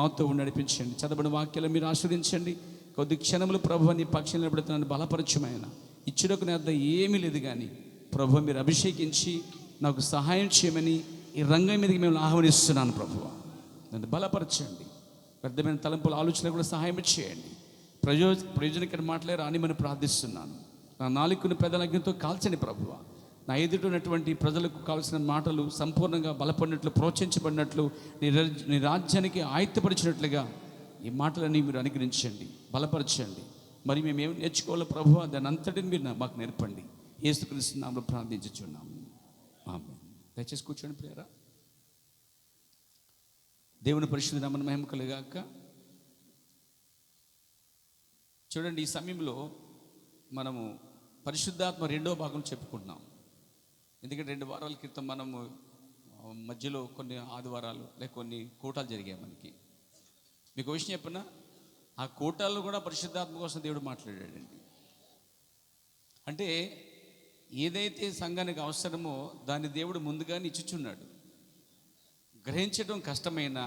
మాతో నడిపించండి. చదవబడిన వాక్యాలు మీరు ఆస్వాదించండి. కొద్ది క్షణములు ప్రభు నీ పక్షం నిలబడుతున్నాను, బలపరచమైన ఇచ్చుటకు నా వద్ద ఏమీ లేదు, కానీ ప్రభు మీరు అభిషేకించి నాకు సహాయం చేయమని ఈ రంగం మీదకి మేము ఆహ్వానిస్తున్నాను. ప్రభు నన్ను బలపరచండి. వ్యర్థమైన తలంపుల ఆలోచన కూడా సహాయం చేయండి. ప్రయోజనకర మాటలే రానిమని ప్రార్థిస్తున్నాను. నా నాలుకను పెదలగ్నితో కాల్చండి ప్రభువ. నా ఎదుట ఉన్నటువంటి ప్రజలకు కావాల్సిన మాటలు సంపూర్ణంగా బలపడినట్లు, ప్రోత్సహించబడినట్లు, నీ రాజ్యానికి ఆయుత్తపరిచినట్లుగా ఈ మాటలన్నీ మీరు అనుగ్రహించండి, బలపరచండి. మరి మేము ఏమి నేర్చుకోవాలో ప్రభువ, దాని అంతటిని మీరు మాకు నేర్పండి. యేసుక్రీస్తు నామములో ప్రార్థించుచున్నాము, ఆమేన్. దయచేసి కూర్చోండి ప్రియరా. దేవుని పరిశుద్ధ నామమున మహిమ కలుగాక. చూడండి, ఈ సమయంలో మనము పరిశుద్ధాత్మ రెండో భాగం చెప్పుకుంటున్నాం. ఎందుకంటే 2 వారాల క్రితం మనము మధ్యలో కొన్ని ఆదివారాలు లేక కొన్ని కూటాలు జరిగాయి మనకి. మీకు విషయం చెప్పిన ఆ కూటాల్లో కూడా పరిశుద్ధాత్మ కోసం దేవుడు మాట్లాడాడండి. అంటే ఏదైతే సంఘానికి అవసరమో దాన్ని దేవుడు ముందుగానే ఇచ్చుచున్నాడు. గ్రహించడం కష్టమైన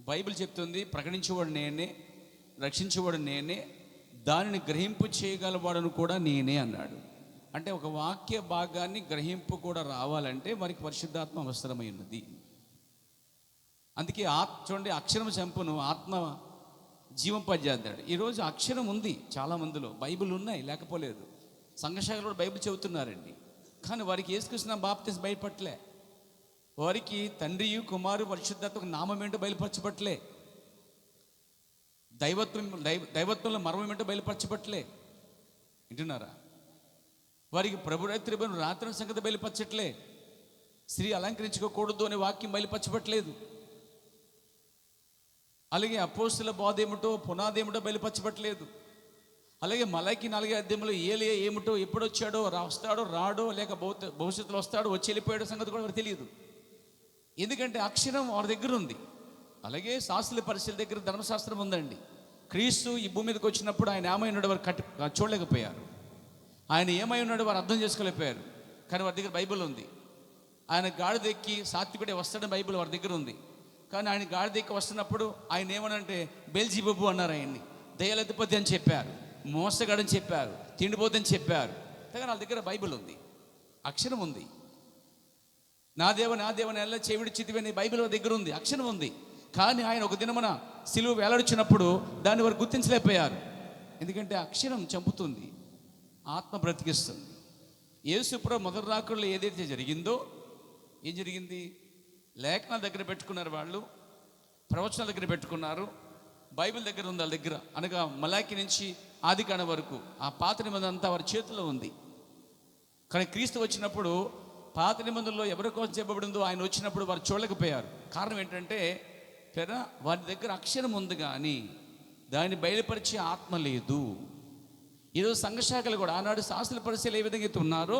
బైబిల్ చెప్తుంది, ప్రకటించేవాడు నేనే, రక్షించేవాడు నేనే, దానిని గ్రహింపు చేయగలవాడను కూడా నేనే అన్నాడు. అంటే ఒక వాక్య భాగాన్ని గ్రహింపు కూడా రావాలంటే వారికి పరిశుద్ధాత్మ అవసరమై ఉన్నది. అందుకే చూడండి, అక్షరం చంపును, ఆత్మ జీవంపజేద్దాడు. ఈరోజు అక్షరం ఉంది చాలామందిలో, బైబిల్ ఉన్నాయి లేకపోలేదు, సంఘశాఖలో బైబిల్ చెబుతున్నారండి. కానీ వారికి యేసుక్రీస్తు బాప్తిస్మం బయలుపట్టలే. వారికి తండ్రియు కుమారు పరిశుద్ధాత్మ నామం ఏంటో బయలుపరచబట్టలే. దైవత్వంలో మర్మం ఏంటో బయలుపరచబట్టలే. వింటున్నారా? వారికి ప్రభురాత్రి రాత్రి సంగతి బయలుపరచట్లే. స్త్రీ అలంకరించుకోకూడదు అనే వాక్యం బయలుపరచబట్టలేదు. అలాగే అపోస్తుల బోధ ఏమిటో, పునాది ఏమిటో బయలుపరచబట్టలేదు. అలాగే మలాకి 4 అధ్యాయంలో ఏలియా ఏమిటో, ఎప్పుడు వచ్చాడో, వస్తాడో రాడో, లేక భవిష్యత్తులో వస్తాడో, వచ్చి వెళ్ళిపోయాడో సంగతి కూడా వారికి తెలియదు. ఎందుకంటే అక్షరం వారి దగ్గర ఉంది. అలాగే శాస్త్రుల పరిశీలన దగ్గర ధర్మశాస్త్రం ఉందండి. క్రీస్తు ఈ భూమి మీదకి వచ్చినప్పుడు ఆయన ఏమై ఉన్నాడో వారు చూడలేకపోయారు. ఆయన ఏమై ఉన్నాడో వారు అర్థం చేసుకోలేకపోయారు. కానీ వారి దగ్గర బైబిల్ ఉంది. ఆయన గాడిద ఎక్కి సాత్వికుడే వస్తాడని బైబిల్ వారి దగ్గర ఉంది. కానీ ఆయన గాడిద ఎక్కి వస్తున్నప్పుడు ఆయన ఏమనంటే బెల్జెబూబు అన్నారు, ఆయన్ని దయ్యాలధిపతి అని చెప్పారు, మోసగాడని చెప్పారు, తిండిపోతని చెప్పారు. కానీ వాళ్ళ దగ్గర బైబిల్ ఉంది, అక్షరం ఉంది. నా దేవ నెల చెవిడి చితివని బైబిల్ దగ్గర ఉంది, అక్షరం ఉంది. కానీ ఆయన ఒక దినమున సిలువ వేలాడుచున్నప్పుడు దాన్ని వారు గుర్తించలేకపోయారు. ఎందుకంటే అక్షరం చంపుతుంది, ఆత్మ బ్రతికిస్తుంది. యేసుప్రభు మొదటి రాకడలో ఏదైతే జరిగిందో, ఏం జరిగింది? లేఖనాల దగ్గర పెట్టుకున్నారు వాళ్ళు, ప్రవచనాల దగ్గర పెట్టుకున్నారు, బైబిల్ దగ్గర ఉంది వాళ్ళ దగ్గర. అనగా మలాకి నుంచి ఆదికాండం వరకు ఆ పాత నిబంధన అంతా వారి చేతిలో ఉంది. కానీ క్రీస్తు వచ్చినప్పుడు పాత నిబంధనలో ఎవరి కోసం చెప్పబడిందో ఆయన వచ్చినప్పుడు వారు చూడలేకపోయారు. కారణం ఏంటంటే వారి దగ్గర అక్షరం ఉంది కానీ దాన్ని బయలుపరిచే ఆత్మ లేదు. ఈరోజు సంఘశాఖలు కూడా, ఆనాడు శాస్త్రుల పరిశీలన ఏ విధంగా అయితే ఉన్నారో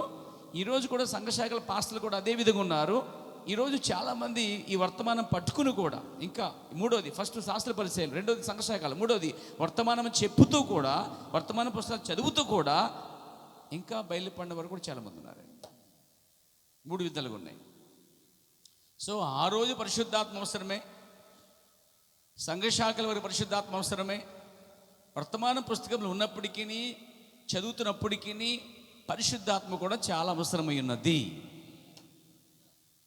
ఈరోజు కూడా సంఘశాఖల పాస్టర్లు కూడా అదే విధంగా ఉన్నారు. ఈరోజు చాలామంది ఈ వర్తమానం పట్టుకుని కూడా, ఇంకా మూడోది ఫస్ట్ శాస్త్ర పరిశీలన, రెండోది సంఘశాఖలు, మూడోది వర్తమానం చెప్పుతూ కూడా, వర్తమాన పుస్తకాలు చదువుతూ కూడా ఇంకా బయలుపడిన వరకు కూడా చాలామంది ఉన్నారండి. 3 విధాలుగా ఉన్నాయి. సో ఆ రోజు పరిశుద్ధాత్మ అవసరమే, సంఘశాఖల వారి పరిశుద్ధాత్మ అవసరమే, వర్తమాన పుస్తకంలో ఉన్నప్పటికీ, చదువుతున్నప్పటికీ పరిశుద్ధాత్మ కూడా చాలా అవసరమై ఉన్నది.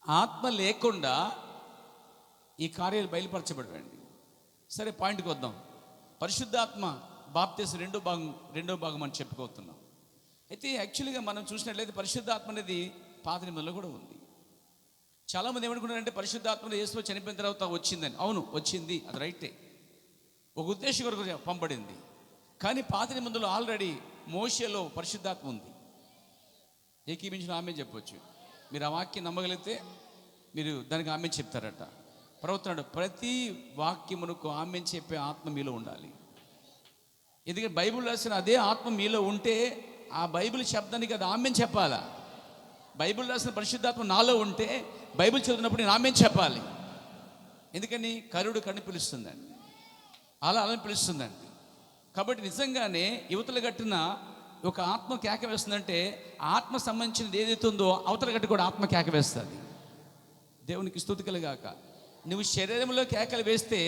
ఆత్మ లేకుండా ఈ కార్యాలు బయలుపరచబడండి. సరే, పాయింట్కి వద్దాం. పరిశుద్ధాత్మ బాప్తిసం రెండో భాగం అని చెప్పుకోతున్నాం. అయితే యాక్చువల్గా మనం చూసినట్లయితే పరిశుద్ధాత్మ అనేది పాత నిబంధనలో కూడా ఉంది. చాలామంది ఏమనుకుంటారంటే పరిశుద్ధాత్మ యేసు చనిపోయిన తర్వాత వచ్చిందని. అవును, వచ్చింది, అది రైటే, ఒక ఉద్దేశం కొరకు పంపబడింది. కానీ పాత నిబంధనలో ఆల్రెడీ మోషేలో పరిశుద్ధాత్మ ఉంది. ఏకీమించిన ఆమె చెప్పవచ్చు. మీరు ఆ వాక్యం నమ్మగలిగితే మీరు దానికి ఆమె చెప్తారట. ప్రవక్తడు ప్రతి వాక్యమునకు ఆమె చెప్పే ఆత్మ మీలో ఉండాలి. ఎందుకంటే బైబిల్ రాసిన అదే ఆత్మ మీలో ఉంటే ఆ బైబిల్ శబ్దానికి అది ఆమె చెప్పాలా. బైబిల్ రాసిన పరిశుద్ధాత్మ నాలో ఉంటే బైబిల్ చదివినప్పుడు నేను ఆమె చెప్పాలి. ఎందుకని? కరుడు కని పిలుస్తుందండి, అలా పిలుస్తుందండి. కాబట్టి నిజంగానే యువతల గట్టిన ఒక ఆత్మ కేక వేస్తుందంటే ఆత్మ సంబంధించినది ఏదైతే ఉందో అవతల గట్టి కూడా ఆత్మ కేక వేస్తుంది. దేవునికి స్తుతి కలుగాక. నువ్వు శరీరంలో కేకలు వేస్తే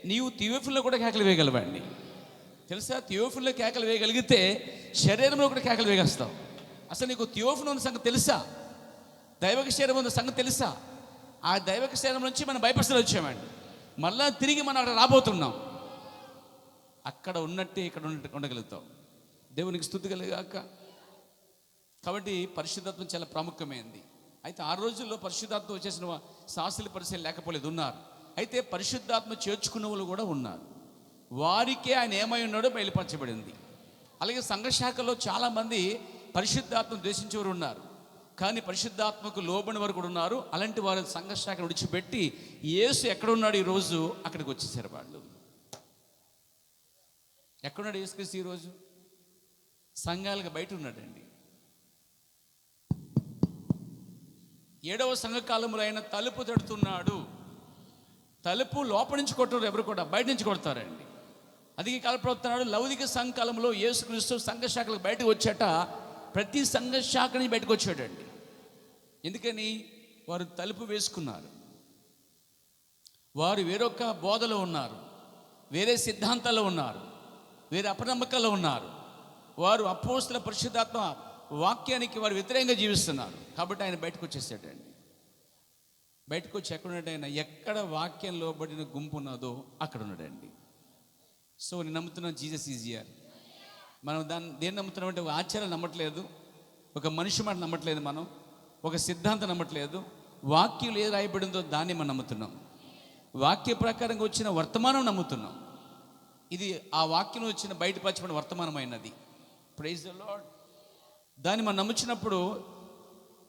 నీవు థియోఫిల్లో కూడా కేకలు వేయగలవండి. తెలుసా? థియోఫిల్లో కేకలు వేయగలిగితే శరీరంలో కూడా కేకలు వేయగలుస్తావు. అసలు నీకు థియోఫిల్ ఉన్న సంగతి తెలుసా? దైవక శరీరం ఉన్న సంగతి తెలుసా? ఆ దైవక శరీరం నుంచి మనం బైపాస్లో వచ్చామండి. మళ్ళా తిరిగి మనం అక్కడ రాబోతున్నాం. అక్కడ ఉన్నట్టే ఇక్కడ ఉండగలుగుతాం. దేవునికి స్తుతి కలుగాక. కాబట్టి పరిశుద్ధాత్మ చాలా ప్రాముఖ్యమైనది. అయితే ఆ రోజుల్లో పరిశుద్ధాత్మ వచ్చేసిన శాస్త్రుల పరిశీలన లేకపోలేదు, ఉన్నారు. అయితే పరిశుద్ధాత్మ చేర్చుకున్న వాళ్ళు కూడా ఉన్నారు. వారికే ఆయన ఏమై ఉన్నాడో బయలుపరచబడింది. అలాగే సంఘశాఖలో చాలామంది పరిశుద్ధాత్మ ద్వేషించేవారు ఉన్నారు, కానీ పరిశుద్ధాత్మకు లోబడిన వారు కూడా ఉన్నారు. అలాంటి వారు సంఘశాఖను విడిచిపెట్టి యేసు ఎక్కడున్నాడు ఈరోజు అక్కడికి వచ్చేసారు. వాళ్ళు ఎక్కడున్నాడు యేసుక్రీస్తు ఈరోజు? సంఘాలకు బయట ఉన్నాడండి. 7వ సంఘకాలంలో ఆయన తలుపు తడుతున్నాడు. తలుపు లోపల నుంచి కొట్టరు, ఎవరు కూడా బయట నుంచి కొడతారండి. అది కలపడుతున్నాడు. లౌకిక సంఘకాలంలో యేసుక్రీస్తు సంఘశాఖలకు బయటకు వచ్చాట. ప్రతి సంఘశాఖ నుంచి బయటకు వచ్చాడండి. ఎందుకని? వారు తలుపు వేసుకున్నారు. వారు వేరొక బోధలో ఉన్నారు, వేరే సిద్ధాంతాల్లో ఉన్నారు, వేరే అపనమ్మకాల్లో ఉన్నారు. వారు అపోస్తల పరిశుద్ధాత్మ వాక్యానికి వారు వ్యతిరేకంగా జీవిస్తున్నారు. కాబట్టి ఆయన బయటకు వచ్చేసాడండి. బయటకు వచ్చి ఎక్కడున్నాడు ఆయన? ఎక్కడ వాక్యం లోబడిన గుంపు ఉన్నదో అక్కడ ఉన్నాడండి. సో నేను నమ్ముతున్నాను జీసస్ ఈజ్ హియర్. మనం దేన్ని నమ్ముతున్నామంటే ఒక ఆచారాలు నమ్మట్లేదు, ఒక మనిషి మాట నమ్మట్లేదు, మనం ఒక సిద్ధాంతం నమ్మట్లేదు. వాక్యం ఏది రాయబడిందో దాన్ని మనం నమ్ముతున్నాం. వాక్య ప్రకారంగా వచ్చిన వర్తమానం నమ్ముతున్నాం. ఇది ఆ వాక్యం వచ్చిన బయటపరచబడిన వర్తమానమైనది. Praise the Lord. దాన్ని మనం నమ్ముచినప్పుడు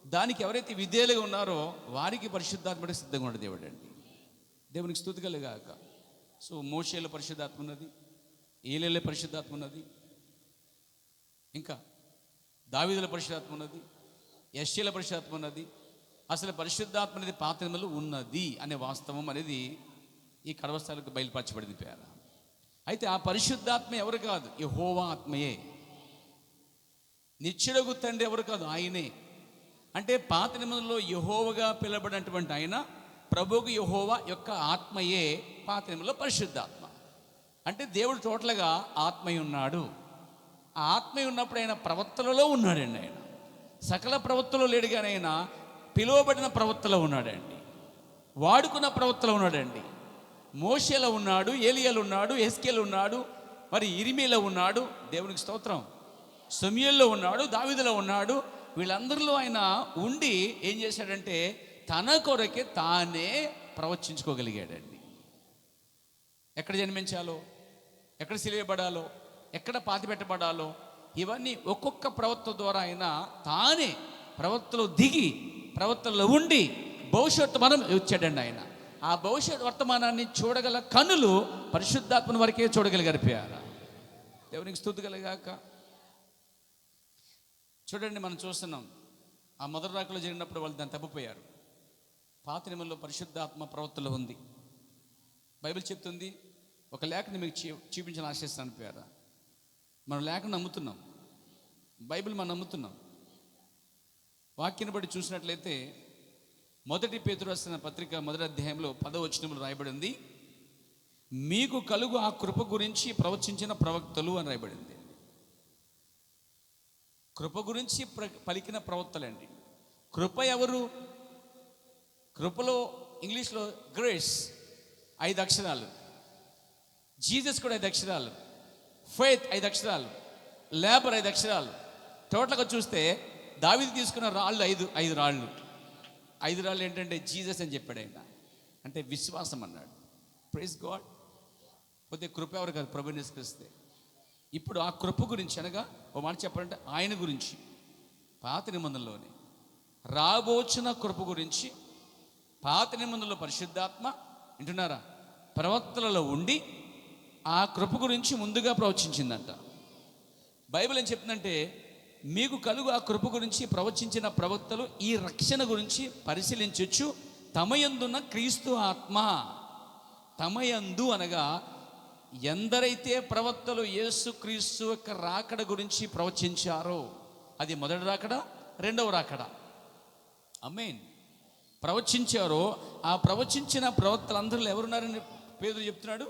దానికి ఎవరైతే విధేయులుగా ఉన్నారో వారికి పరిశుద్ధాత్మ సిద్ధంగా ఉన్న దేవుడు అండి. దేవునికి స్తుతి కలుగాక. సో మోషేలో పరిశుద్ధాత్మ ఉన్నది, ఏలేలో పరిశుద్ధాత్మ ఉన్నది, ఇంకా దావీదుల పరిశుద్ధాత్మ ఉన్నది, యెషయాల పరిశుద్ధాత్మ ఉన్నది. అసలు పరిశుద్ధాత్మ అనేది పాత నిబంధనలో ఉన్నది అనే వాస్తవం అనేది ఈ కడవస్థాలకు బయలుపరచబడింది పేర. అయితే ఆ పరిశుద్ధాత్మ ఎవరు కాదు? యెహోవా ఆత్మయే. నిత్యుడగు తండ్రి ఎవరు కాదు? ఆయనే. అంటే పాత నిబంధనలో యెహోవాగా పిలవబడినటువంటి ఆయన ప్రభువుకు యెహోవా యొక్క ఆత్మయే పాత నిబంధనలో పరిశుద్ధాత్మ. అంటే దేవుడు టోటల్గా ఆత్మయ్య ఉన్నాడు. ఆ ఆత్మయ్య ఉన్నప్పుడు ఆయన ప్రవక్తలలో ఉన్నాడండి. ఆయన సకల ప్రవక్తలో లేడు, కానీ ఆయన పిలువబడిన ప్రవక్తలో ఉన్నాడండి, వాడుకున్న ప్రవక్తలో ఉన్నాడండి. మోషేలో ఉన్నాడు, ఏలియాలో ఉన్నాడు, హెస్కేలో ఉన్నాడు, మరి ఇర్మీయాలో ఉన్నాడు. దేవునికి స్తోత్రం. సమూయేలులో ఉన్నాడు, దావీదులో ఉన్నాడు. వీళ్ళందరిలో ఆయన ఉండి ఏం చేశాడంటే తన కొరకే తానే ప్రవచించుకోగలిగాడండి. ఎక్కడ జన్మించాలో, ఎక్కడ సిలువబడాలో, ఎక్కడ పాతిపెట్టబడాలో ఇవన్నీ ఒక్కొక్క ప్రవక్త ద్వారా ఆయన తానే ప్రవక్తలో దిగి ప్రవక్తలో ఉండి భవిష్యత్తు మనం వచ్చాడండి. ఆయన ఆ భవిష్యత్ వర్తమానాన్ని చూడగల కనులు పరిశుద్ధాత్మని వరకే చూడగలిగారు. దేవునికి స్తుతి కలుగాక. చూడండి, మనం చూస్తున్నాం ఆ మొదటి రాకలో జరిగినప్పుడు వాళ్ళు దాన్ని తప్పిపోయారు. పాత నిబంధనలో పరిశుద్ధాత్మ ప్రవక్తలో ఉంది. బైబిల్ చెప్తుంది. ఒక లేఖని మీకు చూపించాలని ఆశిస్తాను పేర. మనం లేఖను నమ్ముతున్నాం, బైబిల్ మనం నమ్ముతున్నాం. వాక్యాన్ని బట్టి చూసినట్లయితే 1 పేతురు రాసిన పత్రిక 1వ అధ్యాయంలో 10వ వచనంలో రాయబడింది, మీకు కలుగు ఆ కృప గురించి ప్రవచించిన ప్రవక్తలు అని రాయబడింది. కృప గురించి పలికిన ప్రవక్తలండి. కృప ఎవరు? కృపలో ఇంగ్లీష్లో గ్రేస్ 5 అక్షరాలు, జీసస్ కూడా 5 అక్షరాలు, ఫెయిత్ 5 అక్షరాలు, లేబర్ 5 అక్షరాలు. టోటల్గా చూస్తే దావీదు తీసుకున్న రాళ్ళు 5 రాళ్ళు. 5 రాళ్ళు ఏంటంటే జీసస్ అని చెప్పాడు ఆయన, అంటే విశ్వాసం అన్నాడు. Praise God. పోతే కృప ఎవరు కాదు? ప్రభువుని యేసుక్రీస్తే. ఇప్పుడు ఆ కృప గురించి అనగా ఓ మాట చెప్పాలంటే ఆయన గురించి పాత నిబంధనలోనే రాబోచిన కృప గురించి పాత నిబంధనలో పరిశుద్ధాత్మ వింటున్నారా ప్రవక్తలలో ఉండి ఆ కృప గురించి ముందుగా ప్రవచించిందంట. బైబిల్ ఏం చెప్తుందంటే, మీకు కలుగు ఆ కృప గురించి ప్రవచించిన ప్రవక్తలు ఈ రక్షణ గురించి పరిశీలించచ్చు తమయందున్న క్రీస్తు ఆత్మ. తమయందు అనగా ఎందరైతే ప్రవక్తలు యేసుక్రీస్తు యొక్క రాకడ గురించి ప్రవచించారో, అది మొదటి రాకడ, రెండవ రాకడ, ఆమేన్, ప్రవచించారో ఆ ప్రవచించిన ప్రవక్తలందరిలో ఎవరున్నారని పేతురు చెప్తున్నాడు?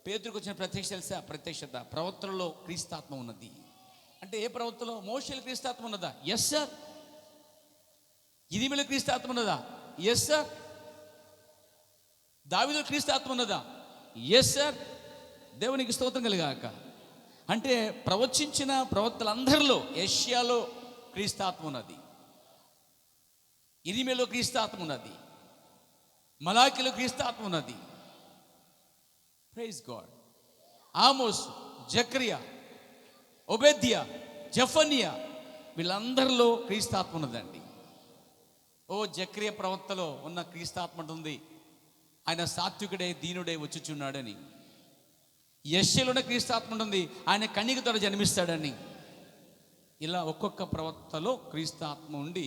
పేతురుకు వచ్చిన ప్రత్యక్షత ప్రవక్తలలో క్రీస్తాత్మ ఉన్నది. అంటే ఏ ప్రవక్తలో? మోషేలో క్రీస్తాత్మ ఉన్నదా? Yes sir. ఇరిమియాలో క్రీస్తాత్మ ఉన్నదా? Yes sir. దావీదులో క్రీస్తాత్మ ఉన్నదా? Yes sir. దేవునికి స్తోత్రం కలుగాక. అంటే ప్రవచించిన ప్రవక్తలందరిలో యెషయాలో క్రీస్తాత్మ ఉన్నది, ఇరిమియాలో క్రీస్తాత్మ ఉన్నది, మలాకీలో క్రీస్తాత్మ ఉన్నది. Praise God. Amos, Zechariah, Obadiah, Zephaniah వీళ్ళందరిలో క్రీస్తాత్మ ఉన్నదండి. ఓ జకరియా ప్రవక్తలో ఉన్న క్రీస్తాత్మ ఉంది, ఆయన సాత్వికుడే దీనుడే వచ్చుచున్నాడని. యెషయాలోనే క్రీస్తాత్మ ఉంటుంది, ఆయన కన్యక ద్వారా జన్మిస్తాడని. ఇలా ఒక్కొక్క ప్రవక్తలో క్రీస్తాత్మ ఉండి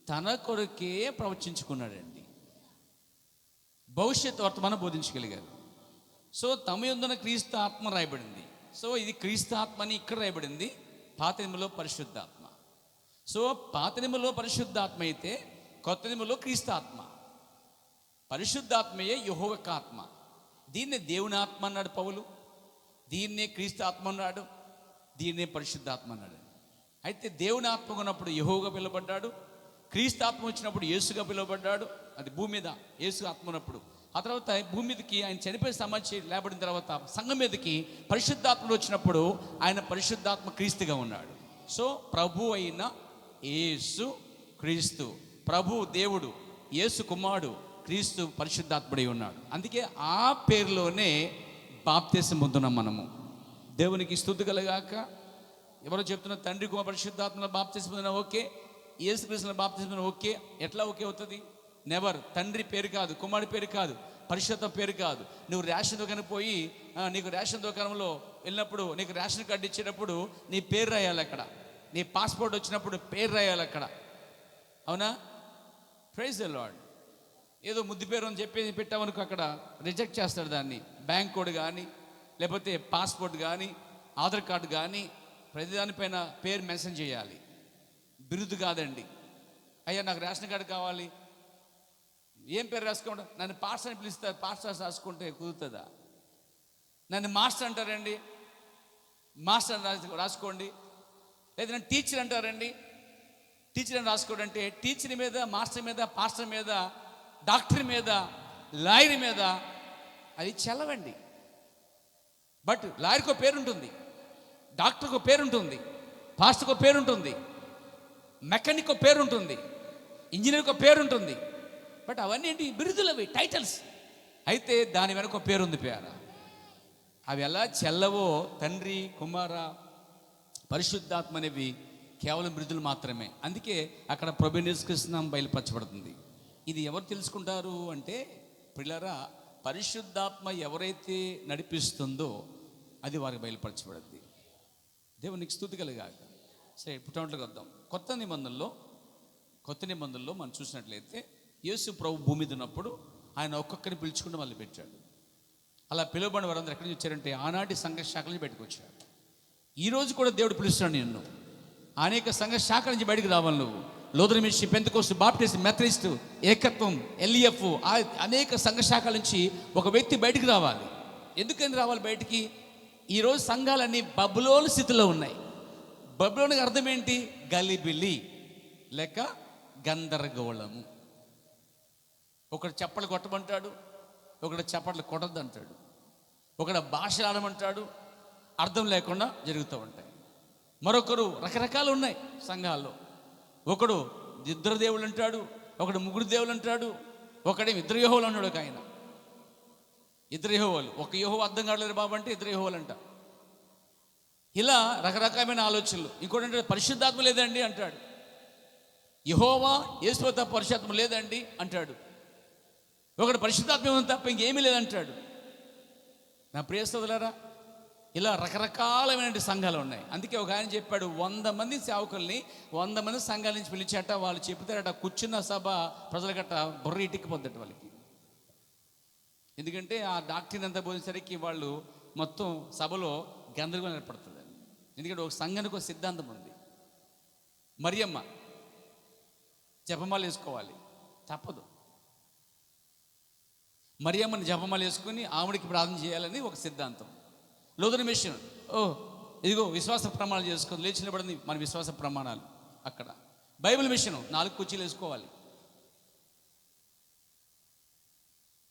తన కొరకే ప్రవచించుకున్నాడండి. భవిష్యత్ వర్తమానం బోధించగలిగారు. సో తమ యందున క్రీస్తు ఆత్మ రాయబడింది. సో ఇది క్రీస్తు ఆత్మ అని ఇక్కడ రాయబడింది, పాత నియమంలో పరిశుద్ధాత్మ. సో పాత నియమంలో పరిశుద్ధాత్మ అయితే కొత్త నియమంలో క్రీస్తు ఆత్మ. పరిశుద్ధాత్మయే యెహోవా యొక్క ఆత్మ. దీన్నే దేవుని ఆత్మ అన్నాడు పౌలు, దీన్నే క్రీస్తు ఆత్మ అన్నాడు, దీన్నే పరిశుద్ధాత్మ అన్నాడు. అయితే దేవుని ఆత్మ ఉన్నప్పుడు యెహోవాగా పిలువబడ్డాడు, క్రీస్తు ఆత్మ వచ్చినప్పుడు యేసుగా పిలువబడ్డాడు. అది భూమి మీద యేసు ఆత్మ ఉన్నప్పుడు. ఆ తర్వాత భూమి మీదకి ఆయన చనిపోయి సమాధి లేబడిన తర్వాత సంఘం మీదకి పరిశుద్ధాత్మలు వచ్చినప్పుడు ఆయన పరిశుద్ధాత్మ క్రీస్తుగా ఉన్నాడు. సో ప్రభు అయిన యేసు క్రీస్తు, ప్రభు దేవుడు, యేసు కుమారుడు క్రీస్తు పరిశుద్ధాత్ముడై ఉన్నాడు. అందుకే ఆ పేరులోనే బాప్తిసం పొందున్నాం మనము. దేవునికి స్తుతి కలుగాక. ఎవరో చెప్తున్న తండ్రి కుమార పరిశుద్ధాత్మలో బాప్తిసం పొందిన ఓకే, యేసు క్రీస్తులో బాప్తిసం పొందిన ఓకే. ఎట్లా ఓకే అవుతుంది? నెవర్. తండ్రి పేరు కాదు, కుమారుడి పేరు కాదు, పరిశుద్ధ పేరు కాదు. నువ్వు రేషన్ దుకాణం పోయి నీకు రేషన్ దుకాణంలో వెళ్ళినప్పుడు నీకు రేషన్ కార్డు ఇచ్చేటప్పుడు నీ పేరు రాయాలి అక్కడ, నీ పాస్పోర్ట్ వచ్చినప్పుడు పేరు రాయాలి అక్కడ. అవునా? Praise the Lord. ఏదో ముద్దు పేరు అని చెప్పి పెట్టామనుకో అక్కడ రిజెక్ట్ చేస్తాడు దాన్ని. బ్యాంక్ కోడ్ కానీ లేకపోతే పాస్పోర్ట్ కానీ ఆధార్ కార్డు కానీ ప్రతిదానిపైన పేరు మెన్షన్ చేయాలి, బిరుదు కాదండి. అయ్యా నాకు రేషన్ కార్డు కావాలి, ఏం పేరు రాసుకోండి? నన్ను పాస్టర్ అని పిలుస్తారు, పాస్టర్ రాసుకుంటే కుదురుతుందా? నన్ను మాస్టర్ అంటారండి, మాస్టర్ రాసుకోండి. లేదా నన్ను టీచర్ అంటారండి, టీచర్ అని రాసుకోండి. అంటే టీచర్ మీద, మాస్టర్ మీద, పాస్టర్ మీద, డాక్టర్ మీద, లాయర్ మీద అది చెల్లవండి. బట్ లాయర్కి ఒక పేరు ఉంటుంది, డాక్టర్కి ఒక పేరు ఉంటుంది, పాస్టర్కి ఒక పేరు ఉంటుంది, మెకానిక్ ఒక పేరు ఉంటుంది, ఇంజనీర్కి ఒక పేరు ఉంటుంది. బట్ అవన్నీ ఏంటి? బిరుదులవి, టైటిల్స్. అయితే దాని వెనక ఒక పేరు ఉంది, పేర. అవి ఎలా చెల్లవో తండ్రి, కుమార, పరిశుద్ధాత్మ అనేవి కేవలం బిరుదులు మాత్రమే. అందుకే అక్కడ ప్రభువు యేసు క్రీస్తు నామం బయలుపరచబడుతుంది. ఇది ఎవరు తెలుసుకుంటారు అంటే పిల్లరా, పరిశుద్ధాత్మ ఎవరైతే నడిపిస్తుందో అది వారికి బయలుపరచబడుద్ది. దేవునికి స్తుతి కలుగాక. సరే, పుట్టినట్లుగా వద్దాం. కొత్త నిబంధనలో మనం చూసినట్లయితే యేసు ప్రభు భూమి మీద ఉన్నప్పుడు ఆయన ఒక్కొక్కరిని పిలుచుకుంటూ మళ్ళీ పెట్టాడు. అలా పిలువబడిన వారందరూ ఎక్కడి నుంచి వచ్చారంటే ఆనాటి సంఘ శాఖల నుంచి బయటకు వచ్చారు. ఈరోజు కూడా దేవుడు పిలుస్తున్నాడు నిన్ను. అనేక సంఘ శాఖల నుంచి బయటకు రావాలి నువ్వు. Lutheran ministry, Pentecost, Baptist, Methodist, ఏకత్వం, ఎల్ఈఎఫ్, అనేక సంఘ శాఖల నుంచి ఒక వ్యక్తి బయటికి రావాలి. ఎందుకని రావాలి బయటికి? ఈరోజు సంఘాలన్నీ బబులోను స్థితిలో ఉన్నాయి. బబులోనికి అర్థం ఏంటి? గలిబిలి లేక గందరగోళము. ఒకడు చప్పట్లు కొట్టమంటాడు, ఒకడు చప్పట్లు కొట్టద్దు అంటాడు, ఒకడు భాష ఆడమంటాడు, అర్థం లేకుండా జరుగుతూ ఉంటాయి. మరొకరు రకరకాలు ఉన్నాయి సంఘాల్లో. ఒకడు ఇద్దరు దేవుళ్ళు అంటాడు, ఒకడు ముగ్గురు దేవుళ్ళు అంటాడు, ఒకడే ఇద్దరు యెహోవాలు అన్నాడు. ఒక ఆయన ఇద్దరు యెహోవాలు, ఒక యెహోవా అర్థం కావట్లేదు బాబు అంటే ఇద్దరు యెహోవాలు అంట. ఇలా రకరకమైన ఆలోచనలు. ఇంకోటి అంటే పరిశుద్ధాత్మ లేదండి అంటాడు, యెహోవా యేసు తప్ప పరిశుద్ధాత్మ లేదండి అంటాడు. ఒకడు పరిశుద్ధాత్మ తప్ప ఇంకేమీ లేదంటాడు. నా ప్రియ సోదరులారా, ఇలా రకరకాలమైన సంఘాలు ఉన్నాయి. అందుకే ఒక ఆయన చెప్పాడు, 100 మంది సేవకుల్ని 100 మంది సంఘాల నుంచి పిలిచాట. వాళ్ళు చెప్తారట, కూర్చున్న సభ ప్రజల గట్ట బుర్ర ఇటుక్కుపోద్దట వాళ్ళకి. ఎందుకంటే ఆ డాక్టరీని అంతా పోయేసరికి వాళ్ళు మొత్తం సభలో గందరగోళం ఏర్పడుతుంది. ఎందుకంటే ఒక సంఘానికి ఒక సిద్ధాంతం ఉంది. మరియమ్మ జపమాల వేసుకోవాలి, తప్పదు. మరియమ్మని జపమాల వేసుకుని ఆవిడికి ప్రార్థన చేయాలని ఒక సిద్ధాంతం. లూథరన్ మిషన్ ఇదిగో విశ్వాస ప్రమాణాలు చేసుకొని లేచి నిలబడింది మన విశ్వాస ప్రమాణాలు. అక్కడ బైబిల్ మిషన్ 4 కుర్చీలు వేసుకోవాలి,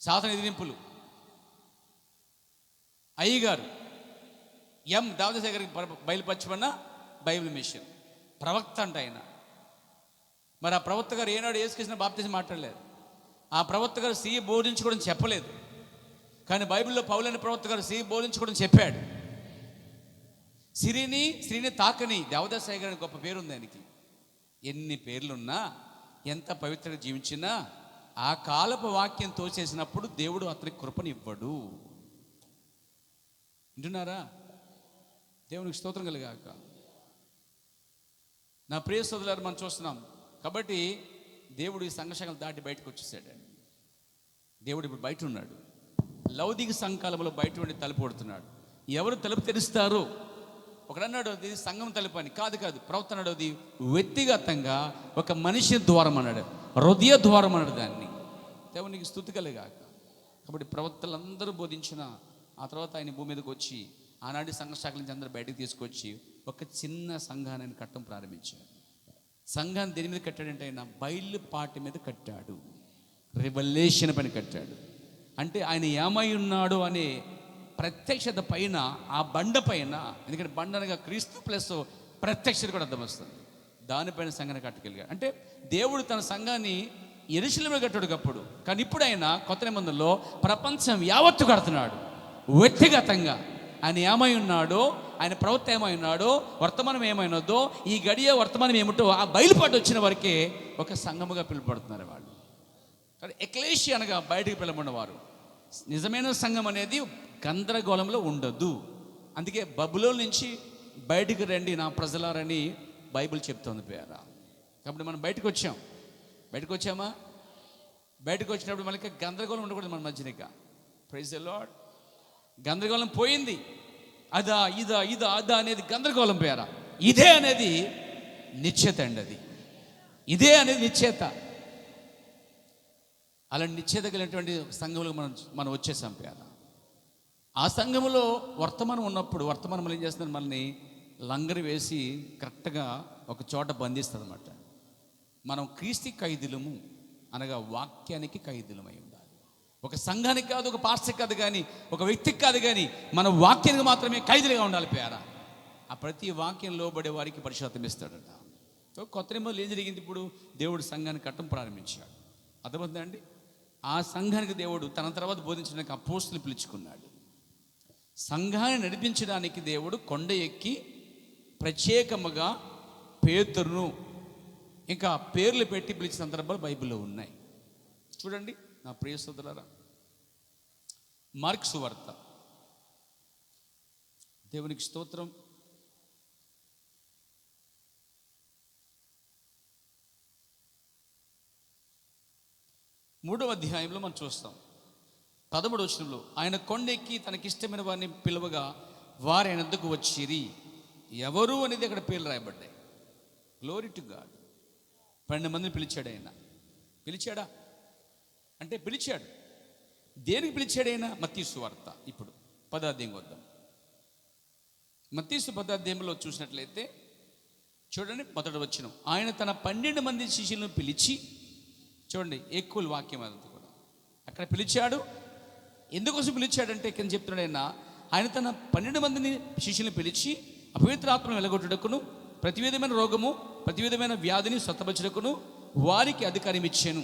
సాధన ఎదిరింపులు. అయ్యగారు దావదశేఖర్కి బయలుపరచమన్న బైబిల్ మిషన్. ప్రవక్త అంట ఆయన. మరి ఆ ప్రవక్త గారు ఏనాడు యేసుకృష్ణ బాప్తిజం మాట్లాడలేదు. ఆ ప్రవక్త గారు స్త్రీ బోధించుకోవడం చెప్పలేదు. కానీ బైబిల్లో పౌలైన ప్రవక్త గారు స్త్రీ బోధించుకోవడం చెప్పాడు. స్త్రీని తాకని దేవదాసాయి గారి గొప్ప పేరుంది ఆయనకి. ఎన్ని పేర్లున్నా, ఎంత పవిత్రంగా జీవించినా ఆ కాలపు వాక్యం తోచేసినప్పుడు దేవుడు అతనికి కృపనివ్వడు. వింటున్నారా? దేవునికి స్తోత్రం కలిగాక. నా ప్రియ సోదరులారా, మనం చూస్తున్నాం. కాబట్టి దేవుడు ఈ సంఘర్షణలు దాటి బయటకు వచ్చేసాడు. దేవుడు ఇప్పుడు బయట ఉన్నాడు. లౌకిక సంకాలంలో బయట ఉండి తలుపు కొడుతున్నాడు. ఎవరు తలుపు తెరుస్తారు? ఒకడన్నాడు అది సంఘం తలుపు అని. కాదు, ప్రవక్త అన్నాడు అది వ్యక్తిగతంగా ఒక మనిషి ద్వారం అన్నాడు, హృదయ ద్వారం అన్నాడు దాన్ని. దేవునికి స్తుతి కలిగాక. కాబట్టి ప్రవక్తలందరూ బోధించిన ఆ తర్వాత ఆయన భూమి మీదకి వచ్చి ఆనాటి సంఘ శాఖల నుంచి అందరూ బయటకు తీసుకొచ్చి ఒక చిన్న సంఘాన్ని కట్టడం ప్రారంభించాడు. సంఘాన్ని దేని మీద కట్టాడంటే ఆయన బయలుపాటి మీద కట్టాడు, రెవల్యూషన్ పైన కట్టాడు. అంటే ఆయన ఏమై ఉన్నాడు అనే ప్రత్యక్షత పైన, ఆ బండ పైన, ఎందుకంటే బండ అనగా క్రీస్తు ప్లస్ ప్రత్యక్షత కూడా అర్థం వస్తుంది, దానిపైన సంఘాన్ని కట్టగలిగాడు. అంటే దేవుడు తన సంఘాన్ని యెరూషలేములో కట్టాడు అప్పుడు. కానీ ఇప్పుడు ఆయన కొత్త నిబంధనలో ప్రపంచం యావత్తు కడుతున్నాడు వ్యక్తిగతంగా. ఆయన ఏమై ఉన్నాడో, ఆయన ప్రవక్త ఏమై ఉన్నాడో, వర్తమానం ఏమైనదో, ఈ గడియ వర్తమానం ఏమిటో ఆ బయలుపాటు వచ్చిన వరకే ఒక సంఘముగా పిలువబడుతున్నారు వాళ్ళు. కానీ ఎక్లేషియా అనగా బయటికి పిలవబడినవారు. నిజమైన సంఘం అనేది గందరగోళంలో ఉండదు. అందుకే బబులోను నుంచి బయటికి రండి నా ప్రజలారని బైబిల్ చెప్తోంది పేర. కాబట్టి మనం బయటకు వచ్చామా? బయటకు వచ్చినప్పుడు మనకి గందరగోళం ఉండకూడదు మన మధ్యనిక. Praise the lord. గందరగోళం పోయింది. అదా అదా అనేది గందరగోళం పేర. ఇదే అనేది నిశ్చేత అండి. ఇదే అనేది నిశ్చేత. అలా నిశ్చేత కలిగినటువంటి సంఘంలో మనం వచ్చేసాం పేర. ఆ సంఘంలో వర్తమానం ఉన్నప్పుడు వర్తమానం ఏం చేస్తుంది, మనల్ని లంగరి వేసి కరెక్ట్గా ఒక చోట బంధిస్తుంది అన్నమాట. మనం క్రీస్తు ఖైదీలము అనగా వాక్యానికి ఖైదీలమై ఉండాలి. ఒక సంఘానికి కాదు, ఒక పాస్టర్కి కాదు, కానీ ఒక వ్యక్తికి కాదు, కానీ మన వాక్యానికి మాత్రమే ఖైదీలుగా ఉండాలి పేర. ఆ ప్రతి వాక్యం లోబడే వారికి పరిశుద్ధం ఇస్తాడట. సో కొత్త నిబంధనలో ఏం జరిగింది? ఇప్పుడు దేవుడు సంఘాన్ని కట్టడం ప్రారంభించాడు. అర్థమవుతుందండి? ఆ సంఘానికి దేవుడు తన తర్వాత బోధించడానికి అపోస్తులు పిలుచుకున్నాడు. సంఘాన్ని నడిపించడానికి దేవుడు కొండ ఎక్కి ప్రత్యేకముగా పేతురును ఇంకా పేర్లు పెట్టి పిలిచిన సందర్భాలు బైబిల్లో ఉన్నాయి. చూడండి నా ప్రియ సోదరులారా, మార్కు సువార్త. దేవునికి స్తోత్రం. మూడవ అధ్యాయంలో మనం చూస్తాం 13వ వచనంలో, ఆయన కొండెక్కి తనకిష్టమైన వారిని పిలువగా వారు ఆయన వద్దకు వచ్చిరి. ఎవరు అనేది అక్కడ పేర్లు రాయబడ్డాయి. Glory to God. 12 మందిని పిలిచాడు ఆయన. పిలిచాడా అంటే పిలిచాడు. దేనికి పిలిచాడు ఆయన? మత్తయి సువార్త. ఇప్పుడు 10వ అధ్యాయం వద్దాం. మత్తయి 10వ అధ్యాయంలో చూసినట్లయితే చూడండి 1వ వచనం, ఆయన తన 12 మంది శిష్యులను పిలిచి, చూడండి ఎక్కువ వాక్యం అదంతా కూడా అక్కడ పిలిచాడు. ఎందుకోసం పిలిచాడంటే కింద చెప్తున్నాడు ఆయన తన 12 మందిని శిష్యులను పిలిచి అపవిత్రాత్మను వెలగొట్టుటకును ప్రతి విధమైన రోగము ప్రతి విధమైన వ్యాధిని స్వస్థపరచుటకును వారికి అధికారం ఇచ్చాను.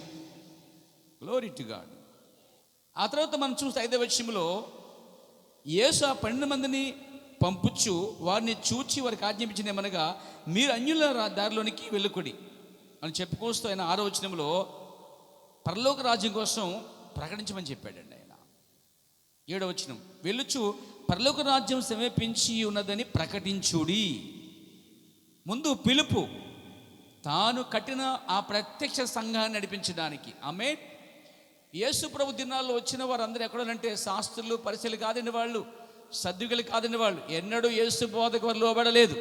Glory to God. ఆ తర్వాత మనం చూస్తే 5వ వచనంలో యేసు ఆ 12 మందిని పంపుచు వారిని చూచి వారికి ఆజ్ఞాపించిన ఏమనగా, మీరు అన్యుల దారిలోనికి వెళ్ళుకుడి అని చెప్పుకొస్తూ ఆయన 6వ వచనంలో పరలోక రాజ్యం కోసం ప్రకటించమని చెప్పాడండి ఆయన. 7వ వచనం, వెళ్ళుచు పరలోక రాజ్యం సమీపించి ఉన్నదని ప్రకటించుడి. ముందు పిలుపు, తాను కట్టిన ఆ ప్రత్యక్ష సంఘాన్ని నడిపించడానికి. ఆమేన్. యేసు ప్రభు దినాల్లో వచ్చిన వారందరూ ఎక్కడంటే శాస్త్రులు పరిచయలు కాదండి, వాళ్ళు సద్దుకులు కాదండి, వాళ్ళు ఎన్నడూ యేసు బోధకు వారు లోబడలేదు.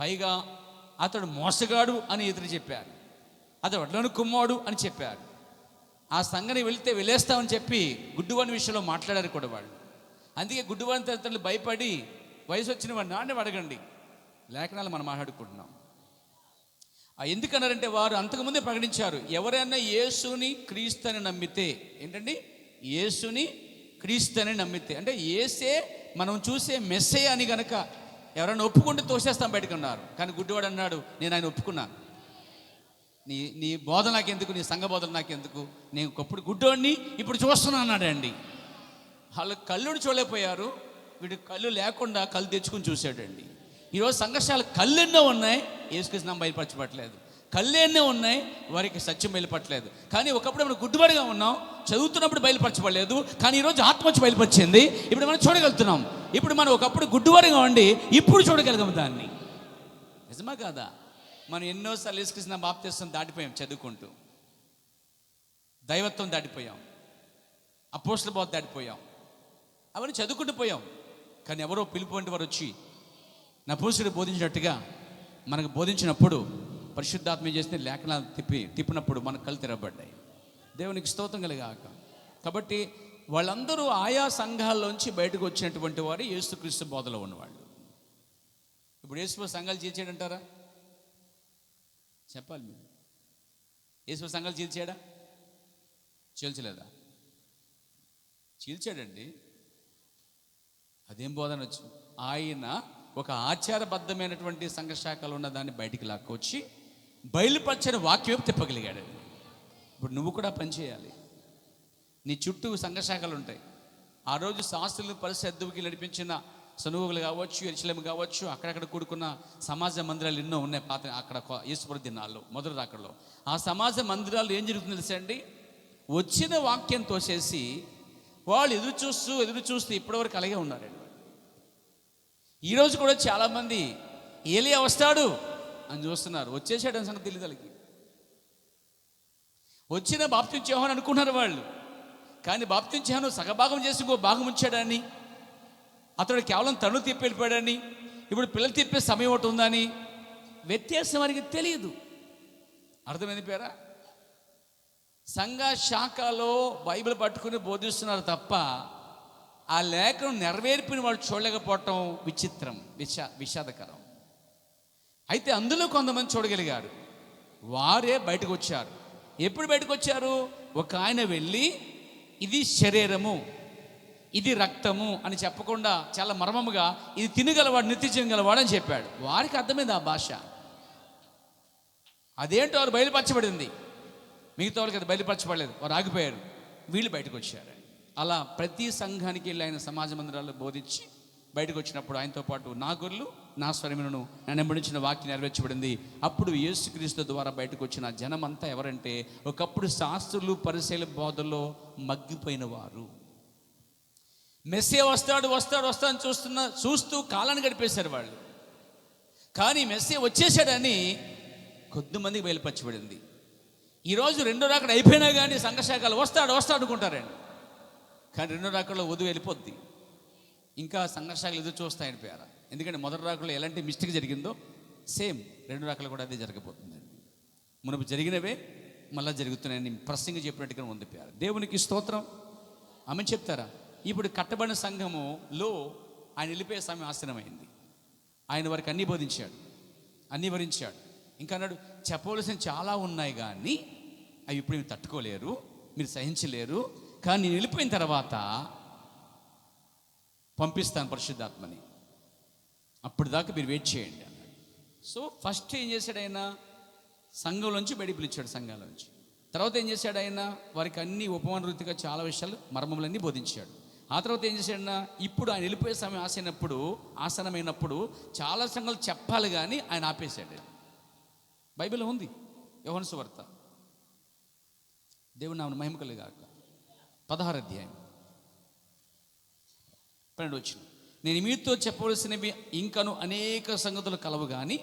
పైగా అతడు మోసగాడు అని ఎదురు చెప్పారు, అతడు వడ్లను కుమ్మాడు అని చెప్పారు. ఆ సంఘానికి వెళితే వెళ్ళేస్తామని చెప్పి గుడ్డివాని విషయంలో మాట్లాడారు కూడా వాళ్ళు. అందుకే గుడ్డివాని తల్లిదండ్రులు భయపడి వయసు వచ్చిన వాడిని నాన్నే అడగండి, లేఖనాలు మనం మాట్లాడుకుంటున్నాం. ఎందుకన్నారంటే వారు అంతకుముందే ప్రకటించారు, ఎవరైనా యేసుని క్రీస్తు అని నమ్మితే, ఏంటండి యేసుని క్రీస్తు అని నమ్మితే అంటే యేసే మనం చూసే మెస్సే అని గనక ఎవరైనా ఒప్పుకుంటే తోసేస్తాం బయటకున్నారు. కానీ గుడ్డివాడు అన్నాడు, నేను ఆయన ఒప్పుకున్నాను, నీ బోధ నాకెందుకు, నీ సంఘ బోధన నాకెందుకు, నేను ఒకప్పుడు గుడ్డోడిని ఇప్పుడు చూస్తున్నా అన్నాడండి. వాళ్ళు కళ్ళుని చూడలేకపోయారు, వీడు కళ్ళు లేకుండా కళ్ళు తెచ్చుకుని చూశాడండి. ఈరోజు సంఘర్షాలు కళ్ళు ఎన్నో ఉన్నాయి, యేసుకృష్ణ బయలుపరచబట్టలేదు. కళ్ళు ఎన్నో ఉన్నాయి, వారికి సత్యం బయలుపరచలేదు. కానీ ఒకప్పుడు మనం గుడ్డివాడిగా ఉన్నాం, చదువుతున్నప్పుడు బయలుపరచబడలేదు, కానీ ఈరోజు ఆత్మ వచ్చి బయలుపరిచింది. ఇప్పుడు మనం చూడగలుగుతున్నాం. ఇప్పుడు మనం ఒకప్పుడు గుడ్డివాడిగా ఉండి ఇప్పుడు చూడగలిగాం దాన్ని. నిజమా కాదా? మనం ఎన్నోసార్లు యేసుకృష్ణ బాప్తిస్మం దాటిపోయాం, చదువుకుంటూ దైవత్వం దాటిపోయాం, అపోస్తల బోధ దాటిపోయాం, అవన్నీ చదువుకుంటూ పోయాం. కానీ ఎవరో పిలుపుంటి వారు వచ్చి నపుంసకుడు బోధించినట్టుగా మనకు బోధించినప్పుడు పరిశుద్ధాత్మ చేసిన లేఖనాలు తిప్పినప్పుడు మన కళ్ళు తెరబడ్డాయి. దేవునికి స్తోత్రం కలిగాక. కాబట్టి వాళ్ళందరూ ఆయా సంఘాల్లోంచి బయటకు వచ్చినటువంటి వారు యేసుక్రీస్తు బోధలో ఉన్నవాళ్ళు. ఇప్పుడు యేసు సంఘాలు చీల్చాడంటారా? చెప్పాలి మీరు. యేసు సంఘాలు చీల్చాడా? చీల్చలేదా? చీల్చాడండి. అదేం బోధన వచ్చు? ఆయన ఒక ఆచారబద్ధమైనటువంటి సంఘ శాఖలు ఉన్న దాన్ని బయటికి లాక్కొచ్చి బయలుపరచని వాక్యం తిప్పగలిగాడు. ఇప్పుడు నువ్వు కూడా పనిచేయాలి. నీ చుట్టూ సంఘ శాఖలు ఉంటాయి. ఆ రోజు శాస్త్రులు పరిశుద్ధుకి నడిపించిన సనువులు కావచ్చు, యెరూషలేము కావచ్చు, అక్కడక్కడ కూడుకున్న సమాజ మందిరాలు ఎన్నో ఉన్నాయి పాత అక్కడ యేసుప్రభు దినాల్లో మొదటి రాకడలో. ఆ సమాజ మందిరాలు ఏం జరుగుతుంది తెలుసా అండి? వచ్చిన వాక్యం తోసేసి వాళ్ళు ఎదురు చూస్తూ ఇప్పటివరకు అలాగే ఉన్నారండి. ఈరోజు కూడా చాలామంది ఏలియా వస్తాడు అని చూస్తున్నారు, వచ్చేసాడు అని సంగతి తెలియదు వాళ్ళకి. వచ్చిన బాప్తిస్మం యోహాను అనుకున్నారు వాళ్ళు, కానీ బాప్తిస్మం యోహాను సగభాగం చేసి ఇంకో భాగం ఉంచాడని, అతడు కేవలం తను తిప్పి వెళ్ళిపోయాడని, ఇప్పుడు పిల్లలు తిప్పే సమయం ఒకటి ఉందని వ్యత్యాసం వారికి తెలియదు. అర్థమైంది పేరా? సంఘ శాఖలో బైబిల్ పట్టుకుని బోధిస్తున్నారు తప్ప ఆ లేఖను నెరవేర్పిన వాళ్ళు చూడలేకపోవటం విచిత్రం, విషాదకరం. అయితే అందులో కొంతమంది చూడగలిగారు, వారే బయటకు వచ్చారు. ఎప్పుడు బయటకు వచ్చారు? ఒక ఆయన వెళ్ళి ఇది శరీరము, ఇది రక్తము అని చెప్పకుండా చాలా మర్మముగా ఇది తినగలవాడు, నిత్య జీవం గలవాడు అని చెప్పాడు. వారికి అర్థమైంది ఆ భాష. అదేంటో వారు బయలుపరచబడింది, మిగతా వాళ్ళకి అది బయలుపరచబడలేదు. వారు ఆగిపోయారు, వీళ్ళు బయటకు వచ్చారు. అలా ప్రతి సంఘానికి వెళ్ళి ఆయన సమాజ మందిరాల్లో బోధించి బయటకు వచ్చినప్పుడు ఆయనతో పాటు నా గొర్రెలు నా స్వరములను నన్ను వెంబడించిన వాక్యం నెరవేర్చబడింది. అప్పుడు యేసుక్రీస్తు ద్వారా బయటకు వచ్చిన జనం అంతా ఎవరంటే ఒకప్పుడు శాస్త్రులు పరిసయ్యుల బోధల్లో మగ్గిపోయిన వారు. మెస్సే వస్తాడు అని చూస్తూ కాలాన్ని గడిపేశారు వాళ్ళు. కానీ మెస్సే వచ్చేసాడని కొద్దిమందికి బయలుపరచబడింది. ఈరోజు రెండో రాకడ అయిపోయినా కానీ సంఘశాఖలు వస్తాడు అనుకుంటారండి. కానీ రెండో రాకడలో వధువు వెళ్ళిపోద్ది, ఇంకా సంఘర్షాలు ఎదురు చూస్తాయని పేరు. ఎందుకంటే మొదటి రాకడలో ఎలాంటి మిస్టేక్ జరిగిందో సేమ్ రెండో రాకడలో కూడా అదే జరగబోతుందండి. మునుపు జరిగినవే మళ్ళీ జరుగుతున్నాయని ప్రసంగి చెప్పినట్టుగా ఉంది పేరు. దేవునికి స్తోత్రం. ఆమె చెప్తారా? ఇప్పుడు కట్టబడిన సంఘములో ఆయన వెళ్ళిపోయే సమయం ఆసన్నమైంది. ఆయన వారికి అన్నీ బోధించాడు, అన్నీ వరించాడు. ఇంకా అన్నాడు, చెప్పవలసిన చాలా ఉన్నాయి కానీ అవి ఇప్పుడు మీరు తట్టుకోలేరు, మీరు సహించలేరు, కానీ నేను వెళ్ళిపోయిన తర్వాత పంపిస్తాను పరిశుద్ధాత్మని, అప్పుడు దాకా మీరు వెయిట్ చేయండి అన్నాడు. సో ఫస్ట్ ఏం చేశాడు ఆయన? సంఘంలోంచి బయట పిలిచాడు, సంఘాలోంచి. తర్వాత ఏం చేశాడు ఆయన? వారికి అన్ని ఉపమాన రీతిగా చాలా విషయాలు మర్మములన్నీ బోధించాడు. ఆ తర్వాత ఏం చేశాడన్నా, ఇప్పుడు ఆయన వెళ్ళిపోయే సమయం ఆసనమైనప్పుడు చాలా సంఘాలు చెప్పాలి కానీ ఆయన ఆపేశాడు. బైబిల్లో ఉంది, యోహాను సువార్త, దేవుని నామమున మహిమ కలుగుగాక, 16వ అధ్యాయం 12వ వచనం. నేను మీతో చెప్పవలసినవి ఇంకను అనేక సంగతులు కలవు కానీ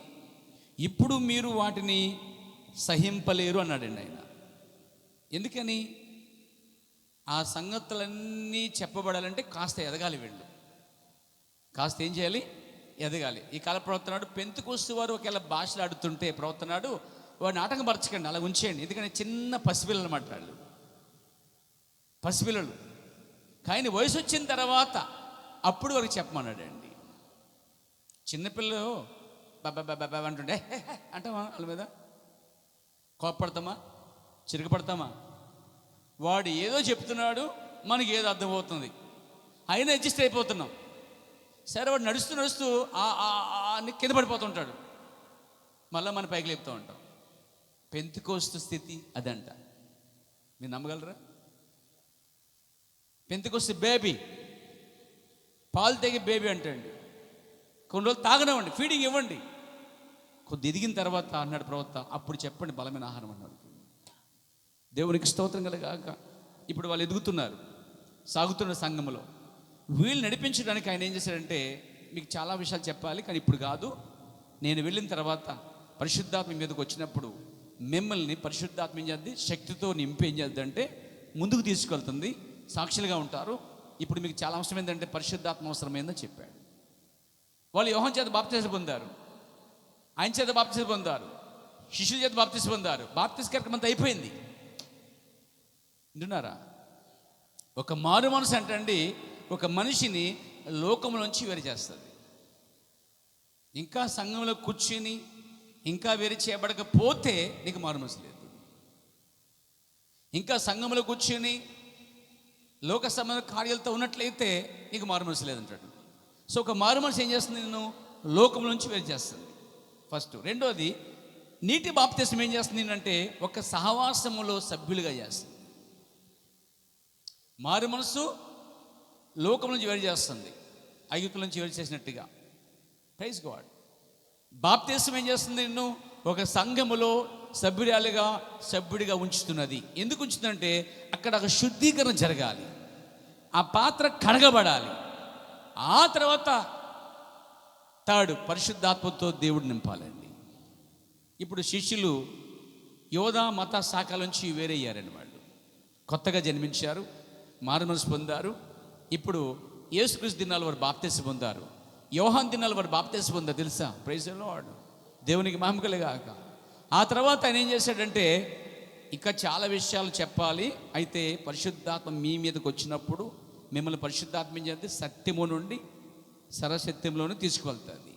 ఇప్పుడు మీరు వాటిని సహింపలేరు అన్నాడండి ఆయన. ఎందుకని? ఆ సంగతులన్నీ చెప్పబడాలంటే కాస్త ఎదగాలి వీళ్ళు, కాస్త ఏం చేయాలి? ఎదగాలి. ఈ కాల ప్రవర్తనాడు పెంతుకొస్తు వారు ఒకవేళ భాషలు ఆడుతుంటే ప్రవర్తనాడు వాడిని ఆటంకపరచకండి, అలా ఉంచేయండి. ఎందుకంటే చిన్న పసిపిల్లలు అన్నమాట వాళ్ళు. పసిపిల్లలు. కానీ వయసు వచ్చిన తర్వాత అప్పుడు వరకు చెప్పమన్నాడండి. చిన్నపిల్లలు బాబా అంటుండే అంటామా? వాళ్ళ మీద కోప్పడతామా, చిరగపడతామా? వాడు ఏదో చెప్తున్నాడు, మనకి ఏదో అర్థమవుతుంది, అయినా అడ్జస్ట్ అయిపోతున్నాం. సరే, వాడు నడుస్తూ నడుస్తూ కింద పడిపోతుంటాడు, మళ్ళీ మన పైకి లేపుతూ ఉంటాం. పెంతెకోస్తు స్థితి అదంట. మీరు నమ్మగలరా? పెంతెకోస్తు బేబీ, పాలు తెగే బేబీ అంటండి. కొన్ని రోజులు తాగనివ్వండి, ఫీడింగ్ ఇవ్వండి, కొద్ది ఎదిగిన తర్వాత అన్నాడు ప్రవక్త, అప్పుడు చెప్పండి బలమైన ఆహారం అన్నాడు. దేవునికి స్తోత్రం కలగాక. ఇప్పుడు వాళ్ళు ఎదుగుతున్నారు, సాగుతున్న సంఘంలో. వీళ్ళు నడిపించడానికి ఆయన ఏం చేశాడంటే, మీకు చాలా విషయాలు చెప్పాలి కానీ ఇప్పుడు కాదు, నేను వెళ్ళిన తర్వాత పరిశుద్ధాత్మ మీదకి వచ్చినప్పుడు మిమ్మల్ని పరిశుద్ధాత్మ ఏం చేద్ది, శక్తితో నింపి ఏం చేద్ది అంటే ముందుకు తీసుకెళ్తుంది, సాక్షులుగా ఉంటారు. ఇప్పుడు మీకు చాలా అవసరం ఏంటంటే పరిశుద్ధాత్మ అవసరమైందని చెప్పాడు. వాళ్ళు యోహాను చేత బాప్తిసం పొందారు, ఆయన చేత బాప్తిసం పొందారు, శిష్యుల చేత బాప్తిసం పొందారు. బాప్తిస్మ కార్యక్రమం అంతా అయిపోయింది. వింటున్నారా? ఒక మారు మనసు అంటండి ఒక మనిషిని లోకంలోంచి వేరు చేస్తుంది. ఇంకా సంఘంలో కూర్చుని ఇంకా వేరు చేయబడకపోతే నీకు మారు మనసు లేదు. ఇంకా సంఘంలో కూర్చుని లోక సంబంధ కార్యాలతో ఉన్నట్లయితే నీకు మారు మనసు లేదంటాడు. సో ఒక మారు మనసు ఏం చేస్తుంది? నేను లోకం నుంచి వేరు చేస్తుంది ఫస్ట్. రెండోది, నీటి బాప్తిసం ఏం చేస్తుంది అంటే ఒక సహవాసములో సభ్యులుగా చేస్తుంది. మారు మనసు లోకం నుంచి వేరు చేస్తుంది, ఐగుప్తు నుంచి వేరు చేసినట్టుగా. Praise God. బాప్తిసం ఏం చేస్తుంది? నిన్ను ఒక సంఘములో సభ్యుడిగా ఉంచుతున్నది. ఎందుకు ఉంచుతుందంటే అక్కడ ఒక శుద్ధీకరణ జరగాలి, ఆ పాత్ర కడగబడాలి. ఆ తర్వాత పరిశుద్ధాత్మతో దేవుడు నింపాలండి. ఇప్పుడు శిష్యులు యోధా మత శాఖల నుంచి వేరయ్యారని, వాళ్ళు కొత్తగా జన్మించారు, మారు మనసు పొందారు. ఇప్పుడు యేసుక్రీస్తు దినాలు వారు బాప్తిసం పొందారు, యోహాను దినాలు వారు బాప్తిసం పొందారు. తెలుసా? Praise the Lord. దేవునికి మహిమ కలుగాక. ఆ తర్వాత ఆయన ఏం చేశాడంటే, ఇంకా చాలా విషయాలు చెప్పాలి, అయితే పరిశుద్ధాత్మ మీ మీదకి వచ్చినప్పుడు మిమ్మల్ని పరిశుద్ధాత్మ ఏం చేస్తే సత్యము నుండి సర్వసత్యంలోనే తీసుకువెళ్తుంది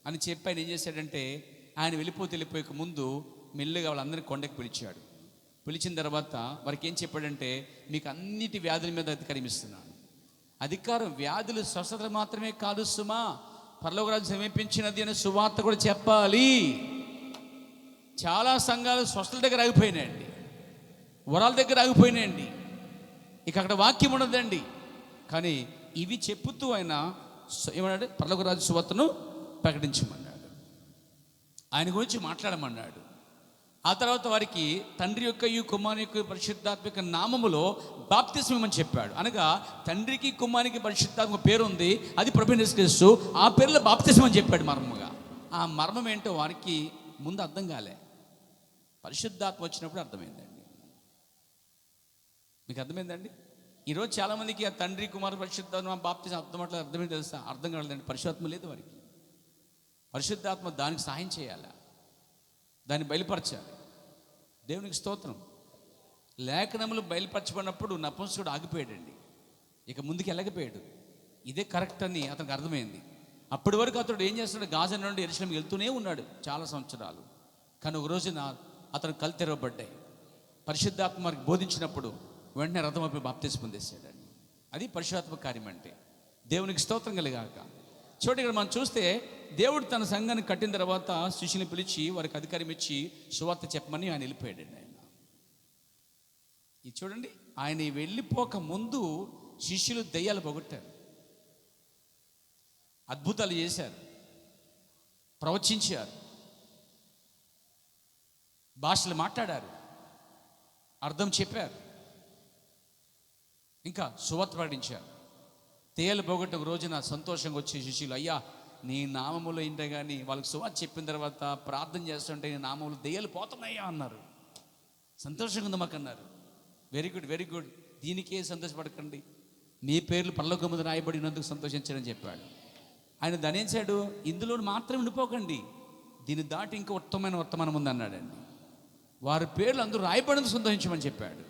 అని చెప్పి ఆయన ఏం చేశాడంటే, ఆయన వెళ్ళిపోయే ముందు మెల్లిగా వాళ్ళందరినీ కొండకి పిలిచాడు. పిలిచిన తర్వాత వారికి ఏం చెప్పాడంటే, మీకు అన్నిటి వ్యాధుల మీద అధికారం ఇస్తున్నాను. అధికారం వ్యాధులు స్వస్థతలు మాత్రమే కాదు సుమా, పరలోక రాజ్యం సమీపించినది అనే సువార్త కూడా చెప్పాలి. చాలా సంఘాలు స్వస్థల దగ్గర ఆగిపోయినాయండి, వరాల దగ్గర ఆగిపోయినాయండి, ఇక అక్కడ వాక్యం ఉండదండి. కానీ ఇవి చెప్పుతూ ఆయన ఏమన్నాడు? పరలోక రాజ్య సువార్తను ప్రకటించమన్నాడు, ఆయన గురించి మాట్లాడమన్నాడు. ఆ తర్వాత వారికి తండ్రి యొక్క కుమారుని యొక్క పరిశుద్ధాత్మ యొక్క నామములో బాప్తిస్మం ఇమ్మని చెప్పాడు. అనగా తండ్రికి కుమారునికి పరిశుద్ధాత్మ పేరు ఉంది, అది ప్రభువైన యేసుక్రీస్తు, ఆ పేరులో బాప్తిస్మం అని చెప్పాడు మర్మముగా. ఆ మర్మం ఏంటో వారికి ముందు అర్థం కాలే, పరిశుద్ధాత్మ వచ్చినప్పుడు అర్థమైందండి. మీకు అర్థమైందండి? ఈరోజు చాలామందికి ఆ తండ్రి కుమారు పరిశుద్ధాత్మ బాప్తిస్మం అర్థమైంది తెలుసా? అర్థం కాలేదండి. పరిశుద్ధాత్మ లేదు వారికి. పరిశుద్ధాత్మ దానికి సహాయం చేయాలి, దాన్ని బయలుపరచాలి. దేవునికి స్తోత్రం. లేఖనములు బయలుపరచబడినప్పుడు నపుంసకుడు ఆగిపోయాడండి, ఇక ముందుకు వెళ్ళకపోయాడు. ఇదే కరెక్ట్ అని అతనికి అర్థమైంది. అప్పటి వరకు అతడు ఏం చేస్తున్నాడు? గాజా నుండి యెరూషలేముకు వెళ్తూనే ఉన్నాడు చాలా సంవత్సరాలు. కానీ ఒక రోజున అతను కళ్ళు తెరవబడ్డాయి. పరిశుద్ధాత్మ వారికి బోధించినప్పుడు వెంటనే రథమైపోయి బాప్తిస్మం పొందేశాడండి. అది పరిశుద్ధాత్మ కార్యం అంటే. దేవునికి స్తోత్రం కలుగాక. చూడండి, ఇక్కడ మనం చూస్తే దేవుడు తన సంఘాన్ని కట్టిన తర్వాత శిష్యుని పిలిచి వారికి అధికారం ఇచ్చి సువార్త చెప్పమని ఆయన వెళ్ళిపోయాడండి. ఆయన ఇది చూడండి, ఆయన వెళ్ళిపోక ముందు శిష్యులు దెయ్యాలు పోగొట్టారు, అద్భుతాలు చేశారు, ప్రవచించారు, భాషలు మాట్లాడారు, అర్థం చెప్పారు, ఇంకా సువార్త ప్రకటించారు. దెయ్యాలు పోగొట్టే ఒక రోజున సంతోషంగా వచ్చే శిష్యులు, అయ్యా నీ నామములో ఇంటే కానీ వాళ్ళకి సువార్త చెప్పిన తర్వాత ప్రార్థన చేస్తుంటే నీ నామములు దెయ్యాలు పోతున్నాయా అన్నారు. సంతోషంగా ఉంది మాకు అన్నారు. వెరీ గుడ్, వెరీ గుడ్, దీనికే సంతోషపడకండి, మీ పేర్లు పరలోకం మీద రాయబడినందుకు సంతోషించారని చెప్పాడు. ఆయన ధనించాడు, ఇందులో మాత్రం ఉండిపోకండి, దీన్ని దాటి ఇంకా ఉత్తమమైన వర్తమానం ఉంది అన్నాడండి. వారి పేర్లు అందరూ రాయబడినందుకు సంతోషించమని చెప్పాడు.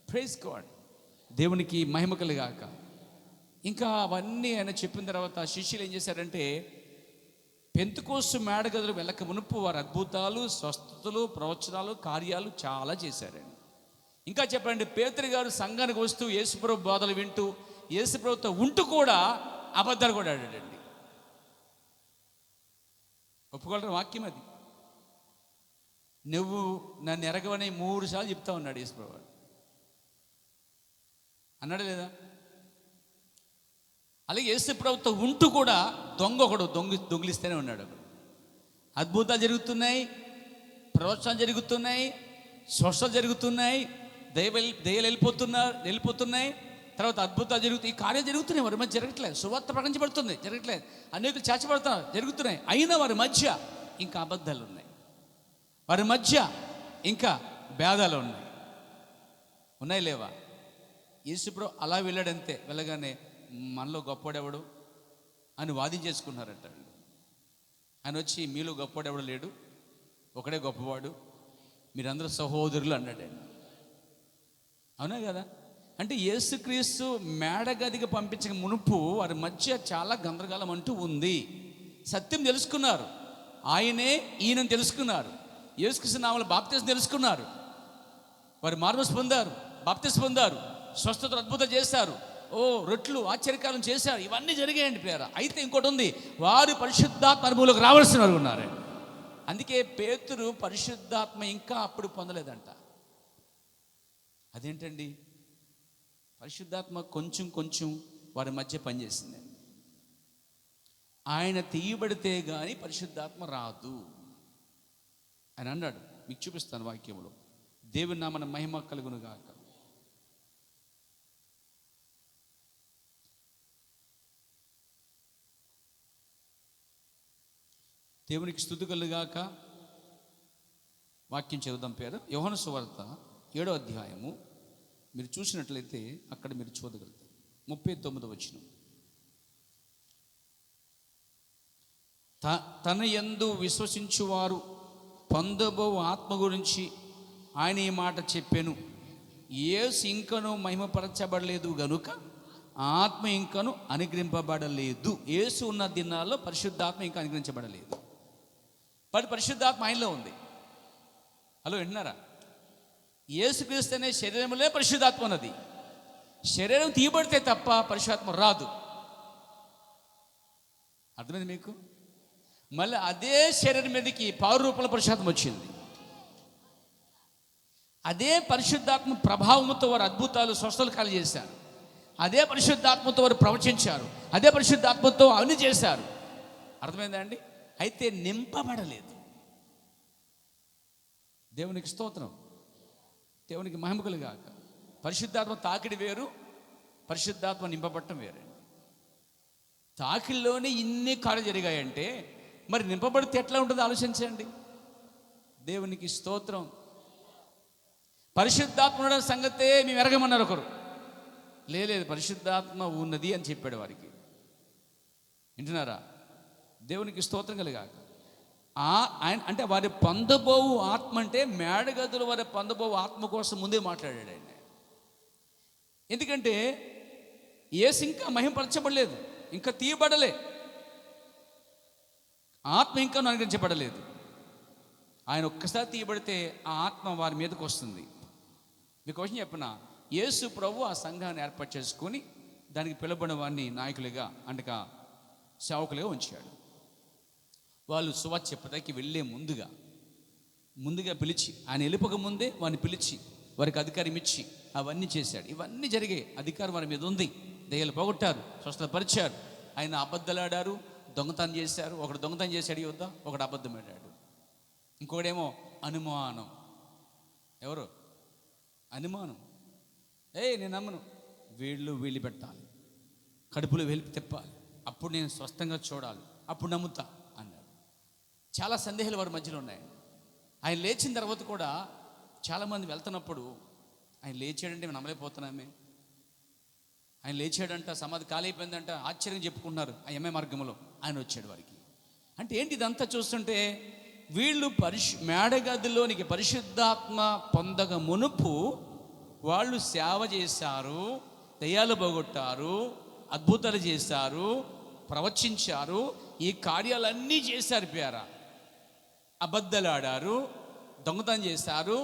Praise God. దేవునికి మహిమ కలుగాక. ఇంకా అవన్నీ ఆయన చెప్పిన తర్వాత శిష్యులు ఏం చేశారంటే, పెంతెకోస్తు మేడగదులు వెళ్ళక మునుపు వారు అద్భుతాలు, స్వస్థతలు, ప్రవచనాలు, కార్యాలు చాలా చేశారండి. ఇంకా చెప్పండి, పేతురు గారు సంఘానికి వస్తూ యేసుప్రభు బోధలు వింటూ యేసుప్రభుతో ఉంటూ కూడా అబద్ధాలు కూడా ఆడాడండి. ఒప్పుకోవడం వాక్యం అది. నువ్వు నన్ను ఎరగవని 3 సార్లు చెప్తా ఉన్నాడు యేసుప్రభు. అన్నాడా లేదా? అలాగే యేసుప్రభుతో ఉంటూ కూడా ఒకడు దొంగిలిస్తూనే ఉన్నాడు. అద్భుతాలు జరుగుతున్నాయి, ప్రవచనాలు జరుగుతున్నాయి, స్వస్థతలు జరుగుతున్నాయి, దయ్యాలు వెళ్ళిపోతున్నాయి, తర్వాత అద్భుతాలు జరుగుతాయి, ఈ కార్యాలు జరుగుతున్నాయి. వారి మధ్య జరగట్లేదు, సువార్త ప్రకటించబడుతుంది, జరగట్లేదు, అనేకులు చేర్చబడుతున్నారు, జరుగుతున్నాయి. అయినా వారి మధ్య ఇంకా అబద్ధాలు ఉన్నాయి, వారి మధ్య ఇంకా భేదాలు ఉన్నాయి లేవా? యేసుప్రభు అలా వెళ్ళాడంతే. వెళ్ళగానే మనలో గొప్పవాడెవడు అని వాదించేసుకున్నారంట. ఆయన వచ్చి మీలో గొప్పవాడెవడు లేడు, ఒకడే గొప్పవాడు, మీరందరూ సహోదరులు అన్నాడండి. అవునా కదా? అంటే యేసుక్రీస్తు మేడగదికి పంపించక మునుపు వారి మధ్య చాలా గందరగోళం అంటూ ఉంది. సత్యం తెలుసుకున్నారు, ఆయనే ఈయనని తెలుసుకున్నారు, యేసుక్రీస్తు నామములో బాప్తిసం తెలుసుకున్నారు, వారు మారుమనసు పొందారు, బాప్తిసం పొందారు, స్వస్థతలు అద్భుతం చేశారు, రొట్లు ఆశ్చర్యకారం చేశారు. ఇవన్నీ జరిగాయండి ప్రియరా. అయితే ఇంకోటి ఉంది, వారు పరిశుద్ధాత్మ అనుభవంలోకి రావాల్సిన వారు ఉన్నారు. అందుకే పేతురు పరిశుద్ధాత్మ ఇంకా అప్పుడు పొందలేదంట. అదేంటండి? పరిశుద్ధాత్మ కొంచెం కొంచెం వారి మధ్య పనిచేసింది. ఆయన తీయబడితే కానీ పరిశుద్ధాత్మ రాదు అని అన్నాడు. మీకు చూపిస్తాను వాక్యంలో. దేవుని నామన మహిమ కలుగును గాక. దేవునికి స్తుతి కలుగాక. వాక్యం చదువుదాం. పేరు యోహాను సువార్త 7వ అధ్యాయము. మీరు చూసినట్లయితే అక్కడ మీరు చూడగలుగుతారు. 39వ వచనం. తన యందు విశ్వసించువారు పొందబో ఆత్మ గురించి ఆయన ఈ మాట చెప్పాను. యేసు ఇంకను మహిమపరచబడలేదు గనుక ఆత్మ ఇంకను అనుగ్రహింపబడలేదు. యేసు ఉన్న దినాల్లో పరిశుద్ధాత్మ ఇంకా అనుగ్రహించబడలేదు. పరిశుద్ధాత్మ ఆయనలో ఉంది. హలో, వింటున్నారా? యేసుక్రీస్తు అనే శరీరంలో పరిశుద్ధాత్మ ఉన్నది. శరీరం తీయబడితే తప్ప పరిశుద్ధాత్మ రాదు. అర్థమైంది మీకు? మళ్ళీ అదే శరీరం మీదకి పావు రూపంలో పరిశుద్ధాత్మ వచ్చింది. అదే పరిశుద్ధాత్మ ప్రభావంతో వారు అద్భుతాలు, స్వస్థతలు కలుగజేశారు. అదే పరిశుద్ధాత్మతో వారు ప్రవచించారు. అదే పరిశుద్ధాత్మతో అన్ని చేశారు. అర్థమైందా అండి? అయితే నింపబడలేదు. దేవునికి స్తోత్రం, దేవునికి మహిమ కలుగాక. పరిశుద్ధాత్మ తాకిడి వేరు, పరిశుద్ధాత్మ నింపబడటం వేరు. తాకిడిలోనే ఇన్ని కార్యాలు జరిగాయంటే మరి నింపబడితే ఎట్లా ఉంటుందో ఆలోచించండి. దేవునికి స్తోత్రం. పరిశుద్ధాత్మ ఉన్న సంగతే మేము ఎరగమన్నారు ఒకరు. లేదు, పరిశుద్ధాత్మ ఉన్నది అని చెప్పాడు వారికి. వింటున్నారా? దేవునికి స్తోత్రం కలుగాక. ఆయన అంటే వారి పొందబోవు ఆత్మ అంటే మేడగదులు వారి పొందబోవు ఆత్మ కోసం ముందే మాట్లాడాడు ఆయన. ఎందుకంటే యేసు ఇంకా మహిమపరచబడలేదు, ఇంకా తీయబడలే, ఆత్మ ఇంకా అనుగ్రహించబడలేదు. ఆయన ఒక్కసారి తీయబడితే ఆ ఆత్మ వారి మీదకి వస్తుంది. మీకు క్వశ్చన్ చెప్పిన, యేసు ప్రభు ఆ సంఘాన్ని ఏర్పాటు చేసుకొని దానికి పిలువబడిన వారిని నాయకులుగా అంటగా సేవకులుగా ఉంచాడు. వాళ్ళు సువార్త చెప్పడానికి వెళ్ళే ముందుగా పిలిచి, ఆయన వెళ్ళిపోక ముందే వారిని పిలిచి వారికి అధికారం ఇచ్చి అవన్నీ చేశాడు. ఇవన్నీ జరిగే అధికారం వారి మీద ఉంది. దయ్యాలు పోగొట్టారు, స్వస్థపరిచారు. ఆయన అబద్ధాలాడారు, దొంగతనం చేశారు. ఒకడు దొంగతనం చేశాడు యుద్ధ, ఒకడు అబద్ధం ఆడాడు, ఇంకొకడేమో అనుమానం. ఎవరు? అనుమానం. నేను నమ్మను. వీళ్ళు పెట్టాలి, కడుపులో వెలిపి తిప్పాలి, అప్పుడు నేను స్వస్థంగా చూడాలి, అప్పుడు నమ్ముతా అన్నాడు. చాలా సందేహాలు వారి మధ్యలో ఉన్నాయి. ఆయన లేచిన తర్వాత కూడా చాలామంది వెళ్తున్నప్పుడు, ఆయన లేచాడంటే మేము నమ్మలేకపోతున్నామే, ఆయన లేచాడంట, సమాధి ఖాళీ అయిపోయిందంట, ఆశ్చర్యం చెప్పుకుంటున్నారు. ఆ ఎంఐ మార్గంలో ఆయన వచ్చాడు వారికి. అంటే ఏంటి ఇదంతా చూస్తుంటే, వీళ్ళు మేడగదిలోనికి పరిశుద్ధాత్మ పొందక మునుపు వాళ్ళు సేవ చేశారు, దయ్యాలు పోగొట్టారు, అద్భుతాలు చేశారు, ప్రవచించారు, ఈ కార్యాలన్నీ చేశారు ప్యారా. అబద్ధాలు ఆడారు, దొంగతనం చేశారు,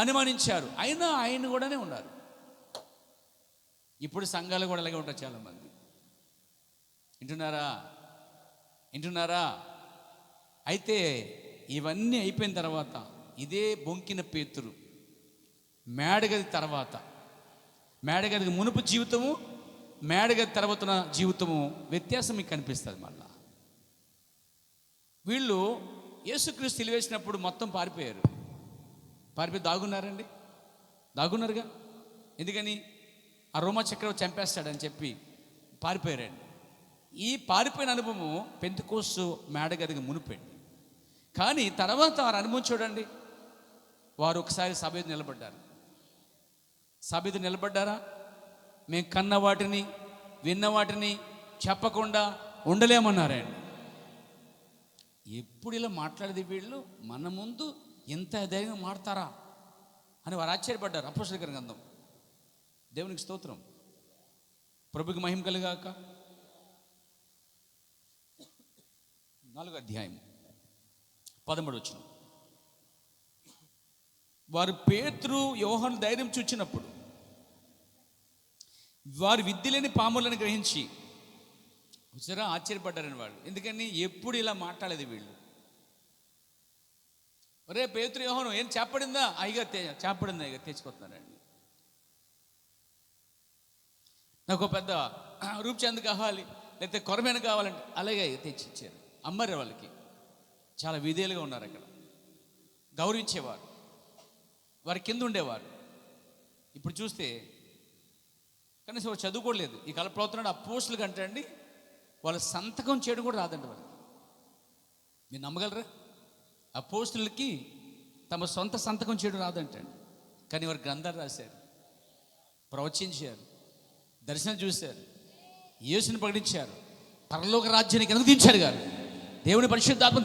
అనుమానించారు, అయినా ఆయన కూడానే ఉన్నారు. ఇప్పుడు సంఘాలు కూడా అలాగే ఉంటారు చాలామంది. వింటున్నారా? అయితే ఇవన్నీ అయిపోయిన తర్వాత ఇదే బొంకిన పేతురు మేడగది తర్వాత, మేడగదికి మునుపు జీవితము, మేడగది తర్వాత జీవితము వ్యత్యాసం మీకు కనిపిస్తుంది. మళ్ళా వీళ్ళు యేసుక్రీస్తు సిలువేసినప్పుడు మొత్తం పారిపోయి దాగున్నారుగా. ఎందుకని? ఆ రోమా చక్రవర్తి చంపేస్తాడని చెప్పి పారిపోయారండి. ఈ పారిపోయిన అనుభవము పెంతెకోస్తు మేడగదికి మునిపోయింది. కానీ తర్వాత వారి అనుభవం చూడండి, వారు ఒకసారి సభ ఎదుట నిలబడ్డారా? మేము కన్న వాటిని, విన్న వాటిని చెప్పకుండా ఉండలేమన్నారండి. ఎప్పుడు ఇలా మాట్లాడేది వీళ్ళు మన ముందు ఎంత ధైర్యంగా మాడతారా అని వారు ఆశ్చర్యపడ్డారు. అపోస్తలుల గ్రంథం. దేవునికి స్తోత్రం, ప్రభుకి మహిమ కలుగాక. 4వ అధ్యాయం 13వ వచనం. వారు పేతురు యోహాను ధైర్యం చూచినప్పుడు వారు విద్య లేని పాములను గ్రహించి సరే ఆశ్చర్యపడ్డారని వాళ్ళు. ఎందుకని? ఎప్పుడు ఇలా మాట్లాడేది వీళ్ళు. ఒరే పేతురు యోహాను, ఏం చేపడిందా? చేపడిందా? ఇక తెచ్చుకొస్తున్నారండి. నాకు పెద్ద రూప్చంద్ కావాలి, లేకపోతే కొరమైన కావాలంటే అలాగే తెచ్చిచ్చారు. అమ్మారు వాళ్ళకి. చాలా విధేయులుగా ఉన్నారు. అక్కడ గౌరవించేవారు, వారి కింద ఉండేవారు. ఇప్పుడు చూస్తే కనీసం వారు చదువుకోలేదు. ఈ కలపవుతున్నాడు అపోస్తులు కంటే అండి వాళ్ళ సంతకం చేయడం కూడా రాదండి వాళ్ళకి. మీరు నమ్మగలరా? అపోస్తులకి తమ సొంత సంతకం చేయడం రాదంటండి. కానీ వారు గ్రంథాలు రాశారు, ప్రవచించారు, దర్శనం చూశారు, యేసుని ప్రకటించారు, పరలోక రాజ్యానికి అనుమతించారు గారు, దేవుని పరిశుద్ధాత్మ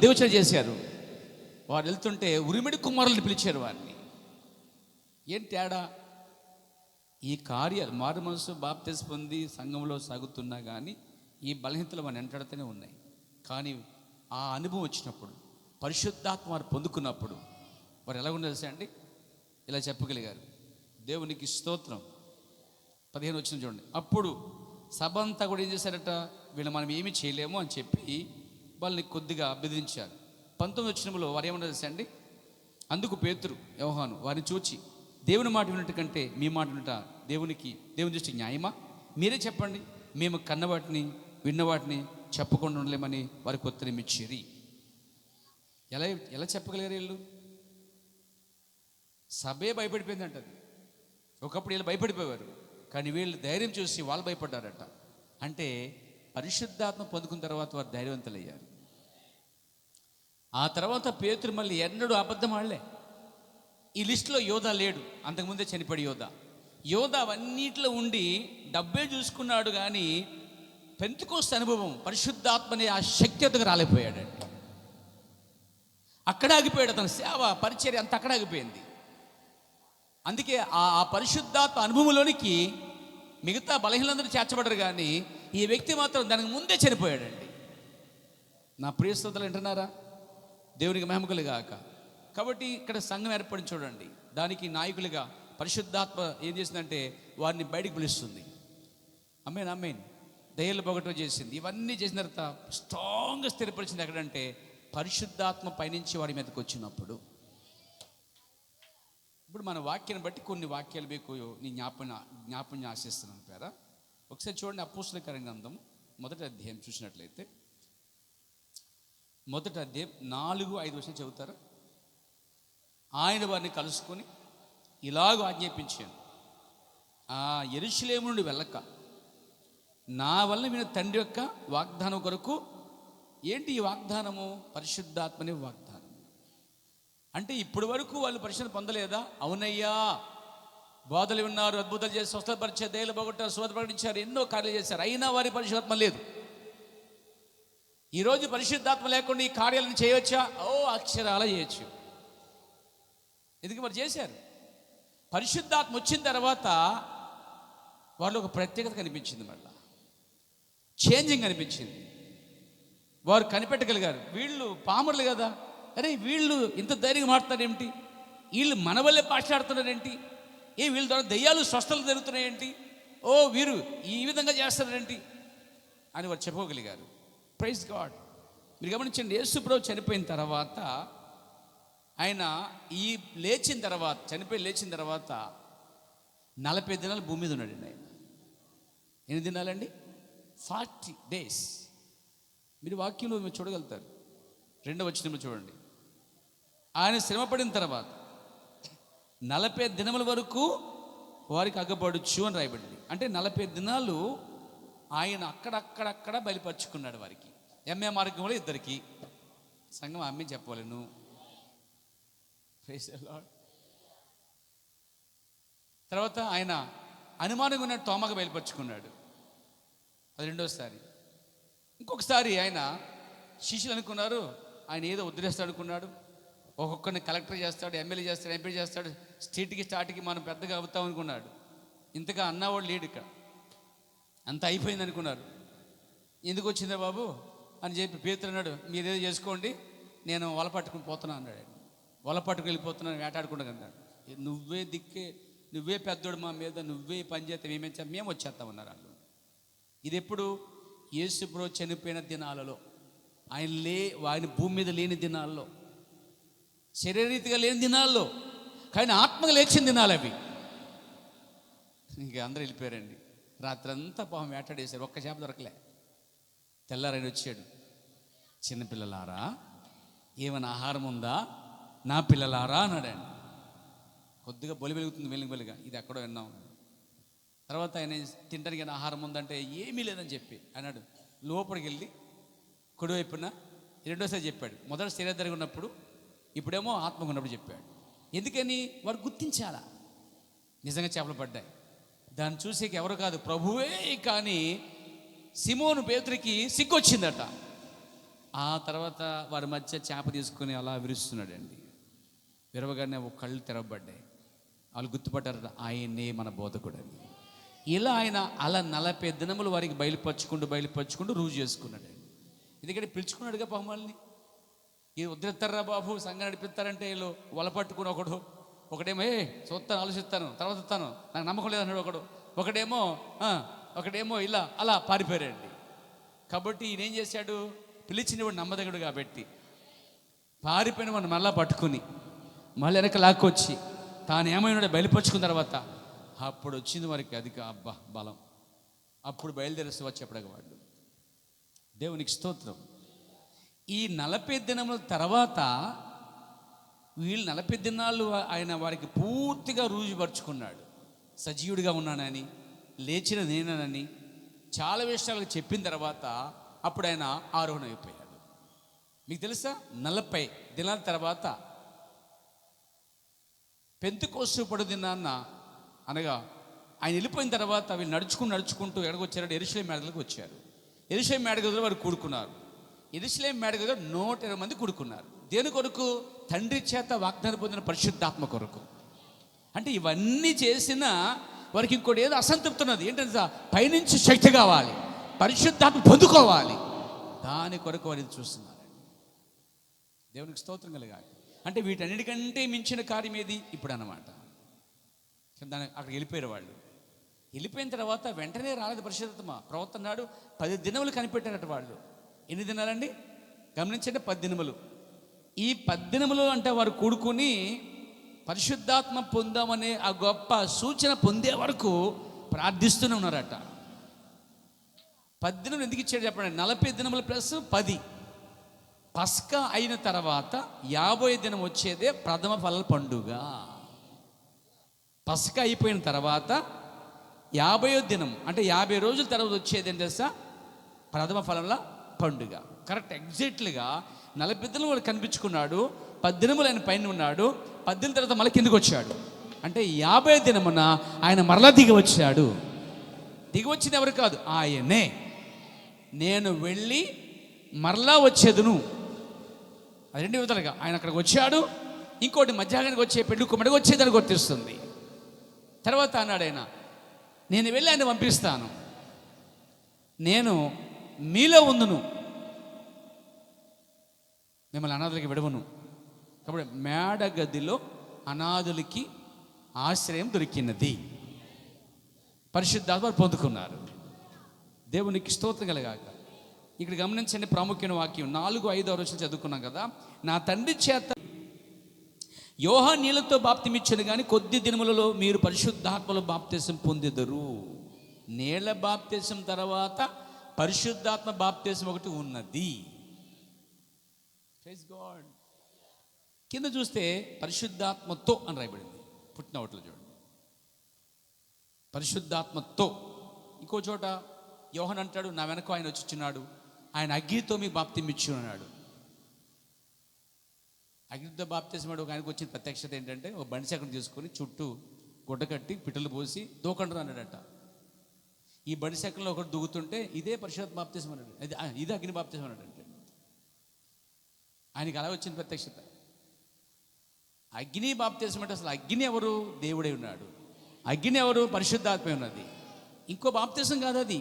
దేవచన చేశారు. వారు వెళ్తుంటే ఉరిమిడి కుమారులను పిలిచారు వారిని. ఏం తేడా? ఈ కార్యాలు మారు మనసు బాప్తిస్మం పొంది సంఘంలో సాగుతున్నా కానీ ఈ బలహీనతలు మన వెంటాడుతూనే ఉన్నాయి. కానీ ఆ అనుభవం వచ్చినప్పుడు, పరిశుద్ధాత్మ వారు పొందుకున్నప్పుడు వారు ఎలా ఉండదు తెలుసా అండి? ఇలా చెప్పగలిగారు. దేవునికి స్తోత్రం. 15 వచనం చూడండి. అప్పుడు సభ అంతా కూడా ఏం చేశారట? వీళ్ళు మనం ఏమీ చేయలేము అని చెప్పి వాళ్ళని కొద్దిగా బెదిరించారు. 19వ వచనంలో వారు ఏమన్నా తెలుసా అండి? అందుకు పేతురు యోహాను వారిని చూచి, దేవుని మాట వినట్టు కంటే మీ మాట వినట దేవుని దృష్టి న్యాయమా? మీరే చెప్పండి. మేము కన్నవాటిని విన్నవాటిని చెప్పకుండా ఉండలేమని వారికి ఉత్తరం ఇచ్చిరి. ఎలా చెప్పగలిగారు వీళ్ళు? సభే భయపడిపోయింది అంటది. ఒకప్పుడు వీళ్ళు భయపడిపోయారు, కానీ వీళ్ళు ధైర్యం చూసి వాళ్ళు భయపడ్డారట. అంటే పరిశుద్ధాత్మ పొందుకున్న తర్వాత వారు ధైర్యవంతులయ్యారు. ఆ తర్వాత పేతురు మళ్ళీ ఎన్నడూ అబద్ధం ఆడలే. ఈ లిస్టులో యోధా లేడు, అంతకుముందే చనిపడి యోధా అవన్నిట్లో ఉండి డబ్బే చూసుకున్నాడు. కానీ పెంతెకోస్తు అనుభవం, పరిశుద్ధాత్మని ఆ శక్తికి రాలేకపోయాడండి. అక్కడ ఆగిపోయాడు. అతని సేవ పరిచర్య అంతా అక్కడ ఆగిపోయింది. అందుకే ఆ పరిశుద్ధాత్మ అనుభవంలోనికి మిగతా బలహీనందరూ చేర్చబడరు, కానీ ఈ వ్యక్తి మాత్రం దానికి ముందే చనిపోయాడండి. నా ప్రియ శ్రోతలు వింటున్నారా? దేవునికి మహిమ కలుగాక. కాబట్టి ఇక్కడ సంఘం ఏర్పడి చూడండి, దానికి నాయకులుగా పరిశుద్ధాత్మ ఏం చేసిందంటే వారిని బయటికి పిలుస్తుంది. అమ్మేన్ దయ్యాలు పోగొట్టడం చేసింది. ఇవన్నీ చేసిన తర్వాత స్ట్రాంగ్గా స్థిరపరిచింది ఎక్కడంటే పరిశుద్ధాత్మ పైనుంచి వారి మీదకి వచ్చినప్పుడు. ఇప్పుడు మన వాక్యాన్ని బట్టి కొన్ని వాక్యాలు మీకు నీ జ్ఞాపం ఆశిస్తున్నాను పేరా. ఒకసారి చూడండి, అపోస్తలుల గ్రంథం 1వ అధ్యాయం చూసినట్లయితే 1వ అధ్యాయం 4-5 వచనం చెబుతారా? ఆయన వారిని కలుసుకొని ఇలాగ ఆజ్ఞాపించాను, యెరూషలేము నుండి వెళ్ళక నా వల్ల విన తండ్రి యొక్క వాగ్దానం కొరకు. ఏంటి ఈ వాగ్దానము? పరిశుద్ధాత్మని వాగ్దానం. అంటే ఇప్పటి వరకు వాళ్ళు పరిశుద్ధత పొందలేదా? అవునయ్యా, బోధలు విన్నారు, అద్భుతాలు చేసి స్వస్థపరిచారు, దయ్యాలు పోగొట్టారు, స్వస్థ ప్రకటించారు, ఎన్నో కార్యాలు చేశారు, అయినా వారి పరిశుద్ధాత్మ లేదు. ఈరోజు పరిశుద్ధాత్మ లేకుండా ఈ కార్యాలను చేయవచ్చా? అక్షరాల చేయొచ్చు. ఎందుకు మరి చేశారు? పరిశుద్ధాత్మ వచ్చిన తర్వాత వాళ్ళు ఒక ప్రత్యేకత కనిపించింది, మళ్ళీ చేంజింగ్ కనిపించింది. వారు కనిపెట్టగలిగారు, వీళ్ళు పామరులు కదా, అరే వీళ్ళు ఇంత ధైర్యంగా మాట్లాడతారేంటి, వీళ్ళు మన వల్లే మాట్లాడుతున్నారేంటి, వీళ్ళ ద్వారా దెయ్యాలు స్వస్థలు జరుగుతున్నాయేంటి, ఓ వీరు ఈ విధంగా చేస్తారేంటి అని వారు చెప్పుకోగలిగారు. Praise God. మీరు గమనించండి, యేసు ప్రభువు చనిపోయిన తర్వాత ఆయన లేచిన తర్వాత 40 దినాలు భూమి మీద ఉన్నాడండి. ఆయన ఎన్ని దినాలండి? 40 days. మీరు వాక్యంలో మీరు చూడగలుగుతారు. 2వ వచనంలో చూడండి. ఆయన శ్రమపడిన తర్వాత 40 దినముల వరకు వారికి అగ్గపడచ్చు అని రాయబడింది. అంటే 40 దినాలు ఆయన అక్కడక్కడ బయలుపరుచుకున్నాడు వారికి. ఎంఏ మార్గంలో 2 సంఘం అమ్మే చెప్పవాలి నువ్వు. తర్వాత ఆయన అనుమానంగా ఉన్న తోమగా బయలుపరుచుకున్నాడు. అది 2వసారి. ఇంకొకసారి ఆయన శిష్యులు అనుకున్నారు ఆయన ఏదో ఉద్ధరిస్తాడు అనుకున్నాడు. ఒక్కొక్కరిని కలెక్టర్ చేస్తాడు, ఎమ్మెల్యే చేస్తాడు, ఎంపీ చేస్తాడు, స్టార్ట్కి మనం పెద్దగా అవుతాం అనుకున్నాడు. ఇంతగా అన్నవాడు లేడు, ఇక్కడ అంతా అయిపోయింది అనుకున్నారు. ఎందుకు వచ్చిందా బాబు అని చెప్పి పేతురు అన్నాడు, మీరేదో చేసుకోండి, నేను వల పట్టుకుని పోతున్నా అన్నాడు. వల పట్టుకుని వెళ్ళిపోతున్నాను, వేటాడుకుంటా అన్నాడు. నువ్వే దిక్కే, నువ్వే పెద్దోడు మా మీద, నువ్వే పని చేస్తాం, మేము వచ్చేస్తామన్నారు వాళ్ళు. ఇది ఎప్పుడు? యేసు ప్రభువు చనిపోయిన దినాలలో, ఆయన భూమి మీద లేని దినాల్లో, శరీరీతిగా లేని దినాల్లో, కానీ ఆత్మగా లేచిన దినాలు అవి. ఇంక అందరూ వెళ్ళిపోయారండి. రాత్రంతా పాపం వేటాడేశారు, ఒక్క చేప దొరకలే. తెల్లారైన వచ్చాడు, చిన్నపిల్లలారా ఏమైనా ఆహారం ఉందా, నా పిల్లలారా అన్నాడండి. కొద్దిగా బొలి వెలుగుతుంది, వెలుగుగా ఇది ఎక్కడో విన్నాం. తర్వాత ఆయన తినడానికి ఆహారం ఉందంటే ఏమీ లేదని చెప్పి అన్నాడు. లోపలికి వెళ్ళి కుడివైపున 2వసారి చెప్పాడు. మొదటి శరీరధారిగా ఉన్నప్పుడు, ఇప్పుడేమో ఆత్మగా ఉన్నప్పుడు చెప్పాడు. ఎందుకని? వారు గుర్తించాలా నిజంగా చేపలు పడ్డాయి. దాన్ని చూసేకి ఎవరు కాదు, ప్రభువే. కానీ సిమోను పేతురికి సిగ్గొచ్చిందట. ఆ తర్వాత వారి మధ్య చేప తీసుకుని అలా విరుస్తున్నాడండి. విరవగానే ఒక కళ్ళు తెరవబడ్డాయి. వాళ్ళు గుర్తుపడ్డారట, ఆయనే మన బోధకుడు అని. ఇలా ఆయన అలా 40 దినములు వారికి బయలుపరుచుకుంటూ రుజువు చేసుకున్నాడు. ఎందుకంటే పిలుచుకున్నాడుగా పామాలని. ఇది ఉద్ధరిస్తారా బాబు, సంఘం నడిపిస్తారంటే వీళ్ళు వల పట్టుకుని ఒకడేమో చూస్తాను, ఆలోచిస్తాను, తర్వాత వస్తాను, నాకు నమ్మకం లేదన్నాడు ఒకడేమో ఇలా అలా పారిపోయారండి. కాబట్టి ఈయన ఏం చేశాడు? పిలిచినవాడు నమ్మదగడు కాబట్టి పారిపోయిన వాడిని మళ్ళా పట్టుకుని మళ్ళీ వెనక లాక్కొచ్చి తాను ఏమైనా బయలుపరుచుకున్న తర్వాత అప్పుడు వచ్చింది వారికి అధిక బలం. అప్పుడు బయలుదేరేసి వచ్చేప్పటికి వాళ్ళు. దేవునికి స్తోత్రం. ఈ 40 దినముల తర్వాత వీళ్ళు 40 దినాలు ఆయన వారికి పూర్తిగా రుజుపరుచుకున్నాడు. సజీవుడిగా ఉన్నానని, లేచిన నేనని చాలా విషయాలు చెప్పిన తర్వాత అప్పుడు ఆయన ఆరోహణ అయిపోయాడు. మీకు తెలుసా, 40 దినాల తర్వాత పెంతెకోస్తు పడుదినాన్న అనగా ఆయన వెళ్ళిపోయిన తర్వాత వీళ్ళు నడుచుకుంటూ ఎక్కడికి వచ్చారంటే యెరూషలేము మేడగదిలోకి వచ్చారు. యెరూషలేము మేడగదిలో వారు కూడుకున్నారు. యెరూషలేము మేడగదిలో 120 మంది కూడుకున్నారు. దేని కొరకు? తండ్రి చేత వాగ్దానం పొందిన పరిశుద్ధాత్మ కొరకు. అంటే ఇవన్నీ చేసిన వారికి ఇంకోటి ఏదో అసంతృప్తి ఉన్నది. ఏంటంటే పైనుంచి శక్తి కావాలి, పరిశుద్ధాత్మ పొందుకోవాలి. దాని కొరకు వారిని చూస్తున్నారండి. దేవునికి స్తోత్రం కలగాలి. అంటే వీటన్నిటికంటే మించిన కార్యం ఏది ఇప్పుడు అన్నమాట. దాని అక్కడికి వెళ్ళిపోయారు వాళ్ళు. వెళ్ళిపోయిన తర్వాత వెంటనే రాలేదు పరిశుద్ధాత్మ. ప్రవక్త అన్నాడు 10 దినములు కనిపెట్టారట వాళ్ళు. ఎన్ని దినాలండి? గమనించండి, 10 దినములు. ఈ 10 దినములు అంటే వారు కూడుకుని పరిశుద్ధాత్మ పొందామనే ఆ గొప్ప సూచన పొందే వరకు ప్రార్థిస్తూనే ఉన్నారట. 10 దినములు ఎందుకు ఇచ్చాడు చెప్పండి? 40 దినములు ప్లస్ 10. పస్కా అయిన తర్వాత 50వ దినం వచ్చేదే ప్రథమ ఫలాల పండుగ. పస్కా అయిపోయిన తర్వాత 50వ దినం అంటే 50 రోజుల తర్వాత వచ్చేది ఏం తెలుసా? ప్రథమ ఫలంల పండుగ. కరెక్ట్, ఎగ్జాక్ట్లీగా 40 దినములు వాడు కనిపించుకున్నాడు. 10 దినములు ఆయన పైన ఉన్నాడు. 10 దినాల తర్వాత మళ్ళీ కిందకు వచ్చాడు. అంటే 50వ దినమున ఆయన మరలా దిగి వచ్చాడు. దిగి వచ్చింది ఎవరు కాదు, ఆయనే. నేను వెళ్ళి మరలా వచ్చేదును. అది 2 విధాలుగా ఆయన అక్కడికి వచ్చాడు. ఇంకోటి మధ్యాహ్నానికి వచ్చే పెళ్లి కుమ్మడికి వచ్చేదని గుర్తిస్తుంది. తర్వాత అన్నాడు ఆయన, నేను వెళ్ళి ఆయన పంపిస్తాను, నేను మీలో ఉందును, మిమ్మల్ని అనాథులకి విడవను. కాబట్టి మేడగదిలో అనాథులకి ఆశ్రయం దొరికినది. పరిశుద్ధాత్మ పొందుకున్నారు. దేవునికి స్తోత్రం కలగాక. ఇక్కడ గమనించండి, ప్రాముఖ్యమైన వాక్యం 4-5 వచనం చదువుకున్నాం కదా. నా తండ్రి చేత యోహాను నీళ్లతో బాప్తిమిచ్చాను, కానీ కొద్ది దినములలో మీరు పరిశుద్ధాత్మలో బాప్తిసం పొందెదరు. నీళ్ల బాప్తిసం తర్వాత పరిశుద్ధాత్మ బాప్తిసం ఒకటి ఉన్నది. Praise God. కింద చూస్తే పరిశుద్ధాత్మతో అని రాయబడింది, పుట్టినవట్లో చూడండి, పరిశుద్ధాత్మతో. ఇంకో చోట యోహాను అంటాడు, నా వెనక ఆయన వచ్చిచున్నాడు, ఆయన అగ్నితో మీకు బాప్తిమిచ్చు అన్నాడు. అగ్నితో బాప్తిసమాడు. ఒక ఆయనకు వచ్చిన ప్రత్యక్షత ఏంటంటే, ఒక బండి చక్రం తీసుకొని చుట్టూ గుడ్డ కట్టి పిట్టలు పోసి దూకండ్రు అన్నాడట. ఈ బండి చక్రంలో ఒకటి దూకుతుంటే ఇదే పరిశుద్ధాత్మ బాప్తిసం అన్నాడు, ఇది అగ్ని బాప్తిసం అన్నాడు. అంటే ఆయనకి అలా వచ్చిన ప్రత్యక్షత. అగ్ని బాప్తిసం అంటే అసలు అగ్ని ఎవరు? దేవుడే ఉన్నాడు. అగ్ని ఎవరు? పరిశుద్ధాత్మ ఉన్నది. ఇంకో బాప్తిసం కాదు అది,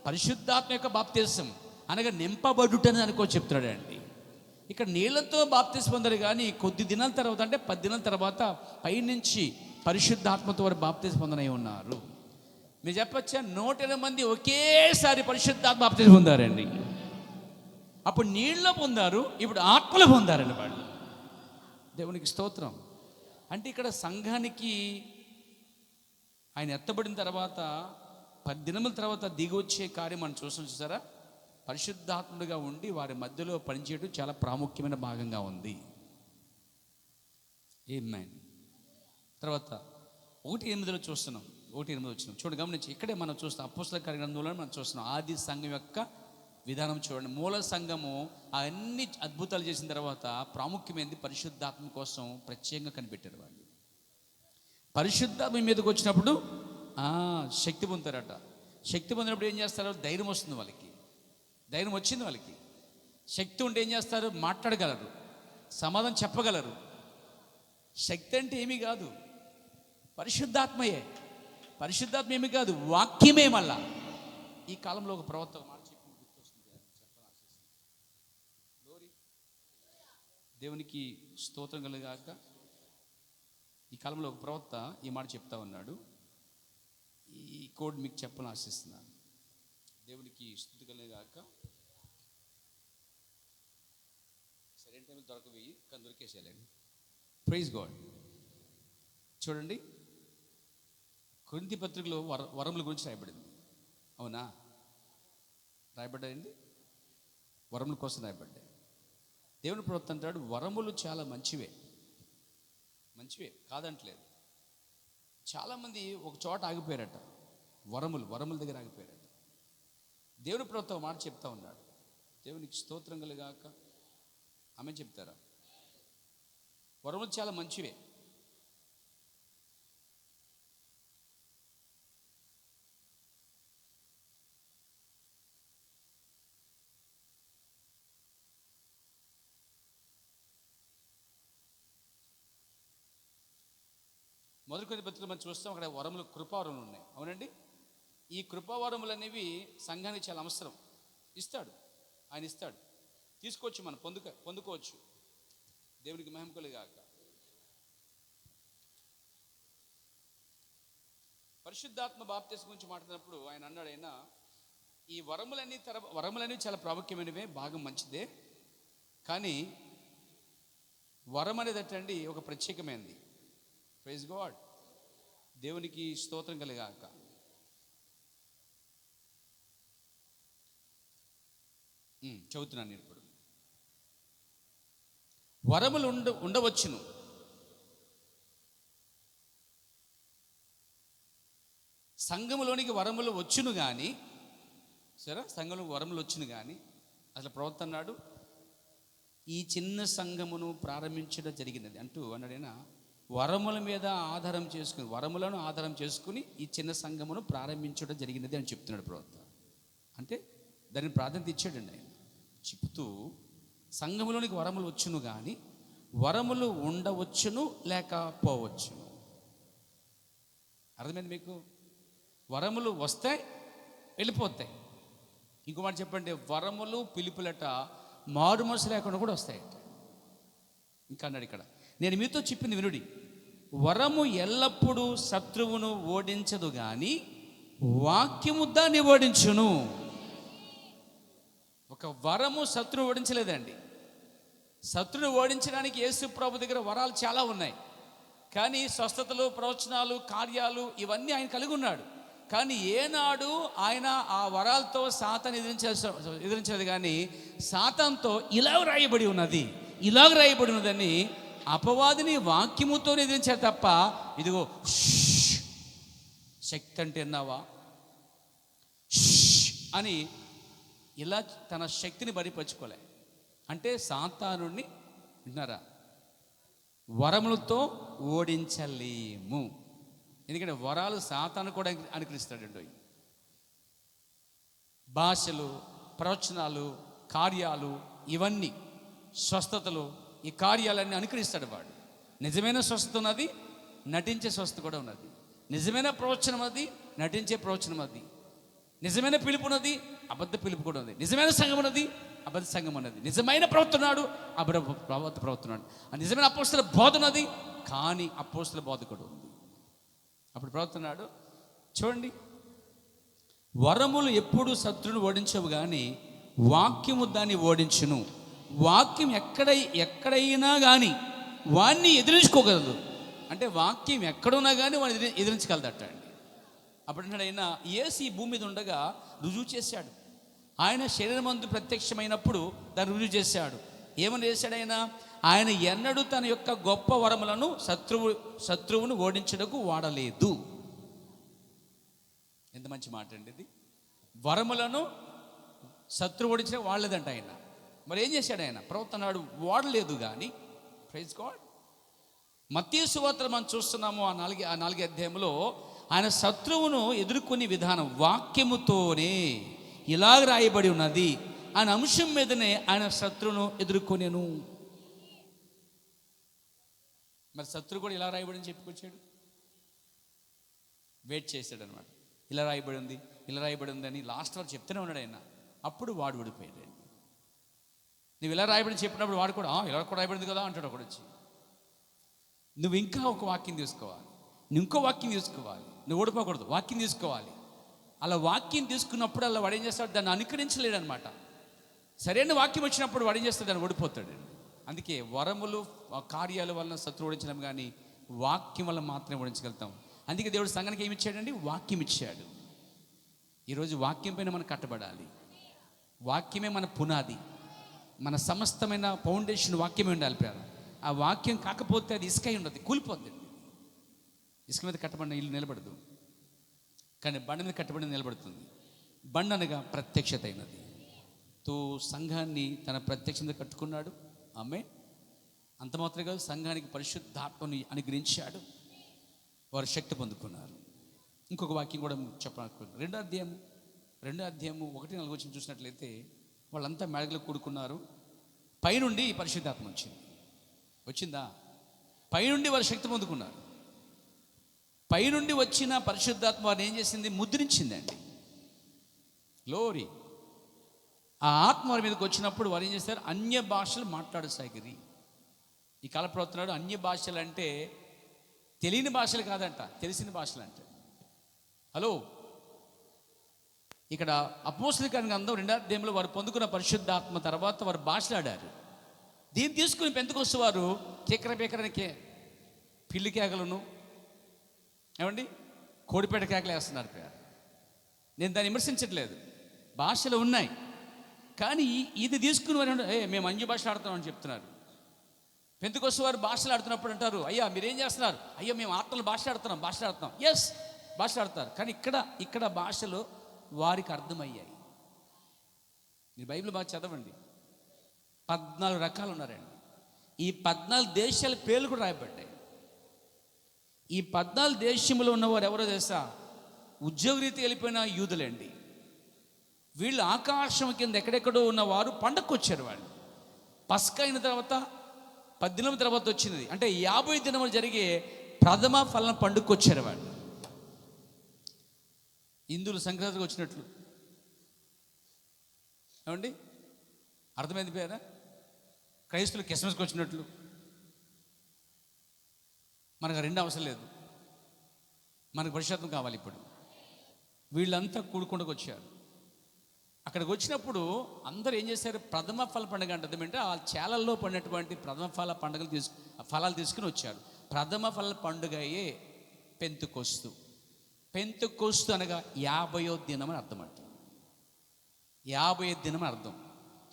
పరిశుద్ధాత్మ యొక్క బాప్తిసం అనగా నింపబడుటని అనుకో చెప్తున్నాడు అండి. ఇక్కడ నీళ్లతో బాప్తిసం పొందారు, కానీ కొద్ది దినాల తర్వాత, అంటే 10 దినాల తర్వాత పైనుంచి పరిశుద్ధాత్మతో వారు బాప్తిసం పొందనై ఉన్నారు. మీరు చెప్పచ్చా, 120 మంది ఒకేసారి పరిశుద్ధాత్మ బాప్తిసం పొందారండి. అప్పుడు నీళ్ళలో పొందారు, ఇప్పుడు ఆత్మలో పొందారండి వాళ్ళు. దేవునికి స్తోత్రం. అంటే ఇక్కడ సంఘానికి ఆయన ఎత్తబడిన తర్వాత 10 దినముల తర్వాత దిగి వచ్చే కార్యం మనం చూసారా. పరిశుద్ధాత్ముడిగా ఉండి వారి మధ్యలో పనిచేయడం చాలా ప్రాముఖ్యమైన భాగంగా ఉంది. ఆమేన్. తర్వాత 1:8 చూస్తున్నాం. 1:8 వచ్చినాం చూడండి, గమనించి. ఇక్కడే మనం చూస్తాం, అపోస్తల కార్య గ్రంథంలో మనం చూస్తున్నాం ఆది సంఘం యొక్క విధానం చూడండి. మూల సంఘము అన్ని అద్భుతాలు చేసిన తర్వాత ప్రాముఖ్యమైనది పరిశుద్ధాత్మ కోసం ప్రత్యేకంగా కనిపెట్టారు వాళ్ళు. పరిశుద్ధాత్మ మీదకి వచ్చినప్పుడు శక్తి పొందుతారట. శక్తి పొందినప్పుడు ఏం చేస్తారు? ధైర్యం వస్తుంది వాళ్ళకి. ధైర్యం వచ్చింది వాళ్ళకి. శక్తి ఉంటే ఏం చేస్తారు? మాట్లాడగలరు, సమాధానం చెప్పగలరు. శక్తి అంటే ఏమీ కాదు, పరిశుద్ధాత్మయే. పరిశుద్ధాత్మ ఏమీ కాదు, వాక్యమే. మళ్ళా ఈ కాలంలో ఒక ప్రవక్త మాట చెప్పి గుర్తొస్తుంది, దేవునికి స్తోత్రం కలుగాక. ఈ కాలంలో ఒక ప్రవక్త ఈ మాట చెప్తా ఉన్నాడు. ఈ కోడ్ మీకు చెప్పాలని ఆశిస్తున్నాను. దేవునికి స్తుతి కలుగాక. సరైన టైంలో దొరకవేయి, కానీ దొరికేసేయాలండి. Praise God. చూడండి, కొరింథీ పత్రికలో వరముల గురించి రాయబడింది. అవునా? రాయబడ్డాయండి, వరముల కోసం రాయబడ్డాయి. దేవుని ప్రవక్త అంటాడు, వరములు చాలా మంచివే కాదంటలేదు. చాలామంది ఒక చోట ఆగిపోయారట, వరముల దగ్గర ఆగిపోయారట. దేవుని ప్రవక్త ఒక మాట చెప్తా ఉన్నాడు. దేవునికి స్తోత్రం కలుగాక. ఆమె చెప్తారా? వరములు చాలా మంచివే, మొదటి కొరింథీ పత్రికలో మనం చూస్తాం, అక్కడ వరములు, కృపావరములు ఉన్నాయి. అవునండి. ఈ కృపావరములు అనేవి సంఘానికి చాలా అవసరం. ఆయన ఇస్తాడు, తీసుకోవచ్చు, మనం పొందుకోవచ్చు. దేవునికి మహిమ కలుగాక. పరిశుద్ధాత్మ బాప్తిసం గురించి మాట్లాడినప్పుడు ఆయన అన్నాడు, ఈ వరములన్నీ చాలా ప్రాముఖ్యమైనవే, బాగా మంచిదే, కానీ వరం అనేది ఏంటండి? ఒక ప్రత్యేకమైనది. Praise God. దేవునికి స్తోత్రం కలుగాక. చదువుతున్నాను నేను ఇప్పుడు. వరములు ఉండవచ్చును, సంఘములోనికి వరములు వచ్చును కానీ, సరే, సంఘంలో వరములు వచ్చును కానీ, అసలు ప్రవక్త అన్నాడు, ఈ చిన్న సంఘమును ప్రారంభించడం జరిగినది అంటూ అన్నాడైనా. వరములను ఆధారం చేసుకుని ఈ చిన్న సంఘమును ప్రారంభించడం జరిగినది అని చెప్తున్నాడు ప్రవక్త. అంటే దాన్ని ప్రాధాన్యత ఇచ్చాడండి ఆయన. చెప్తూ సంఘములోనికి వరములు వచ్చును కానీ వరములు ఉండవచ్చును లేకపోవచ్చును. అర్థమైంది మీకు? వరములు వస్తాయి, వెళ్ళిపోతాయి. ఇంకో మాట చెప్పండి, వరములు పిలుపులట మారు మనసు లేకుండా కూడా వస్తాయట. ఇంకా అన్నాడు ఇక్కడ, నేను మీతో చెప్పింది వినుడి, వరము ఎల్లప్పుడూ శత్రువును ఓడించదు కానీ వాక్యము దాన్ని ఓడించును. ఒక వరము శత్రువు ఓడించలేదండి. శత్రువును ఓడించడానికి యేసు ప్రభు దగ్గర వరాలు చాలా ఉన్నాయి. కానీ స్వస్థతలు, ప్రవచనాలు, కార్యాలు ఇవన్నీ ఆయన కలిగి ఉన్నాడు. కానీ ఏనాడు ఆయన ఆ వరాలతో సాతాను ఎదిరించలేదు. కానీ సాతానుతో ఇలాగ రాయబడి ఉన్నదని అపవాదిని వాక్యముతో ఎదిరించారు తప్ప, ఇదిగో శక్తి అంటే విన్నావా అని ఇలా తన శక్తిని బయటపరచుకోలే. అంటే సాతానుడిని విన్నారా, వరములతో ఓడించలేము. ఎందుకంటే వరాలు సాతాను కూడా అనుకరిస్తాడండి. భాషలు, ప్రవచనాలు, కార్యాలు, ఇవన్నీ స్వస్థతలు, ఈ కార్యాలన్నీ అనుకరిస్తాడు వాడు. నిజమైన స్వస్థత ఉన్నది, నటించే స్వస్థత కూడా ఉన్నది. నిజమైన ప్రవచనం అది, నటించే ప్రవచనం అది. నిజమైన పిలుపు ఉన్నది, అబద్ధ పిలుపు కూడా ఉంది. నిజమైన సంఘం ఉన్నది, అబద్ధ సంఘం ఉన్నది. నిజమైన ప్రవర్తనాడు, అబద్ధ ప్రవర్తనాడు. నిజమైన అపోస్తల బోధ ఉన్నది, కానీ అపోస్తల బోధ కూడా ఉంది. అప్పుడు ప్రవర్తనాడు. చూడండి, వరములు ఎప్పుడు శత్రువును ఓడించవు కానీ వాక్యము దాన్ని ఓడించును. వాక్యం ఎక్కడైనా కానీ వాణ్ణి ఎదిరించుకోగలదు. అంటే వాక్యం ఎక్కడున్నా కానీ వాడిని ఎదిరించగలదట అండి. అప్పుడు ఆయన యేసు ఈ భూమి మీద ఉండగా రుజువు చేశాడు. ఆయన శరీరమందు ప్రత్యక్షమైనప్పుడు దాన్ని రుజువు చేశాడు. ఏమని చేశాడు ఆయన ఎన్నడూ తన యొక్క గొప్ప వరములను శత్రువును ఓడించడానికి వాడలేదు. ఎంత మంచి మాట అండి ఇది. వరములను శత్రువు ఓడించడానికి వాడలేదంట ఆయన. మరి ఏం చేశాడు ఆయన? ప్రవర్తనాడు వాడలేదు. కానీ ప్రైజ్ గాడ్, మత్తయి సువార్త మనం చూస్తున్నాము ఆ నాలుగు అధ్యాయంలో ఆయన శత్రువును ఎదుర్కొనే విధానం వాక్యముతోనే ఇలాగ రాయబడి ఉన్నది అనే అంశం మీదనే ఆయన శత్రువును ఎదుర్కొనేను. మరి శత్రువు కూడా ఇలా రాయబడి చెప్పుకొచ్చాడు, వెయిట్ చేశాడు అనమాట. ఇలా రాయబడి ఉంది అని లాస్ట్ వరకు చెప్తూనే ఉన్నాడు ఆయన. అప్పుడు వాడు ఓడిపోయాడు. నువ్వు ఇలా రాయబడి చెప్పినప్పుడు వాడు కూడా ఇలా కూడా రాయబడింది కదా అంటాడు. ఒకడు వచ్చి, నువ్వు ఇంకా ఒక వాక్యం తీసుకోవాలి, నువ్వు ఇంకో వాక్యం తీసుకోవాలి, నువ్వు ఓడిపోకూడదు, వాక్యం తీసుకోవాలి. అలా వాక్యం తీసుకున్నప్పుడు అలా వాడు ఏం చేస్తాడు? దాన్ని అనుకరించలేడు అనమాట. సరైన వాక్యం వచ్చినప్పుడు వాడు ఏం చేస్తాడు? దాన్ని ఓడిపోతాడు. అందుకే వరములు, కార్యాల వలన శత్రువు ఓడించలేము, కానీ వాక్యం వల్ల మాత్రమే ఓడించగలుగుతాం. అందుకే దేవుడు సంఘానికి ఏమి ఇచ్చాడండి? వాక్యం ఇచ్చాడు. ఈరోజు వాక్యం పైన మనం కట్టబడాలి. వాక్యమే మన పునాది, మన సమస్తమైన ఫౌండేషన్ వాక్యమే ఉండాలి. ఆ వాక్యం కాకపోతే అది ఇసుక ఉండదు, కూలిపోద్ది. ఇసుక మీద కట్టబడిన ఇల్లు నిలబడదు, కానీ బండ మీద కట్టబడి నిలబడుతుంది. బండ అనగా ప్రత్యక్షత అయినది. సంఘాన్ని తన ప్రత్యక్షత కట్టుకున్నాడు. ఆమె అంత మాత్రమే కాదు, సంఘానికి పరిశుద్ధాత్మని అనుగ్రహించాడు. వారు శక్తి పొందుకున్నారు. ఇంకొక వాక్యం కూడా చెప్పాలనుకుంటున్నాను. 2వ అధ్యాయము 1-4 చూసినట్లయితే వాళ్ళంతా మేడగలు కూడుకున్నారు. పైనుండి పరిశుద్ధాత్మ వచ్చిందా? పైనుండి వారు శక్తి పొందుకున్నారు. పైనుండి వచ్చిన పరిశుద్ధాత్మ వారిని ఏం చేసింది? ముద్రించిందండి. గ్లోరీ. ఆ ఆత్మ వారి మీదకి వచ్చినప్పుడు వారు ఏం చేస్తారు? అన్య భాషలు మాట్లాడసాగిరి. ఈ కాల ప్రవర్తనాడు అన్య భాషలు అంటే తెలియని భాషలు కాదంట, తెలిసిన భాషలు అంటే. హలో, ఇక్కడ అపోస్తలుల గ్రంథం 2వ అధ్యాయంలో వారు పొందుకున్న పరిశుద్ధాత్మ తర్వాత వారు భాషలాడారు. దీన్ని తీసుకుని పెంతెకొస్తు వారు కేకరబేకరనికే పిల్లి కేకలను, ఏమండి, కోడిపేట కేకలు వేస్తున్నారు. నేను దాన్ని విమర్శించట్లేదు, భాషలు ఉన్నాయి. కానీ ఇది తీసుకుని వారు మేము అన్య భాష ఆడుతున్నామని చెప్తున్నారు. పెంతెకొస్తు వారు భాషలు ఆడుతున్నప్పుడు అంటారు, అయ్యా మీరేం చేస్తున్నారు? అయ్యా మేము ఆత్మలు భాష ఆడుతున్నాం. ఎస్, భాష ఆడతారు. కానీ ఇక్కడ భాషలు వారికి అర్థమయ్యాయి. మీరు బైబిల్ బాగా చదవండి. 14 రకాలు ఉన్నారండి. ఈ 14 దేశాల పేర్లు కూడా రాయబడ్డాయి. ఈ 14 దేశంలో ఉన్నవారు ఎవరో తెలుసా? ఉద్యోగరీతి వెళ్ళిపోయిన యూదులండి. వీళ్ళు ఆకాశం కింద ఎక్కడెక్కడో ఉన్నవారు పండగకు వచ్చారు. వాళ్ళు పస్కా అయిన తర్వాత 10 దినం తర్వాత వచ్చింది, అంటే 50 దినములు జరిగే ప్రథమ ఫలం పండుగకు వచ్చారు వాళ్ళు. హిందువులు సంక్రాంతికి వచ్చినట్లు. ఏమండి, అర్థమైంది పేరా? క్రైస్తువులు క్రిస్మస్కి వచ్చినట్లు. మనకు రెండు అవసరం లేదు, మనకు పరిశుద్ధం కావాలి. ఇప్పుడు వీళ్ళంతా కూడుకుండకు వచ్చారు. అక్కడికి వచ్చినప్పుడు అందరూ ఏం చేశారు? ప్రథమ ఫల పండుగ అంటే అర్థం ఏంటంటే ఆ చేలల్లో పడినటువంటి ప్రథమ ఫల పండుగలు ఫలాలు తీసుకుని వచ్చారు. ప్రథమ ఫల పండుగయే పెంతుకొస్తు. పెంతుకొస్తు అనగా 50వ దినం అని అర్థం. అంటే 50వ దినం అని అర్థం.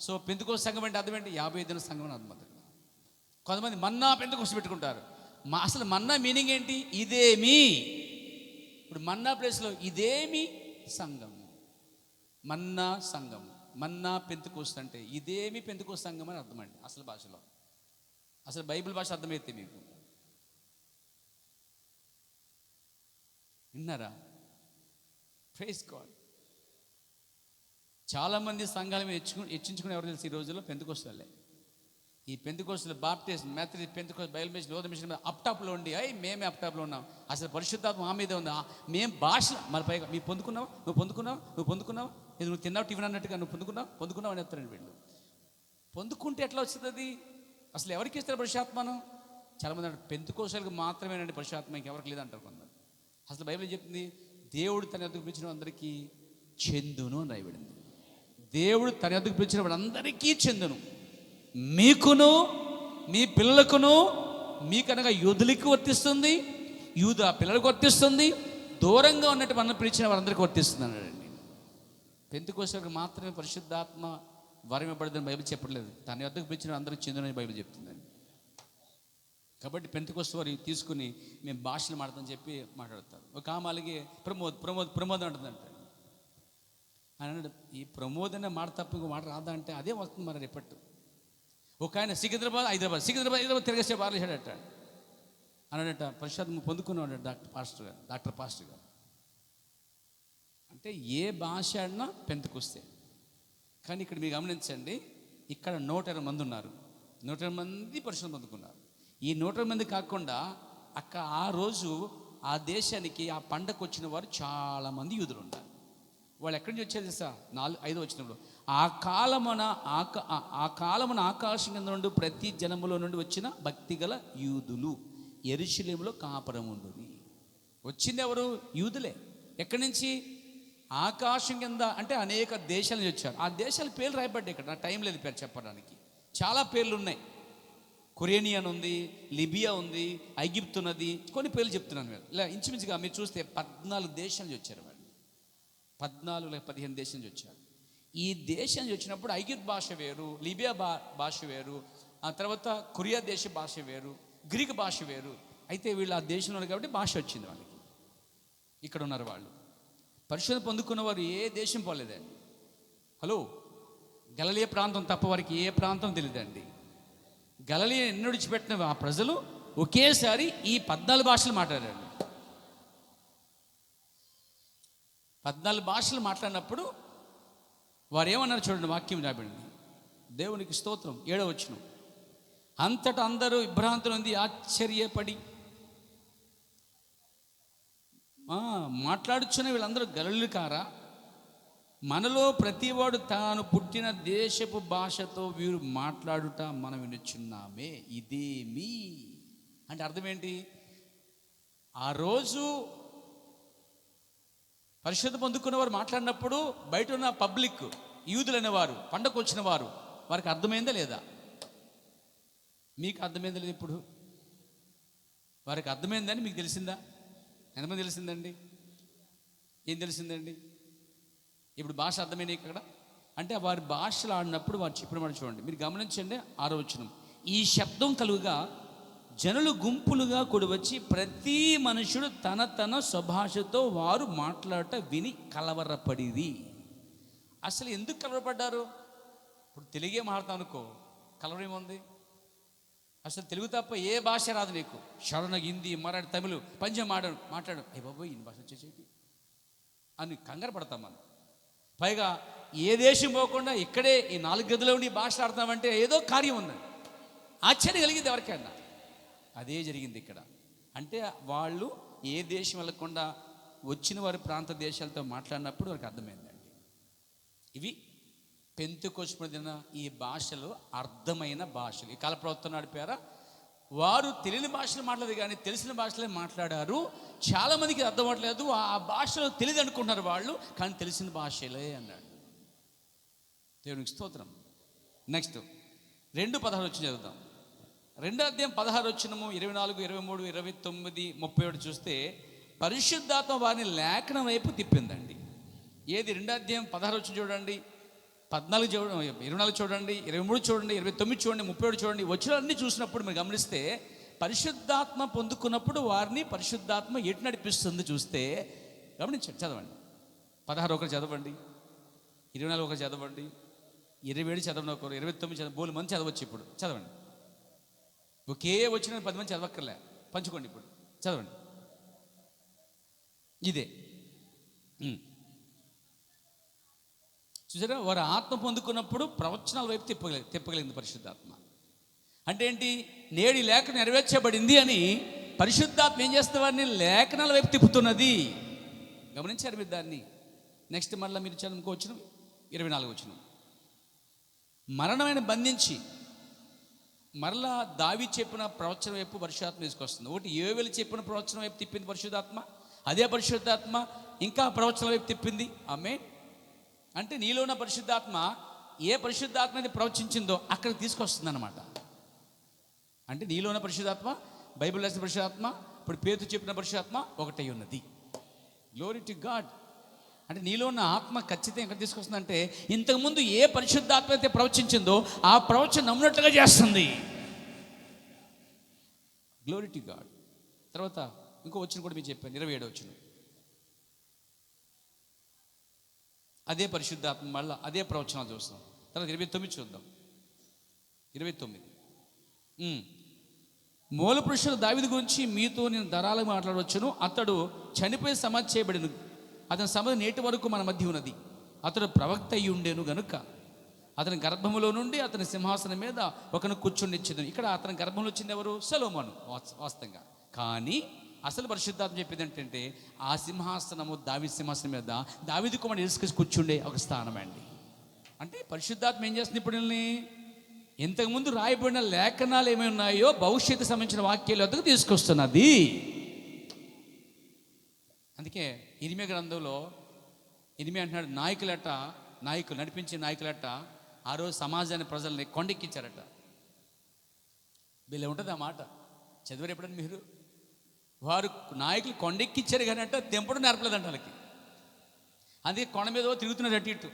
సో పెంతుకొస్తు సంఘం అంటే అర్థం ఏంటి? 50వ దినం సంఘం అని అర్థం. కొంతమంది మన్నా పెంతుకొస్తు పెట్టుకుంటారు. అసలు మన్నా మీనింగ్ ఏంటి? ఇదేమి. ఇప్పుడు మన్నా ప్లేస్లో ఇదేమి సంఘం, మన్నా సంఘం, మన్నా పెంతుకొస్తు అంటే ఇదేమి పెంతుకొస్తు సంఘం అని అర్థం అండి అసలు భాషలో. అసలు బైబిల్ భాష అర్థమైతే మీకు విన్నారా? Praise God. చాలామంది సంఘాలు హెచ్చించుకుని ఎవరు తెలుసు ఈ రోజుల్లో? పెంతుకొస్తులే. ఈ పెంతుకొస్తులు Baptist, Methodist, Pentecost, Bible mission, లోద మిషన్ మీద అప్టాప్లో ఉండి మేమే అప్టాప్లో ఉన్నాం. అసలు పరిశుద్ధాత్మ మా మీదే ఉందా? మేము భాష మరి పైగా మీ పొందుకున్నావు, నువ్వు పొందుకున్నావు, ఇది నువ్వు తిన్నావు టిఫిన్ అన్నట్టుగా నువ్వు పొందుకున్నావు అని చెప్తారండి వీళ్ళు. పొందుకుంటే ఎట్లా వస్తుంది అది? అసలు ఎవరికి ఇస్తారు పరిశుద్ధాత్మను? చాలామంది అంటారు పెంతుకొస్తులకు మాత్రమేనండి పరిశుద్ధాత్మ, ఇంకెవరికి లేదంటారు కొందరు. అసలు బైబిల్ చెప్తుంది దేవుడు తన ఎదుగు పిలిచిన అందరికీ చెందును అని రాయబడింది. దేవుడు తన ఎదుగు పిలిచిన వాళ్ళందరికీ చెందును. మీకును మీ పిల్లలకును, మీకనగా యూదులకి వర్తిస్తుంది, యూదు ఆ పిల్లలకు వర్తిస్తుంది, దూరంగా ఉన్నట్టు మనం పిలిచిన వారందరికీ వర్తిస్తుంది అన్నాడండి. పెంతుకొస్తలకు మాత్రమే పరిశుద్ధాత్మ వరం ఇవ్వబడదని బైబిల్ చెప్పట్లేదు. తన యొద్దకు పిలిచిన అందరికీ చెందునని బైబిల్ చెప్తుందండి. కాబట్టి పెంతుకొస్తు వారు తీసుకుని మేము భాషలు మాడతామని చెప్పి మాట్లాడతారు. ఒక ఆమె ప్రమోద్ అంటుందంట. అని ఈ ప్రమోద్ అనే మాట తప్ప ఇంకో మాట రాదా అంటే అదే వస్తుంది మరి రేపట్టు. ఒక ఆయన సికింద్రాబాద్ హైదరాబాద్ తిరగేసే బాలేశాడట. అన్నాడట పరిశుద్ధాత్మ పొందుకున్నాడు డాక్టర్ పాస్టర్ గారు. అంటే ఏ భాష అన్నా పెంతుకొస్తే. కానీ ఇక్కడ మీరు గమనించండి, ఇక్కడ 120 మంది ఉన్నారు. 120 మంది పరిశుద్ధం పొందుకున్నారు. ఈ 120 మంది కాకుండా ఆ రోజు ఆ దేశానికి ఆ పండగకు వచ్చిన వారు చాలామంది యూదులు ఉన్నారు. వాళ్ళు ఎక్కడి నుంచి వచ్చారు తెలుసా? 5వ వచనంలో ఆ కాలమున ఆకాశం కింద నుండి ప్రతి జనములో నుండి వచ్చిన భక్తిగల యూదులు యెరూషలేములో కాపురముండురి. వచ్చింది ఎవరు? యూదులే. ఎక్కడి నుంచి? ఆకాశం కింద అంటే అనేక దేశాల నుంచి వచ్చారు. ఆ దేశాల పేర్లు రాయబడ్డాయి. ఇక్కడ నా టైం లేదు పేరు చెప్పడానికి. చాలా పేర్లు ఉన్నాయి. కొరేనియన్ ఉంది, లిబియా ఉంది, ఐగిప్తు ఉన్నది, కొన్ని పేర్లు చెప్తున్నాను. మీరు ఇలా ఇంచుమించుగా మీరు చూస్తే 14 దేశాల నుంచి వచ్చారు. వాళ్ళు 14 లేక 15 దేశం నుంచి వచ్చారు. ఈ దేశం నుంచి వచ్చినప్పుడు ఐగిప్తు భాష వేరు, లిబియా భాష వేరు, ఆ తర్వాత కొరియా దేశ భాష వేరు, గ్రీక్ భాష వేరు. అయితే వీళ్ళు ఆ దేశంలో ఉన్నారు కాబట్టి భాష వచ్చింది వాళ్ళకి. ఇక్కడ ఉన్నారు వాళ్ళు. పరిశుద్ధత పొందుకున్న వారు ఏ దేశం పోలేదండి. హలో, గలిలయ ప్రాంతం తప్ప వారికి ఏ ప్రాంతం తెలియదండి. గలిలయ విడిచిపెట్టిన ఆ ప్రజలు ఒకేసారి ఈ 14 భాషలు మాట్లాడారు. 14 భాషలు మాట్లాడినప్పుడు వారు ఏమన్నారు చూడండి, వాక్యం రాబడింది. దేవునికి స్తోత్రం. 7వ వచనం, అంతటా అందరూ విభ్రాంతులు ఉంది ఆశ్చర్యపడి మాట్లాడుచున్న వీళ్ళందరూ గలిలయులు కారా? మనలో ప్రతివాడు తాను పుట్టిన దేశపు భాషతో వీరు మాట్లాడుట మనం వినుచున్నామే, ఇదేమి అంటే అర్థం ఏంటి? ఆ రోజు పరిశుద్ధ పొందుకున్నవారు మాట్లాడినప్పుడు బయట ఉన్న పబ్లిక్ యూదులు అనేవారు, పండగకు వచ్చిన వారు, వారికి అర్థమైందా లేదా? మీకు అర్థమైందా లేదు? ఇప్పుడు వారికి అర్థమైందని మీకు తెలిసిందా? ఎంతమంది తెలిసిందండి? ఏం తెలిసిందండి? ఇప్పుడు భాష అర్థమైంది ఇక్కడ అంటే వారి భాషలు ఆడినప్పుడు వారు చెప్పిన మాట చూడండి, మీరు గమనించండి. 6వ వచనం, ఈ శబ్దం కలుగుగా జనులు గుంపులుగా కూడి వచ్చి ప్రతి మనుషుడు తన తన స్వభాషతో వారు మాట్లాడట విని కలవరపడిరి. అసలు ఎందుకు కలవరపడ్డారు? ఇప్పుడు తెలుగే మాట్లాడతాం అనుకో, కలవరేముంది? అసలు తెలుగు తప్ప ఏ భాష రాదు నీకు. శరణ, హిందీ, మరాఠీ, తమిళ్, పంజాబ్ మాట్లాడు అయ్యి బాబోయ్ ఇన్ని భాష వచ్చేసేటి అని కంగారు పడతాం మనం. పైగా ఏ దేశం పోకుండా ఇక్కడే ఈ 4 గదులో ఉండి భాష ఆడతామంటే ఏదో కార్యం ఉందని ఆశ్చర్యం కలిగింది ఎవరికైనా. అదే జరిగింది ఇక్కడ. అంటే వాళ్ళు ఏ దేశం వెళ్ళకుండా వచ్చిన వారి ప్రాంత దేశాలతో మాట్లాడినప్పుడు వారికి అర్థమైందండి. ఇవి పెంతెకొస్తు దిన ఈ భాషలు అర్థమైన భాషలు. ఈ కాల ప్రవర్తన నడిపారా, వారు తెలియని భాషలు మాట్లాడదు కానీ తెలిసిన భాషలే మాట్లాడారు. చాలామందికి అర్థం అవ్వట్లేదు, ఆ భాషలో తెలియదు అనుకుంటున్నారు వాళ్ళు, కానీ తెలిసిన భాషలే అన్నాడు. దేవునికి స్తోత్రం. నెక్స్ట్ 2:16 వచ్చి చదువుతాం. 2వ అధ్యాయం 16 వచనము 24, 23, 29, 37 చూస్తే పరిశుద్ధాత్మ వారిని లేఖనం వైపు తిప్పిందండి. ఏది 2వ అధ్యాయం 16 వచ్చి చూడండి, 14 చూడండి, 24 చూడండి, 23 చూడండి, 29 చూడండి, 37 చూడండి. వచనాలన్నీ చూసినప్పుడు మీరు గమనిస్తే పరిశుద్ధాత్మ పొందుకున్నప్పుడు వారిని పరిశుద్ధాత్మ ఎటు నడిపిస్తుంది చూస్తే గమనించండి. చదవండి. 16 ఒకరు చదవండి, 24 ఒకరు చదవండి, 27 చదవండి, ఒకరు 29 చదవండి. బోలు మంది చదవచ్చు. ఇప్పుడు చదవండి. ఒకే వచ్చిన 10 మంది చదవక్కర్లే, పంచుకోండి. ఇప్పుడు చదవండి. ఇదే చూసారా, వారు ఆత్మ పొందుకున్నప్పుడు ప్రవచనాల వైపు తిప్పగలిగింది పరిశుద్ధాత్మ. అంటే ఏంటి? నేడి లేఖనం నెరవేర్చబడింది అని పరిశుద్ధాత్మ ఏం చేస్తే వారిని లేఖనాల వైపు తిప్పుతున్నది. గమనించారు మీరు దాన్ని? నెక్స్ట్ మళ్ళీ మీరు చదువుకోవచ్చును 24 వచ్చిన మరణమైన బంధించి మరలా దావీదు చెప్పిన ప్రవచనం వైపు పరిశుద్ధాత్మ తీసుకొస్తుంది. ఒకటి యోవేలు చెప్పిన ప్రవచనం వైపు తిప్పింది పరిశుద్ధాత్మ, అదే పరిశుద్ధాత్మ ఇంకా ప్రవచనం వైపు తిప్పింది. ఆమేన్. అంటే నీలో ఉన్న పరిశుద్ధాత్మ ఏ పరిశుద్ధాత్మ అయితే ప్రవచించిందో అక్కడ తీసుకొస్తుంది అనమాట. అంటే నీలో ఉన్న పరిశుద్ధాత్మ, బైబిల్ రాసిన పరిశుద్ధాత్మ, ఇప్పుడు పేతురు చెప్పిన పరిశుద్ధాత్మ ఒకటై ఉన్నది. Glory to God. అంటే నీలో ఉన్న ఆత్మ ఖచ్చితంగా ఎక్కడ తీసుకొస్తుందంటే ఇంతకుముందు ఏ పరిశుద్ధాత్మ అయితే ప్రవచించిందో ఆ ప్రవచనం నమ్మినట్లుగా చేస్తుంది. Glory to God. తర్వాత ఇంకో వచ్చిన కూడా మీకు చెప్పాను, 27 వచ్చిన అదే పరిశుద్ధాత్మ మళ్ళీ అదే ప్రవచనాలు చూస్తాం. తర్వాత 29 చూద్దాం. 29 మూల పురుషుడు దావీదు గురించి మీతో నేను ధరాలకు మాట్లాడవచ్చును. అతడు చనిపోయి సమాధి చేయబడిను, అతని సమాధి నేటి వరకు మన మధ్య ఉన్నది. అతడు ప్రవక్త అయి ఉండేను గనుక అతని గర్భములో నుండి అతని సింహాసనం మీద ఒకను కూర్చుండిచ్చేది. ఇక్కడ అతని గర్భంలో వచ్చింది ఎవరు? సొలొమోను వాస్తవంగా. కానీ అసలు పరిశుద్ధాత్మ చెప్పింది ఏంటంటే ఆ సింహాసనము దావీదు సింహాసనం మీద దావీదు కుమారుడు యేసుక్రీస్తు కూర్చుండే ఒక స్థానం అండి. అంటే పరిశుద్ధాత్మ ఏం చేస్తుంది? ఇప్పుడు ఇంతకుముందు రాయబడిన లేఖనాలు ఏమి ఉన్నాయో భవిష్యత్తు సంబంధించిన వాక్యాల వద్దకు తీసుకొస్తున్నది. అందుకే ఇర్మియా గ్రంథంలో ఇర్మియా అంటున్నాడు, నాయకులు నడిపించే నాయకులట ఆ రోజు సమాజాన్ని ప్రజల్ని కొండెక్కించారట. వీళ్ళు ఉంటుంది ఆ మాట చదివారు ఎప్పుడని మీరు? వారు నాయకులు కొండెక్కిచ్చారు కానీ అంట తెంపడం నేర్పలేదంట వాళ్ళకి. అందుకే కొండ మీద తిరుగుతున్నారు అటు ఇటు,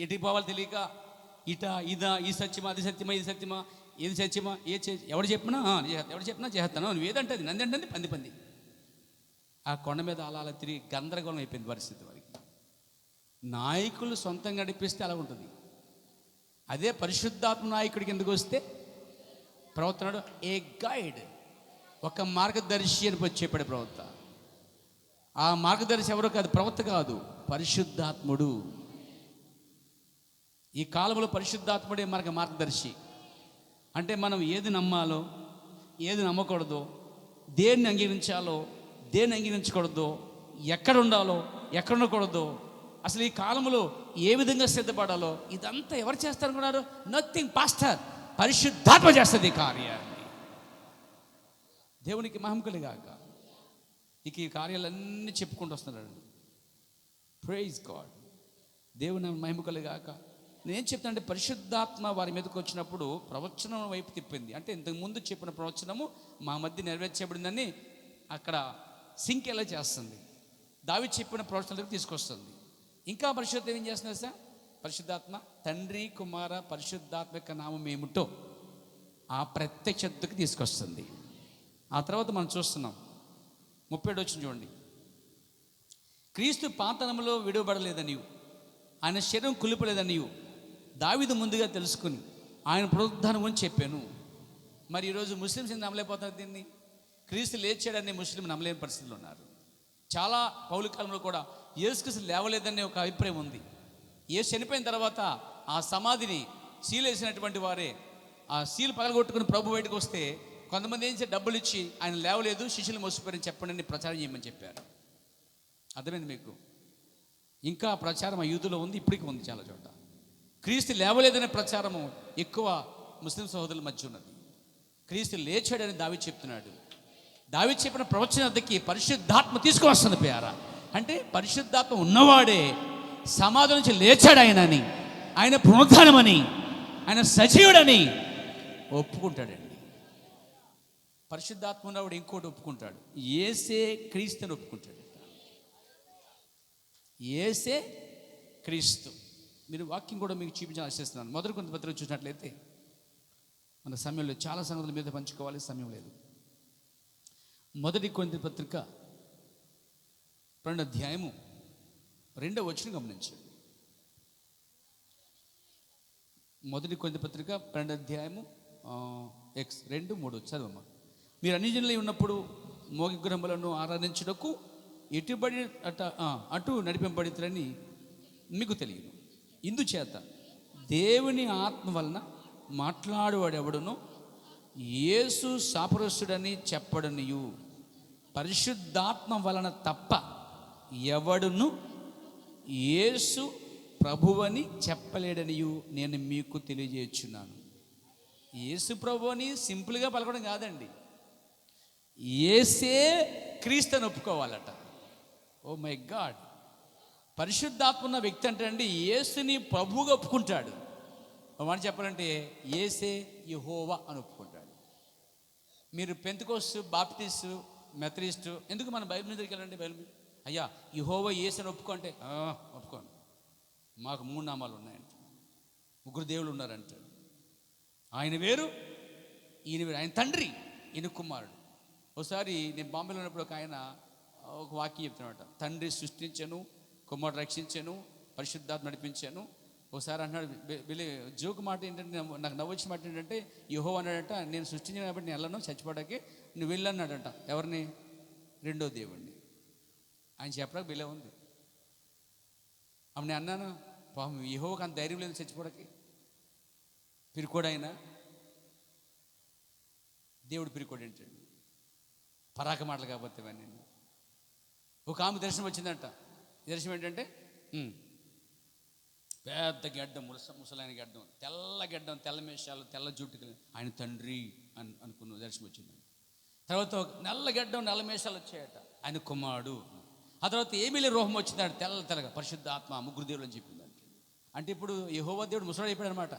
ఎటుకి పోవాలి తెలియక ఇదా ఈ సత్యమా అది సత్యమా ఇది సత్యమా ఏది సత్యమా ఎవడు చెప్పినా చేస్తాను నువ్వు ఏదంటే అది నంది అంటే పంది. ఆ కొండ మీద అలా తిరిగి గందరగోళం అయిపోయింది పరిస్థితి వారికి. నాయకులు సొంతంగా నడిపిస్తే అలా ఉంటుంది. అదే పరిశుద్ధాత్మ నాయకుడికి ఎందుకు వస్తే ప్రవర్తనడు ఏ గైడ్, ఒక మార్గదర్శి అని చెప్పాడు ప్రవక్త. ఆ మార్గదర్శి ఎవరో కాదు, ప్రవక్త కాదు, పరిశుద్ధాత్ముడు. ఈ కాలంలో పరిశుద్ధాత్ముడే మనకు మార్గదర్శి. అంటే మనం ఏది నమ్మాలో ఏది నమ్మకూడదో, దేన్ని అంగీకరించాలో దేన్ని అంగీకరించకూడదో, ఎక్కడ ఉండాలో ఎక్కడ ఉండకూడదో, అసలు ఈ కాలంలో ఏ విధంగా సిద్ధపడాలో ఇదంతా ఎవరు చేస్తారనుకున్నారు? నథింగ్ పాస్టర్, పరిశుద్ధాత్మ చేస్తుంది ఈ కార్యాన్ని. దేవునికి మహిమ కలుగాక. ఇక ఈ కార్యాలన్నీ చెప్పుకుంటూ వస్తున్నాడు. Praise God. దేవుని మహిమ కలుగాక. నేనేం చెప్తానంటే పరిశుద్ధాత్మ వారి మీదకి వచ్చినప్పుడు ప్రవచనం వైపు తిప్పింది. అంటే ఇంతకుముందు చెప్పిన ప్రవచనము మా మధ్య నెరవేర్చబడిందని అక్కడ సింక్ ఎలా చేస్తుంది, దావీదు చెప్పిన ప్రవచనాలకు తీసుకొస్తుంది. ఇంకా పరిశుద్ధం ఏం చేస్తున్నారు సార్? పరిశుద్ధాత్మ తండ్రి కుమార పరిశుద్ధాత్మ యొక్క నామం ఏమిటో ఆ ప్రత్యక్షతకు తీసుకొస్తుంది. ఆ తర్వాత మనం చూస్తున్నాం 37 వచ్చిన చూడండి. క్రీస్తు పాతనములో విడువబడలేదనియు ఆయన శరీరం కులిపలేదనియు దావీదు ముందుగా తెలుసుకుని ఆయన పునరుద్ధానం గురించి చెప్పాను. మరి ఈరోజు ముస్లిమ్స్ నమ్మలేకపోతున్నారు దీన్ని. క్రీస్తు లేచాడని ముస్లిం నమ్మలేని పరిస్థితులు ఉన్నారు. చాలా పౌలు కాలంలో కూడా యేసుక్రీస్తు లేవలేదనే ఒక అభిప్రాయం ఉంది. యేసు చనిపోయిన తర్వాత ఆ సమాధిని సీలేసినటువంటి వారే ఆ సీలు పగలగొట్టుకుని ప్రభు బయటకు వస్తే కొంతమంది ఏం చేసి డబ్బులు ఇచ్చి ఆయన లేవలేదు, శిష్యులు మోసపోయారని చెప్పండి ప్రచారం చేయమని చెప్పారు. అర్థమైంది మీకు? ఇంకా ప్రచారం ఆ యూదులో ఉంది, ఇప్పటికీ ఉంది చాలా చోట. క్రీస్తు లేవలేదనే ప్రచారము ఎక్కువ ముస్లిం సహోదరుల మధ్య ఉన్నది. క్రీస్తు లేచాడని దావీదు చెప్తున్నాడు. దావీదు చెప్పిన ప్రవచన వద్దకి పరిశుద్ధాత్మ తీసుకువస్తుంది ప్రియారా. అంటే పరిశుద్ధాత్మ ఉన్నవాడే సమాధి నుంచి లేచాడు ఆయనని, ఆయన పునరుద్ధానమని, ఆయన సజీవుడని ఒప్పుకుంటాడండి. పరిశుద్ధాత్మ ఉన్నవాడు ఇంకోటి ఒప్పుకుంటాడు, యేసే క్రీస్తుని ఒప్పుకుంటాడు. యేసే క్రీస్తు. మీరు వాక్యం కూడా మీకు చూపించాలని ఆశిస్తున్నాను. మొదటి కొరింథీ పత్రిక చూసినట్లయితే, మన సమయంలో చాలా సంగతుల మీద పంచుకోవాలి, సమయం లేదు. మొదటి కొరింథీ పత్రిక 2వ అధ్యాయము 2వ వచనం గమనించండి. మొదటి కొరింథీ పత్రిక 2వ అధ్యాయము 2, 3 చదవమ్మా. మీరు అన్యజనులై ఉన్నప్పుడు మోగి విగ్రహములను ఆరాధించుటకు ఎటుబడి అటు నడిపింపబడితరని మీకు తెలియదు. ఇందుచేత దేవుని ఆత్మ వలన మాట్లాడువాడెవడునో యేసు శాపగ్రస్తుడని చెప్పడనియు, పరిశుద్ధాత్మ వలన తప్ప ఎవడును యేసు ప్రభువని చెప్పలేడనియు నేను మీకు తెలియజేయుచున్నాను. యేసు ప్రభు అని సింపుల్గా పలకడం కాదండి, యేసే క్రీస్తుని ఒప్పుకోవాలట. Oh my God! పరిశుద్ధాత్మ ఉన్న వ్యక్తి అంటే అండి యేసుని ప్రభువుగా ఒప్పుకుంటాడు. మనం చెప్పాలంటే యేసే యెహోవా అని ఒప్పుకుంటాడు. మీరు పెంతెకోస్తు, బాప్టిస్టు, మెథడిస్టు ఎందుకు మన బైబిల్ మీద వెళ్ళండి. బైబిల్ మీద అయ్యా యెహోవా యేసు అని ఒప్పుకుంటే ఒప్పుకోండి, మాకు 3 నామాలు ఉన్నాయంట, 3 దేవుళ్ళు ఉన్నారంటాడు. ఆయన వేరు, ఈయన వేరు. ఆయన తండ్రి, ఈయన కుమారుడు. ఒకసారి నేను బాంబేలో ఉన్నప్పుడు ఒక వాక్యం చెప్తున్నాడు. తండ్రి సృష్టించాను, కుమారుడు రక్షించాను, పరిశుద్ధాత్మ నడిపించాను. ఒకసారి అన్నాడు, జోకు మాట ఏంటంటే, నాకు నవ్వొచ్చిన మాట ఏంటంటే, యెహోవా అన్నాడంట, నేను సృష్టించిన కాబట్టి నేను వెళ్ళను చచ్చిపోవడానికి, నువ్వు వెళ్ళన్నాడంట. ఎవరిని? 2వ దేవుడిని. ఆయన చెప్పడానికి బిలే ఉంది. అప్పుడు నేను అన్నాను, పాపం యెహోవాకి అంత ధైర్యం లేదు చచ్చిపోవడానికి, పిరికోడైనా. దేవుడు పిరికోడు ఏంటండి? పరాక మాటలు కాబట్టి ఇవన్నీ. ఒక ఆమె దర్శనం వచ్చిందంట. దర్శనం ఏంటంటే పెద్ద గడ్డం, ముసలాయన గడ్డం, తెల్ల గడ్డం, తెల్ల మేషాలు, తెల్ల జుట్టుకు, ఆయన తండ్రి అని అనుకున్న దర్శనం వచ్చిందండి. తర్వాత నల్ల గడ్డం, నల్ల మేషాలు వచ్చాయట, ఆయన కుమారుడు. ఆ తర్వాత ఏమీ రోహం వచ్చిందంట, తెల్లగా పరిశుద్ధాత్మ, 3 దేవుడు అని చెప్పిందంట. అంటే ఇప్పుడు యెహోవా దేవుడు ముసలాడు అయిపోయాడు అనమాట.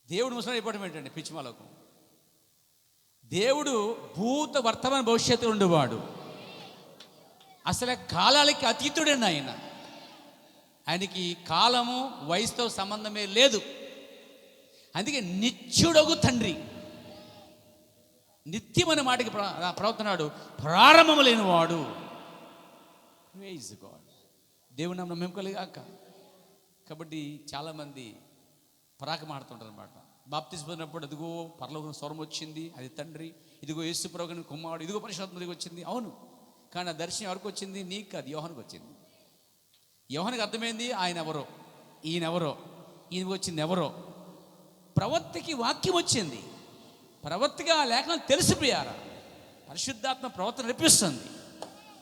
దేవుడు ముసలాడు అయిపోవడం ఏంటండి? పిచ్చిమాలోకం. దేవుడు భూత వర్తమాన భవిష్యత్తు ఉండేవాడు. అసలు కాలాలకి అతీతుడండి ఆయన. ఆయనకి కాలము వయసుతో సంబంధమే లేదు. అందుకే నిత్యుడగు తండ్రి, నిత్యమైన మాటకి ప్రవర్తనాడు, ప్రారంభము లేనివాడు. Praise God. దేవుని నామమున మహిమ కలుగాక. కాబట్టి చాలామంది పరాక మాడుతుంటారు అనమాట. బాప్తిస్మం పొందినప్పుడు ఇదిగో పరలోకం స్వరం వచ్చింది, అది తండ్రి, ఇదిగో యేసు ప్రభువుని కుమారుడు, ఇదిగో పరిశుద్ధాత్మ దిగి వచ్చింది. అవును, కానీ ఆ దర్శనం ఎవరికి వచ్చింది? నీకు కాదు, యోహానుకు వచ్చింది. యోహానుకి అర్థమైంది ఆయన ఎవరో, ఈయన ఎవరో, ఈయన వచ్చింది ఎవరో. ప్రవక్తకి వాక్యం వచ్చింది, ప్రవక్తగా ఆ లేఖనం తెలిసిపోయారా. పరిశుద్ధాత్మ ప్రవర్తన నడిపిస్తుంది.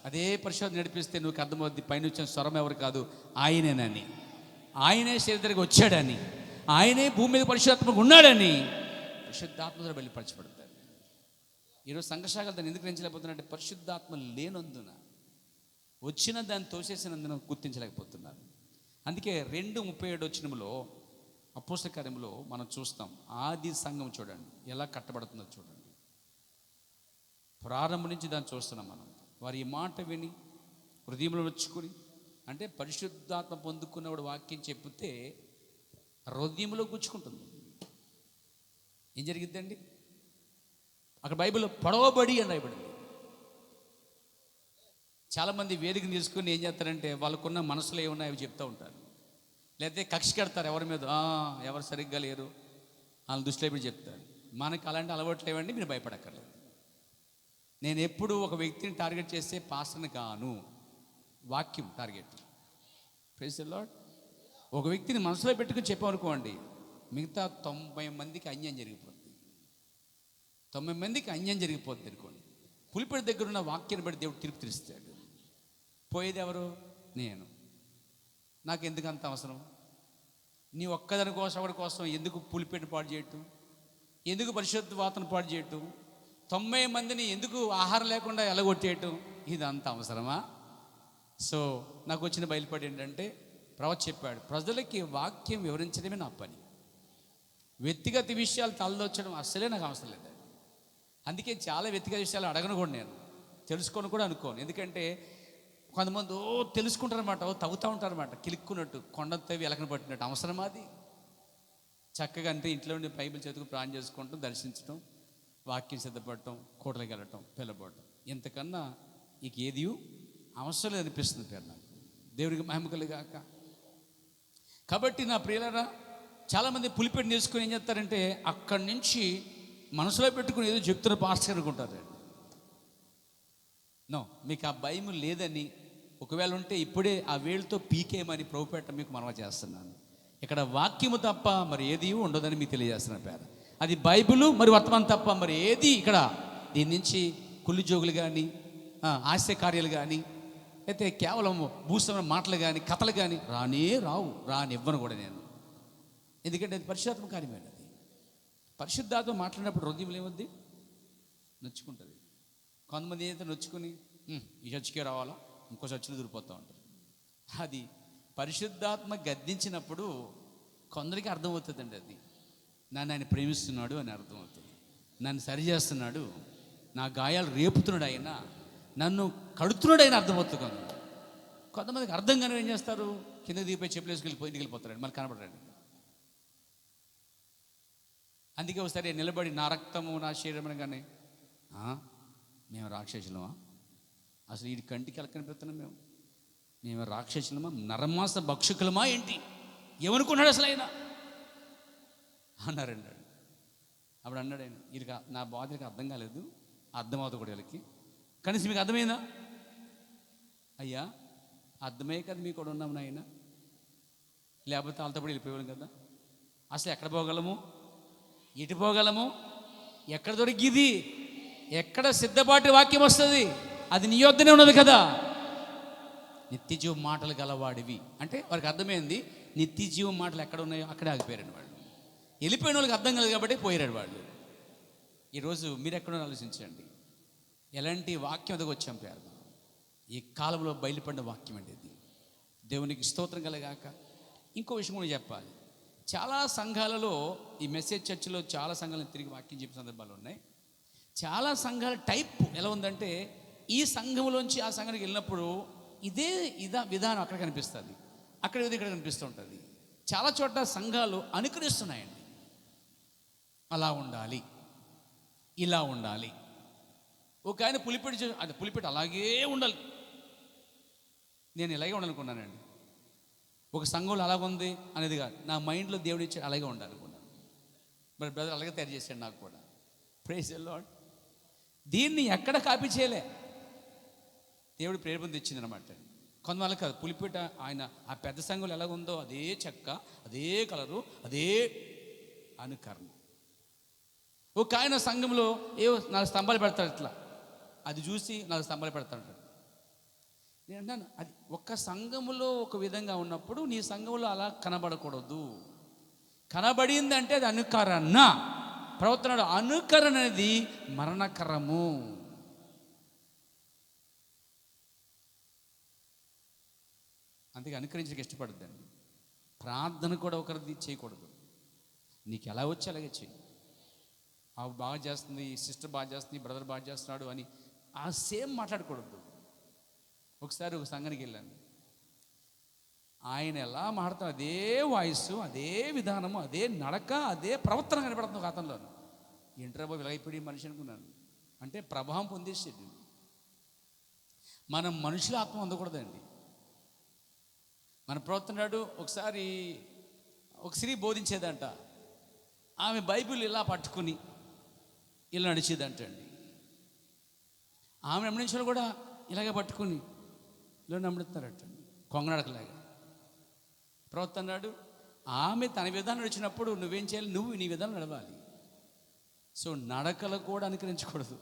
అదే పరిశుద్ధాత్మ నడిపిస్తే నువ్వు అర్థమవుద్ది పైన వచ్చిన స్వరం ఎవరు కాదు, ఆయనేనని, ఆయనే శరీరానికి వచ్చాడని, ఆయనే భూమి మీద పరిశుద్ధాత్మగా ఉన్నాడని పరిశుద్ధాత్మ బయలుపరచబడతాడు. ఈరోజు సంఘశాఖలు దాన్ని ఎందుకు గ్రహించలేకపోతున్నారంటే పరిశుద్ధాత్మ లేనందున, వచ్చిన దాన్ని తోసేసినందున గుర్తించలేకపోతున్నారు. అందుకే 2:37 వచనంలో అపోస్తల కార్యములో మనం చూస్తాం, ఆది సంఘం చూడండి ఎలా కట్టబడుతుందో చూడండి. ప్రారంభం నుంచి దాన్ని చూస్తున్నాం మనం. వారి ఈ మాట విని హృదయంలో వచ్చుకొని, అంటే పరిశుద్ధాత్మ పొందుకున్నవాడు వాక్యం చెప్తే హృదయంలో గుచ్చుకుంటుంది. ఏం జరిగిద్దండి? అక్కడ బైబిల్లో పొడవబడి అని రాయబడింది. చాలామంది వేదికను తీసుకుని ఏం చేస్తారంటే వాళ్ళకున్న మనసులో ఏమున్నాయో అవి చెప్తూ ఉంటారు. లేకపోతే కక్ష కడతారు ఎవరి మీద, ఎవరు సరిగ్గా లేరు వాళ్ళని దృష్టిలో పెట్టి చెప్తారు. మనకు అలాంటి అలవాట్లు లేవండి, మీరు భయపడక్కర్లేదు. నేను ఎప్పుడు ఒక వ్యక్తిని టార్గెట్ చేస్తే పాస్టర్ని కాను, వాక్యం టార్గెట్. Praise the lord. ఒక వ్యక్తిని మనసులో పెట్టుకుని చెప్పామనుకోండి, మిగతా 90 మందికి అన్యాయం జరిగిపోద్ది. 90 మందికి అన్యాయం జరిగిపోద్ది అనుకోండి. పులిపిడి దగ్గర ఉన్న వాక్యాన్ని బట్టి దేవుడు తీర్పు తీరుస్తాడు. పోయేది ఎవరు? నేను. నాకు ఎందుకు అంత అవసరం? నీ ఒక్కదాని కోసం ఒకటి కోసం ఎందుకు పులిపిడిని పాడు చేయటం? ఎందుకు పరిశుద్ధ వాతను పాడు చేయటం? 90 మందిని ఎందుకు ఆహారం లేకుండా ఎలగొట్టేయటం? ఇదంతా అవసరమా? సో నాకు వచ్చిన బయలుపడి ఏంటంటే, ప్రవక్త చెప్పాడు, ప్రజలకి వాక్యం వివరించడమే నా పని. వ్యక్తిగత విషయాలు తలదొచ్చడం అస్సలే నాకు అవసరం లేదు. అందుకే చాలా వ్యక్తిగత విషయాలు అడగను కూడా, నేను తెలుసుకొని కూడా అనుకోను. ఎందుకంటే కొంతమంది తెలుసుకుంటారనమాట, తవ్వుతూ ఉంటారనమాట, కిలుక్కున్నట్టు, కొండ తవ్వి ఎలకన పట్టినట్టు. అవసరమా అది? చక్కగా అంటే ఇంట్లో ఉండి బైబిల్ చదువుకు ప్రాణం చేసుకుంటాం, దర్శించడం, వాక్యం సిద్ధపడటం, కోటలకు వెళ్ళటం, పిల్లబడటం, ఇంతకన్నా ఇక ఏది అవసరం లేదు అనిపిస్తుంది పేరు నాకు. దేవుడికి మహిమ కలుగాక. కాబట్టి నా ప్రియులారా, చాలామంది పులిపెట్టి నేర్చుకుని ఏం చేస్తారంటే, అక్కడి నుంచి మనసులో పెట్టుకుని ఏదో చెప్తున్న పాస్టర్ అనుకుంటారు. నో, మీకు ఆ భయం లేదని, ఒకవేళ ఉంటే ఇప్పుడే ఆ వేళ్ళతో పీకేయమని ప్రభుపేట మీకు మనవ చేస్తున్నాను. ఇక్కడ వాక్యము తప్ప మరి ఏది ఉండదని మీకు తెలియజేస్తున్న పేరు. అది బైబిలు మరి వర్తమానం తప్ప మరి ఏది ఇక్కడ దీని నుంచి కుళ్ళు జోగులు కానీ, హాస్య కార్యాలు కానీ, అయితే కేవలం భూసమైన మాటలు కానీ, కథలు కానీ రానివ్వను కూడా నేను. ఎందుకంటే అది పరిశుద్ధాత్మ కార్యమైనది. పరిశుద్ధాత్మ మాట్లాడినప్పుడు హృదయంలో ఏమొద్ది? నొచ్చుకుంటుంది. కొంతమంది అయితే నొచ్చుకుని ఈ చర్చికే రావాలా, ఇంకో చర్చలు దూరిపోతూ ఉంటారు. అది పరిశుద్ధాత్మ గద్దించినప్పుడు కొందరికి అర్థమవుతుందండి. అది నన్ను ఆయన ప్రేమిస్తున్నాడు అని అర్థమవుతుంది. నన్ను సరిచేస్తున్నాడు, నా గాయాలు రేపుతున్నాడు, ఆయన నన్ను కడుతున్నాడు ఆయన అర్థమవుతుంది. కొంతమందికి అర్థం కానీ ఏం చేస్తారు? కింద దిగిపోయి చెప్పులు వేసుకెళ్ళిపోయి ఇంటికి వెళ్ళిపోతారండి, మళ్ళీ కనపడరండి. అందుకే ఒకసారి నిలబడి నా రక్తము నా శరీరం అనగానే, మేము రాక్షసులమా? అసలు ఈ కంటికి ఎలా కనిపిస్తున్నాం? మేము రాక్షసులమా? నరమాస భక్షకులమా ఏంటి? ఏమనుకున్నాడు అసలు ఆయన అన్నారండి. అప్పుడు అన్నాడు ఆయన, వీళ్ళకి నా బాధకి అర్థం కాలేదు, అర్థమవుతుంది కూడా వీళ్ళకి. కనీసం మీకు అర్థమైందా? అయ్యా అర్థమే కదా మీకు కూడా ఉన్నాం నాయన, లేకపోతే వాళ్ళతో కూడా వెళ్ళిపోయాం కదా. అసలు ఎక్కడ పోగలము, ఎటు పోగలము, ఎక్కడ దొరికిది, ఎక్కడ సిద్ధపాటి వాక్యం వస్తుంది? అది నీ యొద్దనే ఉన్నది కదా. నిత్య జీవం మాటలు గలవాడివి అంటే వారికి అర్థమైంది, నిత్య జీవం మాటలు ఎక్కడ ఉన్నాయో అక్కడే ఆగిపోయారండి వాళ్ళు. వెళ్ళిపోయిన వాళ్ళకి అర్థం కాలేదు కాబట్టి పోయారు వాళ్ళు. ఈరోజు మీరు ఎక్కడో ఆలోచించండి, ఎలాంటి వాక్యం ఎదగ వచ్చాం పేరు. ఈ కాలంలో బయలుపడిన వాక్యం అండి ఇది. దేవునికి స్తోత్రం కలగాక. ఇంకో విషయం కూడా చెప్పాలి. చాలా సంఘాలలో ఈ మెసేజ్ చర్చిలో చాలా సంఘాలను తిరిగి వాక్యం చెప్పిన సందర్భాలు ఉన్నాయి. చాలా సంఘాల టైప్ ఎలా ఉందంటే, ఈ సంఘంలోంచి ఆ సంఘానికి వెళ్ళినప్పుడు ఇదే విధానం అక్కడ కనిపిస్తుంది, అక్కడ ఇక్కడ కనిపిస్తూ ఉంటుంది. చాలా చోట్ల సంఘాలు అనుకరిస్తున్నాయండి. అలా ఉండాలి, ఇలా ఉండాలి. ఒక ఆయన పులిపెట్టి అలాగే ఉండాలి, నేను ఇలాగే ఉండాలనుకున్నానండి. ఒక సంఘంలో అలాగుంది అనేది కాదు, నా మైండ్లో దేవుడు ఇచ్చి అలాగే ఉండాలనుకున్నాను. మరి బ్రదర్ అలాగే తయారు చేశాడు నాకు కూడా. Praise the Lord. దీన్ని ఎక్కడ కాపీ చేయలే, దేవుడు ప్రేరణ తెచ్చింది అనమాట. కొంతమంది కాదు, పులిపేట ఆయన ఆ పెద్ద సంఘంలో ఎలాగుందో అదే చెక్క, అదే కలరు, అదే అనుకరణ. ఒక ఆయన సంఘంలో 4 స్తంభాలు పెడతాడు, ఇట్లా అది చూసి 4 స్తంభాలు పెడతాడు. నేను అన్నాను, అది ఒక్క సంఘములో ఒక విధంగా ఉన్నప్పుడు నీ సంఘంలో అలా కనబడకూడదు. కనబడిందంటే అది అనుకరణ. ప్రవర్తన అనుకరణ అనేది మరణకరము. అందుకే అనుకరించడానికి ఇష్టపడద్దండి. ప్రార్థన కూడా ఒకరిది చేయకూడదు. నీకు ఎలా వచ్చి అలాగే చెయ్యి. ఆ బాగా చేస్తుంది, సిస్టర్ బాగా చేస్తుంది, బ్రదర్ బాగా చేస్తున్నాడు అని ఆ సేమ్ మాట్లాడకూడదు. ఒకసారి ఒక సంఘానికి వెళ్ళాను, ఆయన ఎలా మాట్లాడుతున్నా అదే వాయిస్, అదే విధానము, అదే నడక, అదే ప్రవర్తన కనపడుతుంది ఒక అతనిలో. ఏంట్రా బాబు విలగైపోయి మనిషి అనుకున్నాను. అంటే ప్రభావం పొందేసేది. మనం మనుషుల ఆత్మ అందకూడదండి. మన ప్రవర్తనాడు. ఒకసారి ఒక స్త్రీ బోధించేదంట, ఆమె బైబిల్ ఇలా పట్టుకుని ఇలా నడిచేదంటండి. ఆమె నమ్మడించిన కూడా ఇలాగే పట్టుకుని ఇలా నమ్ముతున్నారటండి, కొంగనడకలాగా. ప్రవర్తనాడు ఆమె తన విధానం నడిచినప్పుడు నువ్వేం చేయాలి? నువ్వు నీ విధానం నడవాలి. సో నడకలు కూడా అనుకరించకూడదు.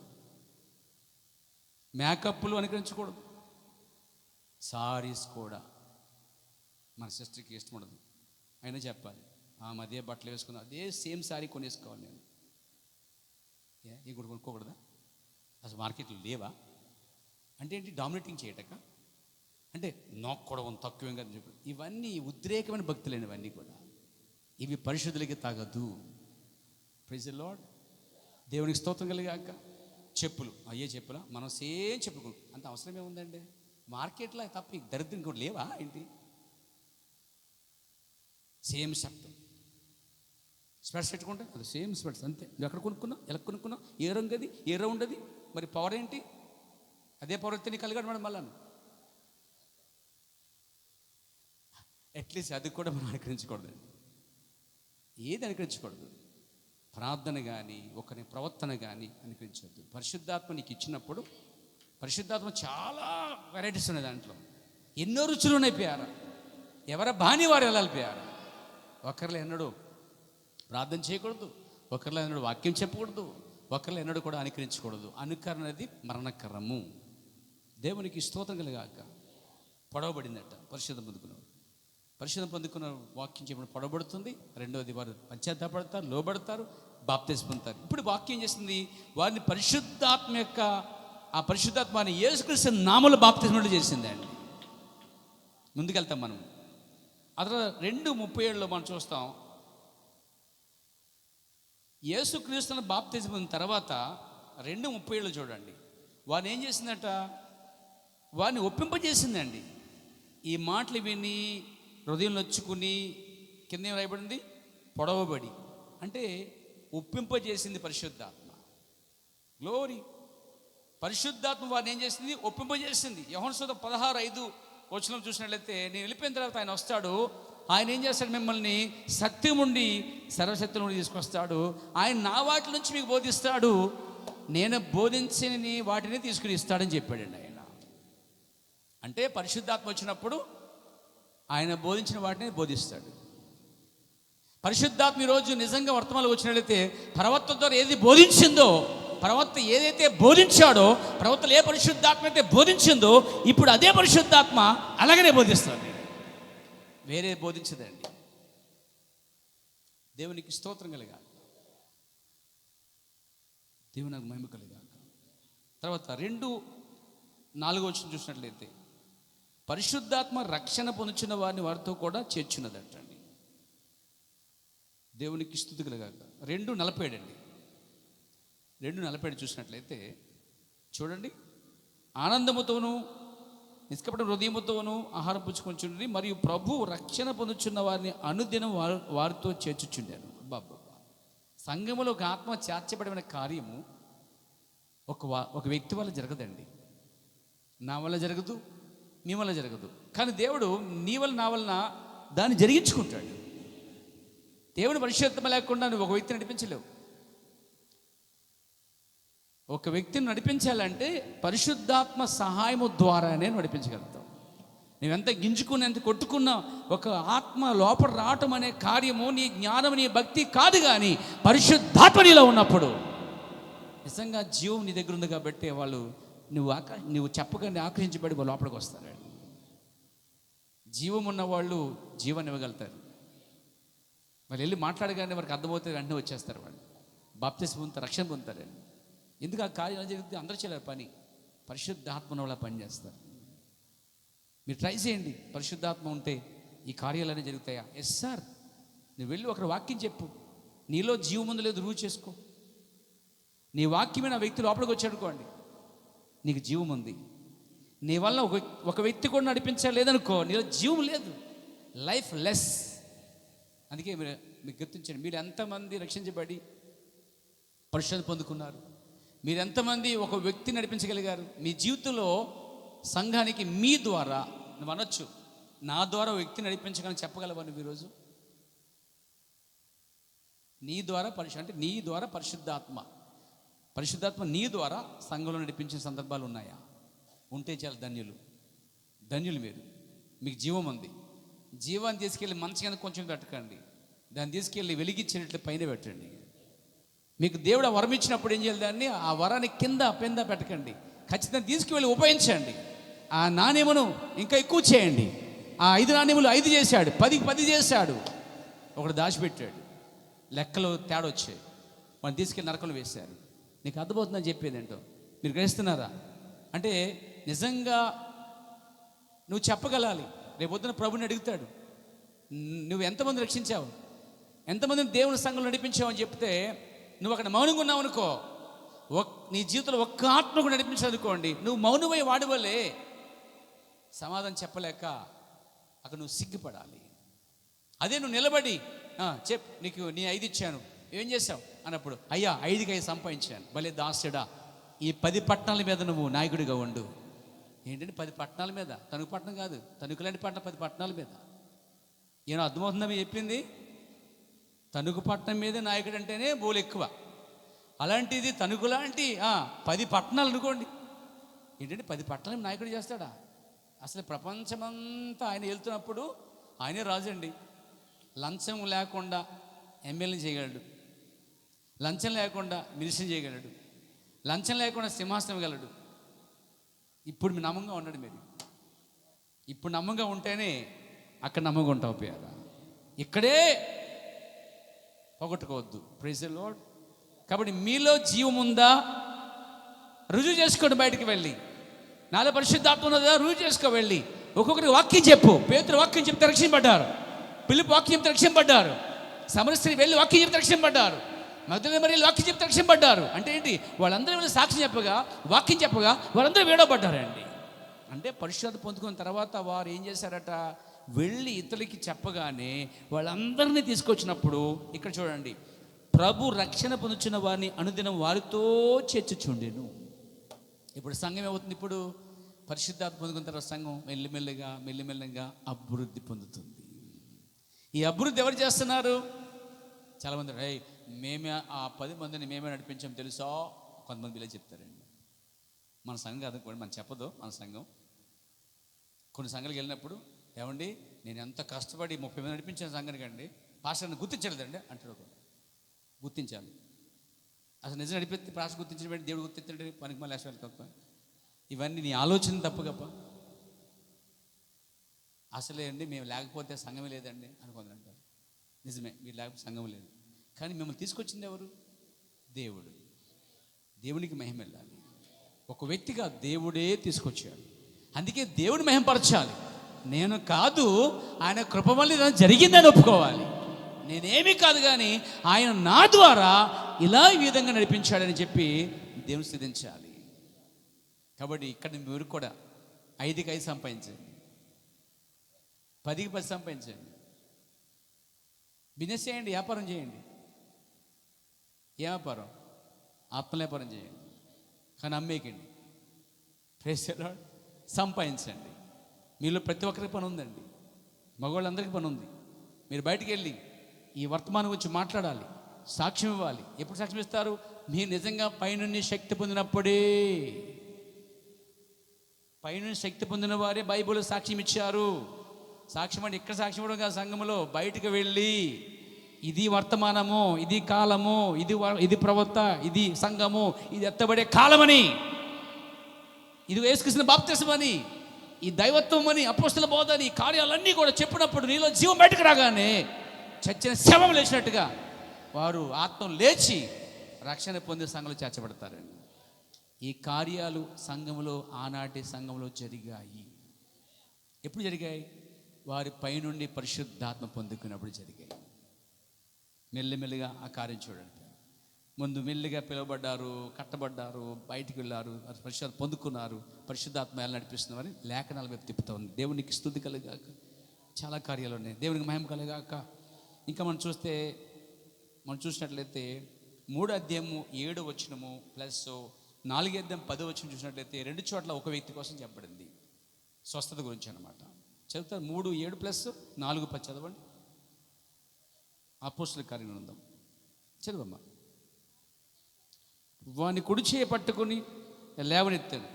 మేకప్లు అనుకరించకూడదు. సారీస్ కూడా మన సిస్టర్కి ఇష్టం ఉండదు, అయినా చెప్పాలి ఆమె అదే బట్టలు వేసుకున్నా, అదే సేమ్ శారీ కొనేసుకోవాలి నేను. ఇంకోటి కొనుక్కోకూడదా? అసలు మార్కెట్లో లేవా అంటే ఏంటి? డామినేటింగ్ చేయటక అంటే నోక్కోవడం తక్కువేం కదా చెప్పి, ఇవన్నీ ఉద్రేకమైన భక్తులేని ఇవన్నీ కూడా. ఇవి పరిశుద్ధులకి తగదు. Praise the Lord. దేవునికి స్తోత్రం కలిగాక. చెప్పులు, అయ్యే చెప్పులా మనం సేమ్ చెప్పులు అంత అవసరమే ఉందండి మార్కెట్లో తప్ప దరిద్రం కూడా లేవా ఏంటి? సేమ్ షర్ట్, స్పెట్స్ పెట్టుకుంటే అది సేమ్ స్పెట్స్ అంతే. నువ్వు ఎక్కడ కొనుక్కున్నావు, ఎలా కొనుక్కున్నావు, ఏ రంగు అది, ఏ రౌండ్ అది, మరి పవర్ ఏంటి? అదే పవర్ అయితే నీకు కలిగాడు మేడం. మళ్ళా అట్లీస్ట్ అది కూడా మనం అనుకరించకూడదండి. ఏది అనుకరించకూడదు. ప్రార్థన కానీ ఒకరి ప్రవర్తన కానీ అనుకరించవద్దు. పరిశుద్ధాత్మ నీకు ఇచ్చినప్పుడు, పరిశుద్ధాత్మ చాలా వెరైటీస్ ఉన్నాయి దాంట్లో, ఎన్నో రుచులు ఉన్నాయి. పేరు ఎవర బాని వారు వెళ్ళాలి. పేరు ఒకరిలో ఎన్నడూ ప్రార్థన చేయకూడదు, ఒకరిలో ఎన్నడూ వాక్యం చెప్పకూడదు, ఒకరిలో ఎన్నడూ కూడా అనుకరించకూడదు. అనుకరణది మరణకరము. దేవునికి స్తోత్రం కలిగాక. పొడవబడిందట పరిశుద్ధం పొందుకున్నారు. పరిశుద్ధం పొందుకున్న వాక్యం చెప్పిన పొడవబడుతుంది. రెండవది వారు పశ్చాత్తాపడతారు, లోబడతారు, బాప్తిస్మం పొందుతారు. ఇప్పుడు వాక్యం చేస్తుంది వారిని పరిశుద్ధాత్మ యొక్క ఆ పరిశుద్ధాత్మని యేసుక్రీస్తు నామములో బాప్తిస్మం చేసింది అండి. ముందుకెళ్తాం మనం. అతను 2:37 మనం చూస్తాం. యేసుక్రీస్తుని బాప్తిస్మం పొందిన తర్వాత 2:37 చూడండి. వారిని ఏం చేసిందట? వారిని ఒప్పింపజేసిందండి. ఈ మాటలు విని హృదయం నొచ్చుకుని కింద ఏం రాయబడింది? పొడవబడి. అంటే ఒప్పింపజేసింది పరిశుద్ధాత్మ. గ్లోరీ. పరిశుద్ధాత్మ వారిని ఏం చేసింది? ఒప్పింపజేసింది. యోహాను సువార్త 16:5 చూసినట్లయితే, నేను వెళ్ళిపోయిన తర్వాత ఆయన వస్తాడు, ఆయన ఏం చేస్తాడు? మిమ్మల్ని సత్యం ఉండి సర్వసత్యం నుండి తీసుకొస్తాడు. ఆయన నా వాటి నుంచి మీకు బోధిస్తాడు, నేను బోధించని వాటిని తీసుకుని ఇస్తాడని చెప్పాడండి ఆయన. అంటే పరిశుద్ధాత్మ వచ్చినప్పుడు ఆయన బోధించిన వాటిని బోధిస్తాడు. పరిశుద్ధాత్మ ఈరోజు నిజంగా వర్తమానంలో వచ్చినట్లయితే ప్రవక్త ద్వారా ఏది బోధించిందో, ప్రవక్త ఏదైతే బోధించాడో, ప్రవక్తలు ఏ పరిశుద్ధాత్మ అయితే బోధించిందో, ఇప్పుడు అదే పరిశుద్ధాత్మ అలాగనే బోధిస్తుంది. వేరే బోధించదండి. దేవునికి స్తోత్రం కలిగాక. దేవునికి మహిమ కలిగాక. తర్వాత 2:4 చూసినట్లయితే, పరిశుద్ధాత్మ రక్షణ పొందుచున్న వారిని వారితో కూడా చేర్చున్నదటండి. దేవునికి స్తుతి కలుగాక. 2:47 అండి. 2:47 చూసినట్లయితే చూడండి. ఆనందముతోనూ నిష్కపట హృదయముతోనూ ఆహారం పుచ్చుకొంచుండి, మరియు ప్రభు రక్షణ పొందుచున్న వారిని అనుదినం వారితో చేర్చుచుండాను. బాబా, సంఘములో ఒక ఆత్మ చేర్చబడిన కార్యము ఒక వ్యక్తి వల్ల జరగదండి. నా వల్ల జరగదు, నీ వల్ల జరగదు. కానీ దేవుడు నీ వల్ల నా వలన దాన్ని జరిగించుకుంటాడు. దేవుని పరిశుద్ధత లేకుండా నువ్వు ఒక వ్యక్తిని నడిపించలేవు. ఒక వ్యక్తిని నడిపించాలంటే పరిశుద్ధాత్మ సహాయము ద్వారానే నడిపించగలుగుతావు. నువ్వెంత గింజుకున్న, ఎంత కొట్టుకున్నా ఒక ఆత్మ లోపల రావటం అనే కార్యము నీ జ్ఞానం, నీ భక్తి కాదు. కానీ పరిశుద్ధాత్మ నీలో ఉన్నప్పుడు నిజంగా జీవం నీ దగ్గర ఉంది కాబట్టి వాళ్ళు నువ్వు చెప్పగానే ఆకర్షించబడి వాళ్ళు లోపలికి వస్తారు. జీవం ఉన్న వాళ్ళు జీవాన్ని ఇవ్వగలుగుతారు. వాళ్ళు వెళ్ళి మాట్లాడగానే వారికి అర్థమవుతుంది, వెంటనే వచ్చేస్తారు. వాళ్ళు బాప్తిస్మం పొందుతారు, రక్షణ పొందుతారండి. ఎందుకు ఆ కార్యం జరిగితే అందరూ చేయలేరు పని, పరిశుద్ధాత్మ వల్ల పని చేస్తారు. మీరు ట్రై చేయండి. పరిశుద్ధాత్మ ఉంటే ఈ కార్యాలన్నీ జరుగుతాయా? Yes sir. నువ్వు వెళ్ళి ఒకరు వాక్యం చెప్పు, నీలో జీవం ఉందో లేదో రుజువు చేసుకో. నీ వాక్యమే నా వ్యక్తి లోపలికి వచ్చాడుకోండి, నీకు జీవం ఉంది. నీ వల్ల ఒక వ్యక్తి కూడా నడిపించలేదనుకో, నీలో జీవం లేదు, లైఫ్ లెస్. అందుకే మీరు గుర్తించండి, మీరు ఎంతమంది రక్షించబడి పరిశుద్ధత పొందుకున్నారు, మీరు ఎంతమంది ఒక వ్యక్తి నడిపించగలిగారు మీ జీవితంలో. సంఘానికి మీ ద్వారా నువ్వు అనొచ్చు, నా ద్వారా వ్యక్తి నడిపించగలని చెప్పగలవా నువ్వు ఈరోజు? నీ ద్వారా అంటే నీ ద్వారా పరిశుద్ధాత్మ నీ ద్వారా సంఘంలో నడిపించిన సందర్భాలు ఉన్నాయా? ఉంటే చాలా ధన్యులు మీరు. మీకు జీవం ఉంది. జీవాన్ని తీసుకెళ్ళి మంచిగా కొంచెం పెట్టకండి, దాన్ని తీసుకెళ్ళి వెలిగించినట్లు పైన పెట్టండి. మీకు దేవుడు వరం ఇచ్చినప్పుడు ఏం చేయాలి? దాన్ని ఆ వరాన్ని కింద పెట్టకండి, ఖచ్చితంగా తీసుకువెళ్ళి ఉపయోగించండి. ఆ నాణ్యమును ఇంకా ఎక్కువ చేయండి. ఆ 5 నాణ్యములు 5 చేశాడు, 10కి 10 చేశాడు. ఒకడు దాచిపెట్టాడు, లెక్కలు తేడా వచ్చాయి, మనం తీసుకెళ్ళి నరకలు వేశారు. నీకు అర్థమవుతుందని చెప్పేది ఏంటో మీరు గ్రహిస్తున్నారా? అంటే నిజంగా నువ్వు చెప్పగలాలి. రేపొద్దున ప్రభుని అడుగుతాడు, నువ్వు ఎంతమంది రక్షించావు, ఎంతమందిని దేవుని సంఘంలో నడిపించావు అని చెప్తే నువ్వు అక్కడ మౌనంగా ఉన్నావు అనుకో, నీ జీవితంలో ఒక్క ఆత్మ కూడా నడిపించాలనుకోండి, నువ్వు మౌనమై వాడవలే సమాధానం చెప్పలేక అక్కడ నువ్వు సిగ్గుపడాలి. అదే నువ్వు నిలబడి నీకు నీ 5 ఇచ్చాను, ఏం చేశావు అన్నప్పుడు, అయ్యా 5కి 5 సంపాదించాను, భలే దాసుడా, ఈ 10 పట్టణాల మీద నువ్వు నాయకుడిగా ఉండు. ఏంటంటే 10 పట్టణాల మీద, తణుకు పట్టణం కాదు, తణుకులాంటి పట్టణం 10 పట్టణాల మీద. ఏమో అర్థమవుతుందా మీరు చెప్పింది? తణుకు పట్టణం మీదే నాయకుడు అంటేనే బోలు ఎక్కువ. అలాంటిది తణుకు లాంటి 10 పట్టణాలు అనుకోండి. ఏంటంటే 10 పట్టణాలు నాయకుడు చేస్తాడా? అసలు ప్రపంచమంతా ఆయన వెళ్తున్నప్పుడు ఆయనే రాజు అండి. లంచం లేకుండా ఎమ్మెల్యే చేయగలడు, లంచం లేకుండా మినిస్టర్ చేయగలడు, లంచం లేకుండా సింహాసనం గలడు. ఇప్పుడు మీరు నమ్మంగా ఉండండి. మీరు ఇప్పుడు నమ్మంగా ఉంటేనే అక్కడ నమ్మగా ఉంటావు. పేరా ఇక్కడే పోగొట్టుకోవద్దు. Praise the lord. కాబట్టి మీలో జీవం ఉందా రుజువు చేసుకోండి. బయటికి వెళ్ళి నాలో పరిశుద్ధాత్మ ఉన్నదా రుజువు చేసుకో. వెళ్ళి ఒక్కొక్కరికి వాక్యం చెప్పు. పేతురు వాక్యం చెప్తే రక్షింపడ్డారు, పిలుపు వాక్యం చెప్తే రక్షింపడ్డారు, సమరస్త్రీ వెళ్ళి వాక్యం చెప్తే రక్షింపడ్డారు, మగ్దలేనే మరియ వాక్యం చెప్తే రక్షింపడ్డారు. అంటే ఏంటి? వాళ్ళందరూ వెళ్ళి సాక్ష్యం చెప్పగా, వాక్యం చెప్పగా వాళ్ళందరూ వేడబడ్డారండి. అంటే పరిశుద్ధత పొందుకున్న తర్వాత వారు ఏం చేశారట? వెళ్ళి ఇతరులకి చెప్పగానే వాళ్ళందరినీ తీసుకొచ్చినప్పుడు ఇక్కడ చూడండి, ప్రభు రక్షణ పొందుచున్న వారిని అనుదినం వారితో చేర్చుచుండెను. ఇప్పుడు సంఘం ఏమవుతుంది? ఇప్పుడు పరిశుద్ధాత్మ పొందుకున్న తర్వాత సంఘం మెల్లిమెల్లగా అభివృద్ధి పొందుతుంది. ఈ అభివృద్ధి ఎవరు చేస్తున్నారు? చాలామంది మేమే ఆ 10 మందిని మేమే నడిపించాం తెలుసా, కొంతమంది ఇలా చెప్తారండి. మన సంఘం కాదు కూడా మనం చెప్పదు. మన సంఘం కొన్ని సంఘాలకు వెళ్ళినప్పుడు, ఏమండి నేను ఎంత కష్టపడి 30 మంది నడిపించిన సంఘానికి అండి, పాస్టర్ని గుర్తించలేదండి అంటాడు. గుర్తించాలి. అసలు నిజం నడిపిస్తే పాస్టర్ గుర్తించడం, దేవుడు గుర్తించండి, పనికి మళ్ళీ వేసాలి తప్ప. ఇవన్నీ నీ ఆలోచన తప్పు గప్ప. అసలే అండి మేము లేకపోతే సంఘమే లేదండి అనుకుంది అంటారు. నిజమే, మీరు లేకపోతే సంఘం లేదు. కానీ మిమ్మల్ని తీసుకొచ్చింది ఎవరు? దేవుడు. దేవునికి మహిమ వెళ్ళాలి. ఒక వ్యక్తిగా దేవుడే తీసుకొచ్చాడు. అందుకే దేవుని మహిమపరచాలి. నేను కాదు, ఆయన కృప వల్ల జరిగిందని ఒప్పుకోవాలి. నేనేమీ కాదు, కానీ ఆయన నా ద్వారా ఇలా ఈ విధంగా నడిపించాడని చెప్పి దేవుని స్తుతించాలి. కాబట్టి ఇక్కడ మీరు కూడా 5కి 5 సంపాదించండి, 10కి 10 సంపాదించండి. బిజినెస్ చేయండి, వ్యాపారం చేయండి. ఏ వ్యాపారం? ఆత్మ వ్యాపారం చేయండి, కానీ అమ్మేకండి. Praise the Lord. సంపాదించండి. మీలో ప్రతి ఒక్కరికి పని ఉందండి, మగవాళ్ళందరికీ పని ఉంది. మీరు బయటికి వెళ్ళి ఈ వర్తమానం గురించి మాట్లాడాలి, సాక్ష్యం ఇవ్వాలి. ఎప్పుడు సాక్ష్యం ఇస్తారు? మీరు నిజంగా పైనుండి శక్తి పొందినప్పుడే. పైనుండి శక్తి పొందిన వారే బైబిల్ సాక్ష్యం ఇచ్చారు. సాక్ష్యం అంటే ఇక్కడ సాక్ష్యం ఇవ్వడం కాదు, సంఘంలో బయటకు వెళ్ళి ఇది వర్తమానము, ఇది కాలము, ఇది ప్రవక్త, ఇది సంఘము, ఇది ఎత్తబడే కాలమని, ఇది యేసుక్రీస్తు బాప్తిస్మని, ఈ దైవత్వం అని, అపోస్తల బోధ అని, కార్యాలన్నీ కూడా చెప్పినప్పుడు నీలో జీవం బయటకు రాగానే చచ్చిన శవం లేచినట్టుగా వారు ఆత్మ లేచి రక్షణ పొందే సంఘంలో చేర్చబడతారండి. ఈ కార్యాలు సంఘంలో, ఆనాటి సంఘంలో జరిగాయి. ఎప్పుడు జరిగాయి? వారి పైనుండి పరిశుద్ధాత్మ పొందుకున్నప్పుడు జరిగాయి. మెల్లిమెల్లిగా ఆ కార్యం చూడండి. ముందు మెల్లిగా పిలువబడ్డారు, కట్టబడ్డారు, బయటికి వెళ్ళారు, పరిశుద్ధ పొందుకున్నారు. పరిశుద్ధాత్మ ఎలా నడిపిస్తున్నవారని లేఖనాల వైపు తిప్పుతూ ఉంది. దేవునికి స్తుతి కలుగాక. చాలా కార్యాలు ఉన్నాయి. దేవునికి మహిమ కలుగాక. ఇంకా మనం చూసినట్లయితే 3 అధ్యాయము 7 వచనము ప్లస్ 4 అధ్యాయం 10 వచనం చూసినట్లయితే 2 చోట్ల ఒక వ్యక్తి కోసం చెప్పబడింది. స్వస్థత గురించి అనమాట. చదువుతారు. 3:7 ప్లస్ 4:10 చదవండి. అపోస్తలుల కార్యగ్రంథం చదువమ్మా. వాని కుడి చేయ పట్టుకుని లేవనెత్తాను,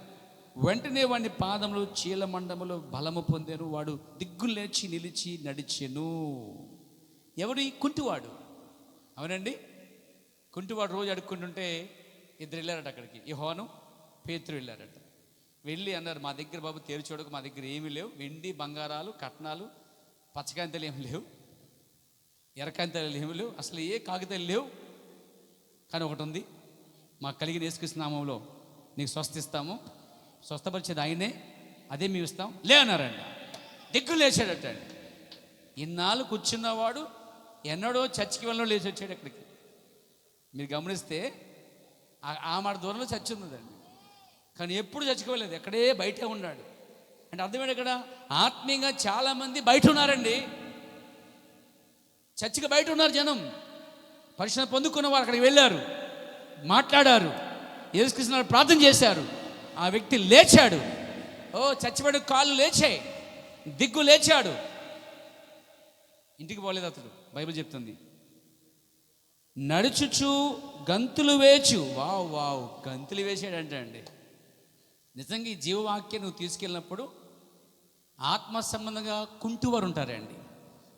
వెంటనే వాని పాదములు చీలమండములు బలము పొందాను, వాడు దిగ్గులు లేచి నిలిచి నడిచెను. ఎవరి? కుంటివాడు. అవునండి, కుంటివాడు రోజు అడుక్కుంటుంటే 2 వెళ్ళారట అక్కడికి. యోహాను, పేతురు వెళ్ళారట. వెళ్ళి అన్నారు, మా దగ్గర బాబు తేరుచోడకు మా దగ్గర ఏమీ లేవు, వెండి బంగారాలు కట్నాలు పచ్చకాంతలు ఏమి లేవు, ఎర్రకాంతలు ఏమి లేవు, అసలు ఏ కాగితాలు లేవు. కానీ ఒకటి ఉంది, మాకు కలిగిన యేసుక్రీస్తు నామములో నీకు స్వస్థిస్తాము, స్వస్థపరిచేది ఆయనే, అదే మేము ఇస్తాం లే అన్నారండి. దిగ్గు లేచాడట అండి. ఇన్నాళ్ళు కూర్చున్నవాడు ఎన్నడో చర్చికి వెళ్ళడం లేచి వచ్చాడు అక్కడికి. మీరు గమనిస్తే ఆ మాట దూరంలో చర్చి ఉన్నదండి, కానీ ఎప్పుడు చర్చికి వెళ్ళలేదు, ఎక్కడే బయటే ఉన్నాడు. అంటే అర్థమేంటి, ఇక్కడ ఆత్మీయంగా చాలామంది బయట ఉన్నారండి, చర్చికి బయట ఉన్నారు జనం. పరిశుద్ధత పొందుకున్న వారు అక్కడికి వెళ్ళారు, మాట్లాడారు, యేసుక్రీస్తు ప్రార్థన చేశారు, ఆ వ్యక్తి లేచాడు. చచ్చిపడి కాళ్ళు లేచాయి, దిగ్గు లేచాడు. ఇంటికి పోలేదు అతడు, బైబిల్ చెప్తుంది. నడుచుచు గంతులు వేచు, వావ్ వావ్, గంతులు వేసాడంట అండి. నిజంగా ఈ జీవవాక్యం నువ్వు తీసుకెళ్ళినప్పుడు ఆత్మ సంబంధంగా కుంటువారు ఉంటారండి.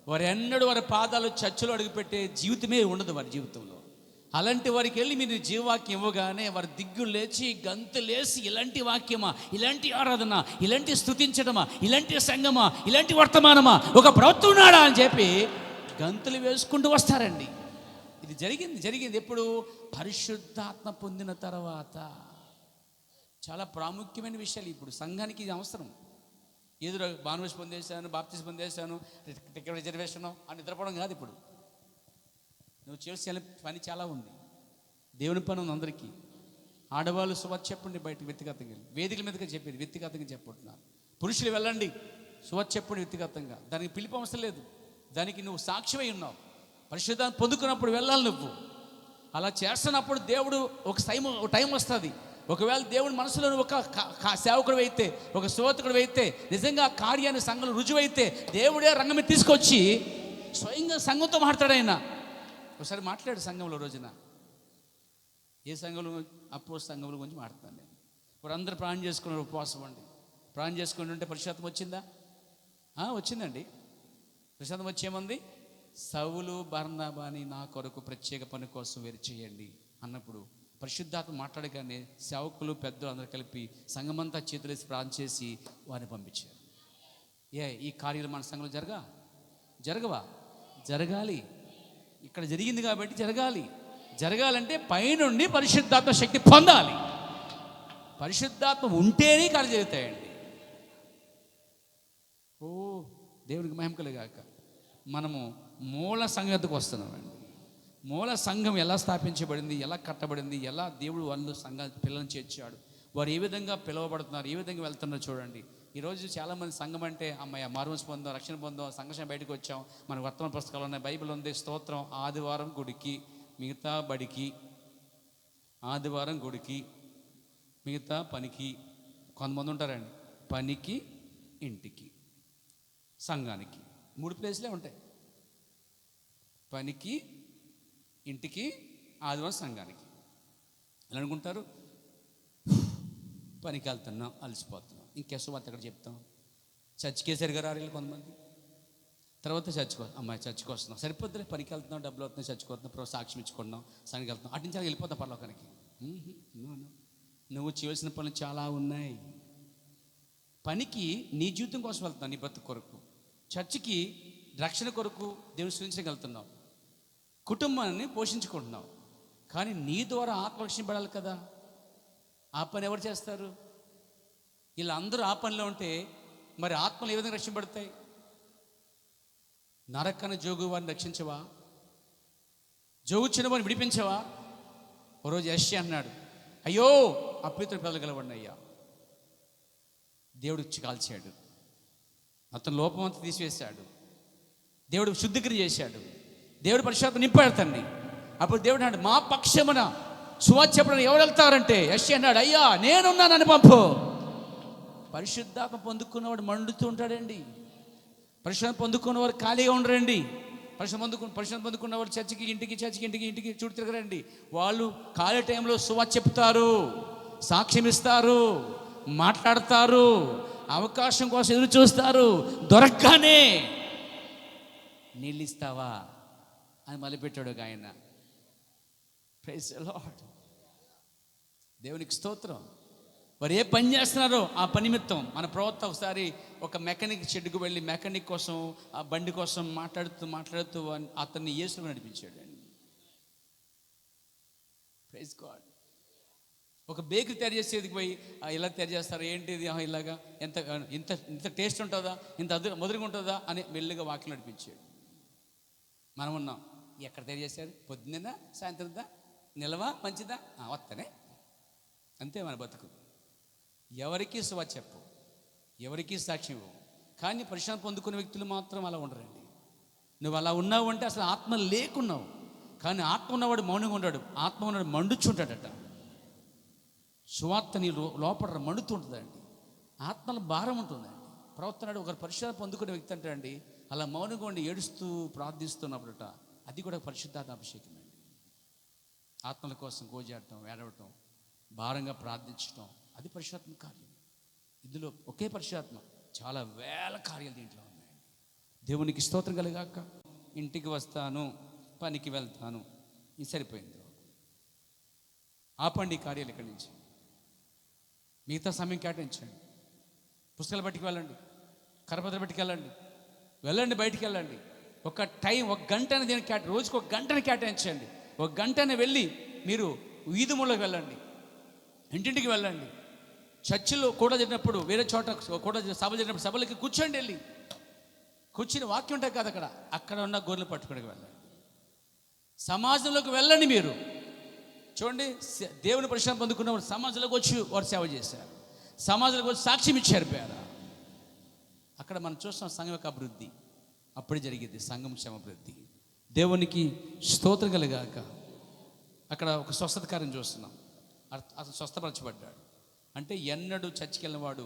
వారు ఎన్నడూ వారి పాదాలు చర్చలో అడుగుపెట్టే జీవితమే ఉండదు వారి జీవితంలో. అలాంటి వారికి వెళ్ళి మీరు జీవవాక్యం ఇవ్వగానే వారు దిగ్గు లేచి గంతులేసి, ఇలాంటి వాక్యమా, ఇలాంటి ఆరాధన, ఇలాంటి స్తుతించడమా, ఇలాంటి సంగమా, ఇలాంటి వర్తమానమా, ఒక ప్రవక్త ఉన్నాడా అని చెప్పి గంతులు వేసుకుంటూ వస్తారండి. ఇది జరిగింది ఎప్పుడు? పరిశుద్ధాత్మ పొందిన తర్వాత. చాలా ప్రాముఖ్యమైన విషయాలు ఇప్పుడు సంఘానికి ఇది అవసరం. ఏదో బానువేష్ పొందేశాను, బాప్తిజం పొందేశాను, టికెట్ రిజర్వేషన్ అని నిద్రపోవడం కాదు. ఇప్పుడు నువ్వు చేసే పని చాలా ఉంది, దేవుని పని ఉంది అందరికీ. ఆడవాళ్ళు సువార్త చెప్పండి, బయటకు వ్యక్తిగతంగా వేదికల మీదగా చెప్పేది వ్యక్తిగతంగా చెప్పుకుంటున్నారు. పురుషులు వెళ్ళండి, సువార్త చెప్పండి వ్యక్తిగతంగా. దానికి పిలుపు అవసరం లేదు, దానికి నువ్వు సాక్ష్యమై ఉన్నావు. పరిశుద్ధాన్ని పొందుకున్నప్పుడు వెళ్ళాలి నువ్వు. అలా చేస్తున్నప్పుడు దేవుడు ఒక టైం వస్తుంది. ఒకవేళ దేవుడి మనసులో ఒక సేవకుడు అయితే, ఒక శ్రోతకుడు అయితే, నిజంగా ఆ కార్యాన్ని సంఘంలో రుజువైతే దేవుడే రంగం మీద తీసుకొచ్చి స్వయంగా సంఘంతో మాట్లాడు. ఆయన ఒకసారి మాట్లాడు సంఘంలో రోజున. ఏ సంఘంలో? అపోస్తలుల సంఘంలో గురించి మాట్లాడుతాను నేను. ఇప్పుడు అందరూ ప్రాణం చేసుకున్నారు, ఉపవాసం అండి. ప్రాణం చేసుకుంటుంటే పరిశుద్ధం వచ్చిందా? వచ్చిందండి. పరిశుద్ధం వచ్చేమంది, సౌలు బర్నబాని నా కొరకు ప్రత్యేక పని కోసం వేరు చేయండి అన్నప్పుడు పరిశుద్ధాత్మ మాట్లాడగానే సేవకులు పెద్దలు అందరూ కలిపి సంఘమంతా చేతులేసి ప్రార్థన చేసి వారిని పంపించారు. ఈ కార్యాలు మన సంఘంలో జరగవా? జరగాలి. ఇక్కడ జరిగింది కాబట్టి జరగాలంటే పైనుండి పరిశుద్ధాత్మ శక్తి పొందాలి. పరిశుద్ధాత్మ ఉంటేనే కార్యాలు జరుగుతాయండి. దేవునికి మహిమ కలుగాక. మనము మూల సంగతికి వస్తున్నామండి. మూల సంఘం ఎలా స్థాపించబడింది, ఎలా కట్టబడింది, ఎలా దేవుడు వాళ్ళు పిల్లలను చేర్చాడు, వారు ఏ విధంగా పిలువబడుతున్నారు, ఏ విధంగా వెళ్తున్నారు చూడండి. ఈరోజు చాలామంది సంఘం అంటే అమ్మాయి మారుమనసు పొందాం, రక్షణ పొందాం, సంఘర్షణ బయటకు వచ్చాం, మన వర్తమాన పుస్తకాలు ఉన్నాయి, బైబిల్ ఉంది, స్తోత్రం, ఆదివారం గుడికి మిగతా బడికి, ఆదివారం గుడికి మిగతా పనికి. కొంతమంది ఉంటారండి, పనికి, ఇంటికి, సంఘానికి 3 ప్లేస్లే ఉంటాయి. పనికి, ఇంటికి, ఆదివారం సంఘానికి. ఎలా అనుకుంటారు? పనికి వెళ్తున్నాం, అలసిపోతున్నాం, ఇంకెసువాత అక్కడ చెప్తాం. చర్చికే సరిగా రారు కొంతమంది. తర్వాత చర్చికి వస్తున్నాం, సరిపోద్దులే, పనికి వెళ్తున్నాం, డబ్బులు అవుతున్నాయి, చర్చికి వస్తున్నాం, సాక్ష్యం ఇచ్చుకుంటున్నాం, సంఘకి వెళ్తున్నాం, అటు నుంచి అలా వెళ్ళిపోతాం పరలోకానికి. నువ్వు చేయవలసిన పనులు చాలా ఉన్నాయి. పనికి నీ జీవితం కోసం వెళ్తున్నావు, నీ బతుకు కొరకు. చర్చికి రక్షణ కొరకు దేవుని స్తుతించడానికి వెళ్తున్నావు, కుటుంబాన్ని పోషించుకుంటున్నావు. కానీ నీ ద్వారా ఆత్మరక్షింపడాలి కదా. ఆ పని ఎవరు చేస్తారు? వీళ్ళందరూ ఆ పనిలో ఉంటే మరి ఆత్మలు ఏ విధంగా రక్షింపడతాయి? నరకన జోగు వారిని రక్షించవా? జోగు చిన్నవారిని విడిపించవా? ఓ రోజు యెషయా అన్నాడు, అయ్యో అపవిత్ర పిల్లలు గలవాడిని అయ్యా. దేవుడు ఇచ్చి కాల్చాడు, అతను లోపం అంతా తీసివేశాడు, దేవుడు శుద్ధికరి చేశాడు, దేవుడు పరిశుద్ధాత్మ నింపాడు తండ్రి. అప్పుడు దేవుడు అన్నాడు, మా పక్షమున సువార్త చెప్పడానికి ఎవరు వెళ్తారంటే యెషయా అన్నాడు, అయ్యా నేనున్నానని పంపు. పరిశుద్ధాత్మ పొందుకున్నవాడు మండుతూ ఉంటాడండి. పరిశుద్ధాత్మ పొందుకున్నవారు ఖాళీగా ఉండరండి. పరిశుద్ధాత్మ పొందుకున్నవారు చర్చికి ఇంటికి చుట్టూ తిరగరండి. వాళ్ళు ఖాళీ టైంలో సువార్త చెప్తారు, సాక్ష్యం ఇస్తారు, మాట్లాడతారు, అవకాశం కోసం ఎదురు చూస్తారు. దొరకగానే నీళ్ళు ఇస్తావా అని మొదలుపెట్టాడు ఒక ఆయన. Praise the Lord. దేవునికి స్తోత్రం. వారు ఏ పని చేస్తున్నారో ఆ పని నిమిత్తం మన ప్రవక్త ఒకసారి ఒక మెకానిక్ షెడ్కి వెళ్ళి మెకానిక్ కోసం ఆ బండి కోసం మాట్లాడుతూ అతన్ని యేసులో నడిపించాడు అండి. Praise God. ఒక బేకరీ తయారు చేసేదికి పోయి ఇలా తయారు చేస్తారు ఏంటిది, ఇలాగా ఎంత ఇంత ఇంత టేస్ట్ ఉంటుందా, ఇంత మధురంగా ఉంటుందా అని మెల్లిగా వాక్యం నడిపించాడు. మనం ఉన్నాం, ఎక్కడ తయారు చేశారు, పొద్దున్నేనా సాయంత్రందా, నిలవా మంచిదా, వస్తానే, అంతే మన బతుకు. ఎవరికి సువా చెప్పు, ఎవరికి సాక్ష్యం ఇవ్వవు. కానీ పరిశ్రమ పొందుకునే వ్యక్తులు మాత్రం అలా ఉండరండి. నువ్వు అలా ఉన్నావు అంటే అసలు ఆత్మ లేకున్నావు. కానీ ఆత్మ ఉన్నవాడు మౌనంగా ఉన్నాడు, ఆత్మ ఉన్నవాడు మండుచుంటాడట. సువార్త నీ లోపల మండుతుంటుందండి, ఆత్మల భారం ఉంటుందండి. ప్రవర్తనాడు ఒకరు పరిశుద్ధత పొందుకునే వ్యక్తి అంటే అండి అలా మౌనంగా ఉండి ఏడుస్తూ ప్రార్థిస్తున్నప్పుడట అది కూడా పరిశుద్ధాత్మ అభిషేకం అండి. ఆత్మల కోసం గోజాడటం, ఏడవటం, భారంగా ప్రార్థించటం అది పరిశుద్ధాత్మ కార్యం. ఇందులో ఒకే పరిశుద్ధాత్మ చాలా వేల కార్యాలు దీంట్లో ఉన్నాయండి. దేవునికి స్తోత్రం కలిగాక. ఇంటికి వస్తాను, పనికి వెళ్తాను, ఇది సరిపోయింది. ఆపండి ఈ కార్యాలు ఇక్కడి నుంచి, మిగతా సమయం కేటాయించండి. పుస్తకాలు బయటికి వెళ్ళండి, కరపత్ర బయటికి వెళ్ళండి, బయటికి వెళ్ళండి. ఒక టైం, ఒక గంటని దీనికి రోజుకు ఒక గంటని కేటాయించండి. ఒక గంటని వెళ్ళి మీరు వీధుములోకి వెళ్ళండి, ఇంటింటికి వెళ్ళండి. చర్చిలో కూడా జరిగినప్పుడు, వేరే చోట కూడా సభ జరిగినప్పుడు సభలకి కూర్చోండి, వెళ్ళి కూర్చుని వాక్యం ఉంటాయి కదా అక్కడ ఉన్న గొర్రెలు పట్టుకోవడానికి వెళ్ళండి. సమాజంలోకి వెళ్ళండి. మీరు చూడండి, దేవుని పరిశ్రమ పొందుకున్నవారు సమాజంలోకి వచ్చి వారు సేవ చేశారు, సమాజంలోకి వచ్చి సాక్ష్యం ఇచ్చారు పేర. అక్కడ మనం చూస్తాం సంఘం యొక్క అభివృద్ధి అప్పుడే జరిగింది, సంఘం క్షేమాభివృద్ధి. దేవునికి స్తోత్రం కలుగాక. అక్కడ ఒక స్వస్థత కార్యం చూస్తున్నాం. అతను స్వస్థపరచబడ్డాడు అంటే ఎన్నడూ చర్చికి వెళ్ళిన వాడు,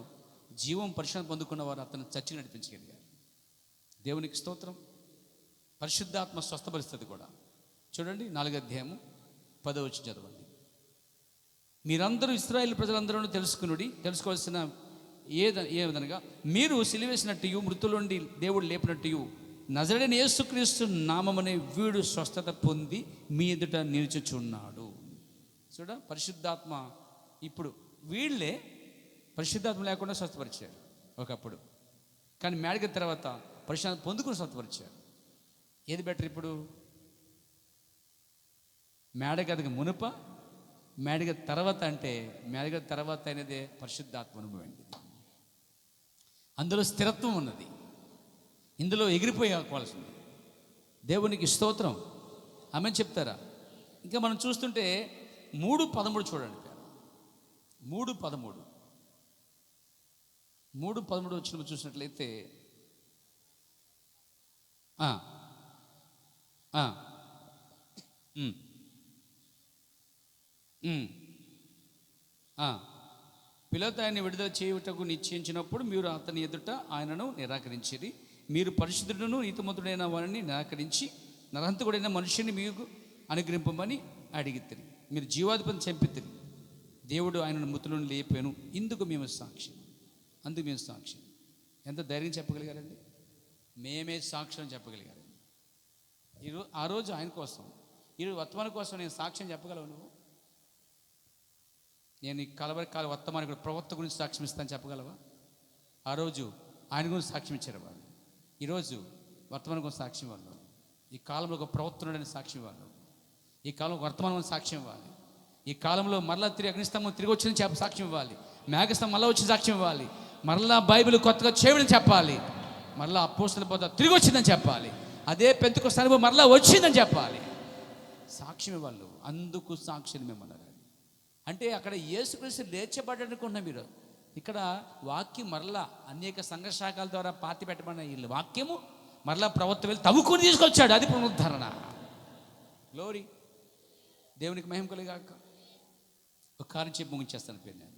జీవం పరిశ్రమ పొందుకున్నవారు అతను చర్చికి నడిపించగలిగారు. దేవునికి స్తోత్రం. పరిశుద్ధాత్మ స్వస్థపరిస్తుంది కూడా. చూడండి 4వ అధ్యాయము 10వ వచనం చదవండి. మీరందరూ ఇశ్రాయేలు ప్రజలందరూ తెలుసుకోవాల్సిన ఏదనగా మీరు సిలువేసినట్టు మృతులుండి దేవుడు లేపినట్టు నజరేయుడైన యేసుక్రీస్తు నామమునే వీడు స్వస్థత పొంది మీ ఎదుట నిలుచుచున్నాడు. చూడ, పరిశుద్ధాత్మ ఇప్పుడు వీళ్ళే పరిశుద్ధాత్మ లేకుండా స్వస్థపరిచారు ఒకప్పుడు. కానీ మేడగ తర్వాత పరిశుద్ధాత్మ పొందుకుని స్వస్థపరిచారు. ఏది బెటర్ ఇప్పుడు? మేడగదికి మునుప, మేడగ తర్వాత అంటే మేడగ తర్వాత అయినదే పరిశుద్ధాత్మ అనుభవం అండి. అందులో స్థిరత్వం ఉన్నది, ఇందులో ఎగిరిపోయాల్సింది. దేవునికి స్తోత్రం. ఆమె చెప్తారా? ఇంకా మనం చూస్తుంటే 3:13 చూడండి. 3:13 వచ్చినప్పుడు చూసినట్లయితే పిలాతు ఆయన్ని విడుదల చేయుటకు నిశ్చయించినప్పుడు మీరు అతని ఎదుట ఆయనను నిరాకరించిరి. మీరు పరిశుద్ధుడును నీతిమంతుడైన వారిని నిరాకరించి నరహంతకుడైన మనుషుని మీకు అనుగ్రహింపమని అడిగితిరి. మీరు జీవాధిపతిని చంపితిరి, దేవుడు ఆయనను మృతులను లేపాను, అందుకు మేము సాక్ష్యం. ఎంత ధైర్యం చెప్పగలిగారండి? మేమే సాక్ష్యం చెప్పగలిగారండి. ఆ రోజు ఆయన కోసం, ఈరోజు వర్తమానం కోసం నేను సాక్ష్యం చెప్పగలవు? నువ్వు నేను ఈ కలవరి వర్తమానం కూడా ప్రవక్త గురించి సాక్ష్యం ఇస్తాను చెప్పగలవా? ఆ రోజు ఆయన గురించి సాక్ష్యం ఇచ్చారు వాళ్ళు. ఈరోజు వర్తమానం గురించి సాక్ష్యం వాళ్ళు. ఈ కాలంలో ఒక ప్రవక్తనుడని సాక్ష్యం వాళ్ళు. ఈ కాలంలో వర్తమానం సాక్ష్యం ఇవ్వాలి. ఈ కాలంలో మరలా అగ్నిస్తంభం తిరిగి వచ్చిందని సాక్ష్యం ఇవ్వాలి. మేఘస్తంభం మళ్ళీ వచ్చి సాక్ష్యం ఇవ్వాలి. మరలా బైబిల్ కొత్తగా చేయమని చెప్పాలి. మరలా అపోస్తలుల బోధ తిరిగి వచ్చిందని చెప్పాలి. అదే పెంతెకొస్తే అనుభవం మరలా వచ్చిందని చెప్పాలి. సాక్ష్యం ఇవ్వాలి. అందుకు సాక్షిని మేమన్నారు. అంటే అక్కడ యేసుక్రీస్తు లేచబడ్డాడనుకున్నా మీరు. ఇక్కడ వాక్యం మరలా అనేక సంఘశాఖల ద్వారా పాతి పెట్టబడిన వీళ్ళు వాక్యము మరలా ప్రవక్త వెళ్ళి తవ్వుకొని తీసుకొచ్చాడు. అది పునరుద్ధరణ. గ్లోరీ. దేవునికి మహిమ కలుగాక. ఒక కార్యం చెప్పి ముగించేస్తాను పేరు. నేను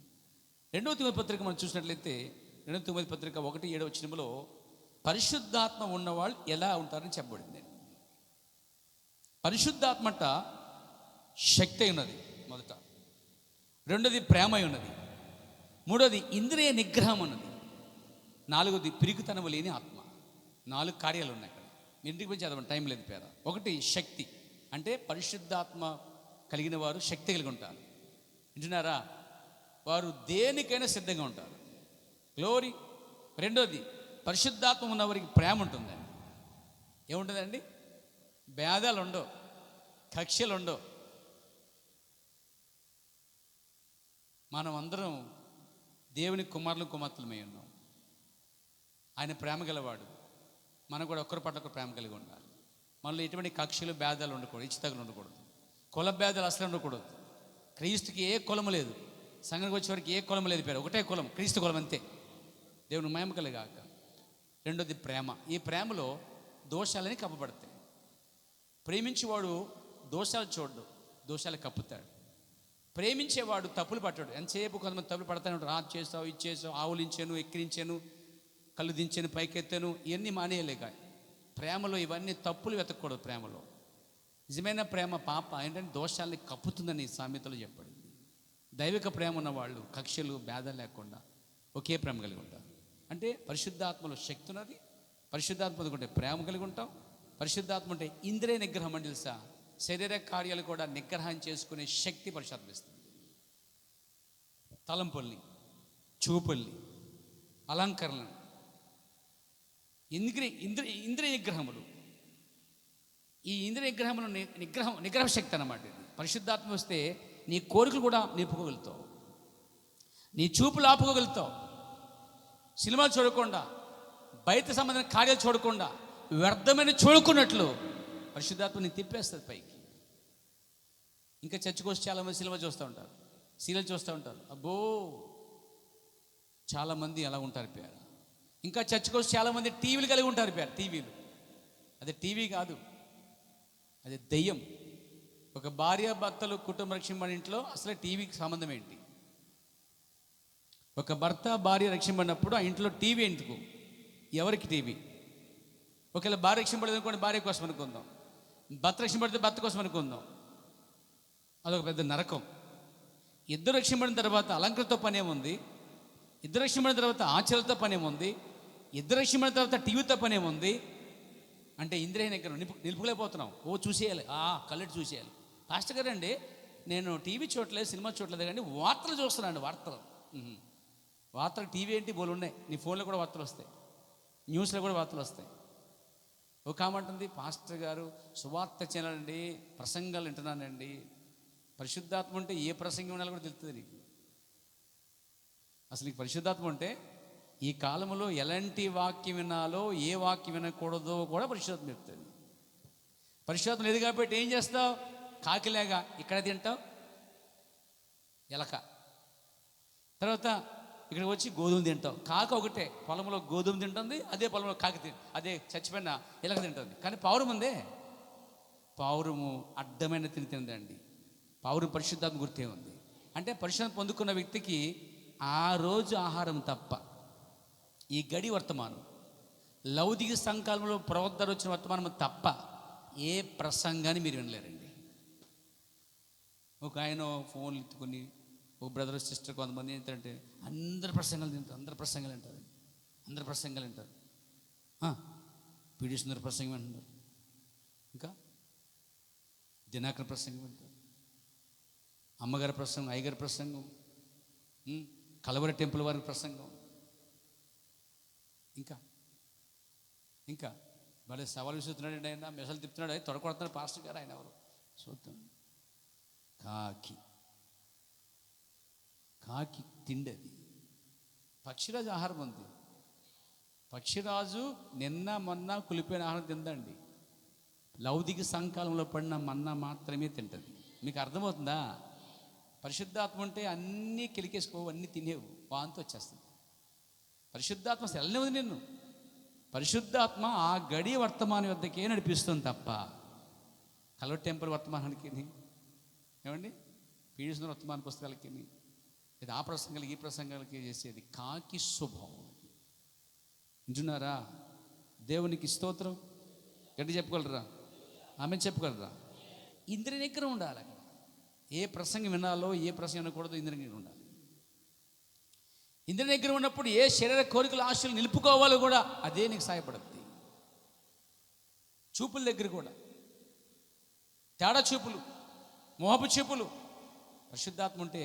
2వ తిమోతి పత్రిక మనం చూసినట్లయితే 2వ తిమోతి పత్రిక 1:7 వచనంలో పరిశుద్ధాత్మ ఉన్నవాళ్ళు ఎలా ఉంటారని చెప్పబడింది. పరిశుద్ధాత్మట శక్తి ఉన్నది మొదట, రెండోది ప్రేమ ఉన్నది, మూడోది ఇంద్రియ నిగ్రహం ఉన్నది, 4వది పిరికితనం లేని ఆత్మ. 4 కార్యాలు ఉన్నాయి అక్కడ. మీ ఇంటికి పోయి చదవండి, టైం లేదు పేద. 1 శక్తి, అంటే పరిశుద్ధాత్మ కలిగిన వారు శక్తి కలిగి ఉంటారు. వింటున్నారా? వారు దేనికైనా సిద్ధంగా ఉంటారు. గ్లోరీ. రెండోది, పరిశుద్ధాత్మ ఉన్న వారికి ప్రేమ ఉంటుందండి. ఏముంటుందండి? భేదాలు ఉండవు, కక్షలు ఉండవు. మనం అందరం దేవుని కుమారులు కుమార్తెలమై ఉన్నాం. ఆయన ప్రేమ గలవాడు. మనం కూడా ఒక్కరి పట్ల ఒకరు ప్రేమ కలిగి ఉండాలి. మనలో ఎటువంటి కక్షలు భేదాలు ఉండకూడదు, ఇచ్చితగులు ఉండకూడదు, కుల భేదాలు అసలు ఉండకూడదు. క్రీస్తుకి ఏ కులము లేదు. సంఘానికి వచ్చేవారికి ఏ కులం లేదు, పేరు ఒకటే కులం, క్రీస్తు కులం, అంతే. దేవుని మహిమ కలుగాక. రెండోది ప్రేమ. ఈ ప్రేమలో దోషాలని కప్పబడతాయి. ప్రేమించేవాడు దోషాలు చూడడు, దోషాలు కప్పుతాడు. ప్రేమించేవాడు తప్పులు పట్టాడు. ఎంతసేపు కొంతమంది తప్పులు పడతాడు. రాజు చేసావు, ఇది చేసావు, ఆవులించాను, ఎక్కిరించాను, కళ్ళు దించాను, పైకెత్తాను, ఇవన్నీ మానేయలేక. ప్రేమలో ఇవన్నీ తప్పులు వెతకూడదు. ప్రేమలో నిజమైన ప్రేమ పాప ఏంటంటే దోషాలని కప్పుతుందని సామెతలు చెప్పాడు. దైవిక ప్రేమ ఉన్న వాళ్ళు కక్షలు భేదాలు లేకుండా ఒకే ప్రేమ కలిగి ఉంటారు. అంటే పరిశుద్ధాత్మలో శక్తి ఉన్నది. పరిశుద్ధాత్మ ఉంటే ప్రేమ కలిగి ఉంటాం. పరిశుద్ధాత్మ అంటే ఇంద్రియ నిగ్రహం అని తెలుసా? శరీర కార్యాలు కూడా నిగ్రహం చేసుకునే శక్తి పరిశుద్ధాత్మ ఇస్తుంది. తలంపుల్ని, చూపుల్ని, అలంకరణలు, ఇంద్రియ నిగ్రహములు. ఈ ఇంద్రియ నిగ్రహములు నిగ్రహ శక్తి అన్నమాట. ఇది పరిశుద్ధాత్మ వస్తే నీ కోరికలు కూడా నిలుపుకోగలుగుతావు, నీ చూపులు ఆపుకోగలుగుతావు. సినిమాలు చూడకుండా, బయట సంబంధమైన కార్యాలు చూడకుండా, వ్యర్థమైన చూడుకున్నట్లు పరిశుద్ధాత్మని తిప్పేస్తుంది పైకి. ఇంకా చర్చకొచ్చి చాలామంది సినిమా చూస్తూ ఉంటారు, సీరియల్ చూస్తూ ఉంటారు. అబ్బో, చాలామంది అలా ఉంటారు పేరు. ఇంకా చర్చకొచ్చి చాలామంది టీవీలు కలిగి ఉంటారు పేరు. టీవీలు, అది టీవీ కాదు, అది దెయ్యం. ఒక భార్య భర్తలు కుటుంబ రక్షింపబడిన ఇంట్లో అసలు టీవీకి సంబంధం ఏంటి? ఒక భర్త భార్య రక్షింపడినప్పుడు ఆ ఇంట్లో టీవీ ఎందుకు? ఎవరికి టీవీ? ఒకవేళ భార్య రక్షింపడదు అనుకోండి, భార్య కోసం అనుకుందాం. భర్త రక్షింపడితే భర్త కోసం అనుకుందాం. అదొక పెద్ద నరకం. ఇద్దరు రక్షింపడిన తర్వాత అలంకరణతో పనేముంది? ఇద్దరు రక్షింపడిన తర్వాత ఆచరణతో పనేముంది? ఇద్దరు రక్షింపడిన తర్వాత టీవీతో పనేముంది? అంటే ఇంద్రియ నిగ్రహం నిలుపుకోలేకపోతున్నాం. చూసేయాలి, కళ్ళెట్టు చూసేయాలి. పాస్టర్ గారు అండి, నేను టీవీ చూడలేదు, సినిమా చూడలేదు, కానీ వార్తలు చూస్తున్నాను. వార్తలు టీవీ ఏంటి బోలు ఉన్నాయి, నీ ఫోన్లో కూడా వార్తలు వస్తాయి, న్యూస్లో కూడా వార్తలు వస్తాయి. ఒక కామంటుంది, పాస్టర్ గారు సువార్త ఛానల్ ప్రసంగాలు వింటున్నానండి. పరిశుద్ధాత్మ ఉంటే ఏ ప్రసంగం వినాలో కూడా తెలుస్తుంది నీకు. అసలు నీకు పరిశుద్ధాత్మ ఉంటే ఈ కాలంలో ఎలాంటి వాక్యం వినాలో, ఏ వాక్యం వినకూడదో కూడా పరిశుద్ధాత్మ చెప్తుంది. పరిశుద్ధాత్మ లేదు కాబట్టి ఏం చేస్తావు? కాకిలాగా ఇక్కడ తింటావు, ఎలక. తర్వాత ఇక్కడ వచ్చి గోధుమ తింటావు. కాక ఒకటే పొలంలో గోధుమ తింటుంది, అదే పొలంలో కాకి అదే చచ్చిపోయిన ఎలక తింటుంది. కానీ పావురం ఉందే, పావురము అడ్డమైన తిందండి. పావురం పరిశుద్ధాత్మ గుర్తే ఉంది. అంటే పరిశుద్ధాత్మ పొందుకున్న వ్యక్తికి ఆ రోజు ఆహారం తప్ప ఈ గడి వర్తమానం, లౌకిక సంకాలంలో ప్రవక్తలు వచ్చిన వర్తమానం తప్ప ఏ ప్రసంగాన్ని మీరు వినలేరండి. ఒక ఆయన ఫోన్లు ఎత్తుకుని, ఒక బ్రదర్ సిస్టర్ కొంతమంది ఏంటంటే అందరు ప్రసంగాలు తింటారు, అందరు ప్రసంగాలు వింటారు. పీడి సుందర ప్రసంగం వింటున్నారు, ఇంకా దినాకర్ ప్రసంగం వింటారు, అమ్మగారి ప్రసంగం, అయ్యగారి ప్రసంగం, కలవరి టెంపుల్ వారి ప్రసంగం, ఇంకా వాళ్ళ సవాల్ విసురుతున్నాడు. ఆయన మెసలు తిప్పుతున్నాడు, తొడకొడుతున్నాడు పాస్టర్ గారు. ఆయన ఎవరు చూద్దాం. కాకి తిండి అది. పక్షిరాజు ఆహారం ఉంది. పక్షిరాజు నిన్న మొన్న కులిపోయిన ఆహారం తిందండి. లౌకిక సంకాలంలో పడిన మన్నా మాత్రమే తింటుంది. మీకు అర్థమవుతుందా? పరిశుద్ధాత్మ ఉంటే అన్నీ కిలికేసుకోవు, అన్నీ తినేవు, వాంతి వచ్చేస్తుంది. పరిశుద్ధాత్మ సెలనే ఉంది నిన్ను. పరిశుద్ధాత్మ ఆ గడి వర్తమానం వద్దకే నడిపిస్తుంది తప్ప కలవరి టెంపుల్ వర్తమానానికి, ఏమండి, పీడిస్తున్న వర్తమాన పుస్తకాలకి, ఇది ఆ ప్రసంగాలకి ఈ ప్రసంగాలకి చేసేది కాకి స్వభావం. వింటున్నారా? దేవునికి స్తోత్రం. గట్టి చెప్పగలరా? ఆమె చెప్పగలరా? ఇంద్రియ నిగ్రహం ఉండాలి. ఏ ప్రసంగం వినాలో, ఏ ప్రసంగం వినకూడదు, ఇంద్రియ నిగ్రహం ఉండాలి. ఇంద్రియ నిగ్రహం ఉన్నప్పుడు ఏ శరీర కోరికల ఆశలు నిలుపుకోవాలో కూడా అదే నీకు సహాయపడుతుంది. చూపుల దగ్గర కూడా తేడా చూపులు, మోహపు చూపులు. పరిశుద్ధాత్మ ఉంటే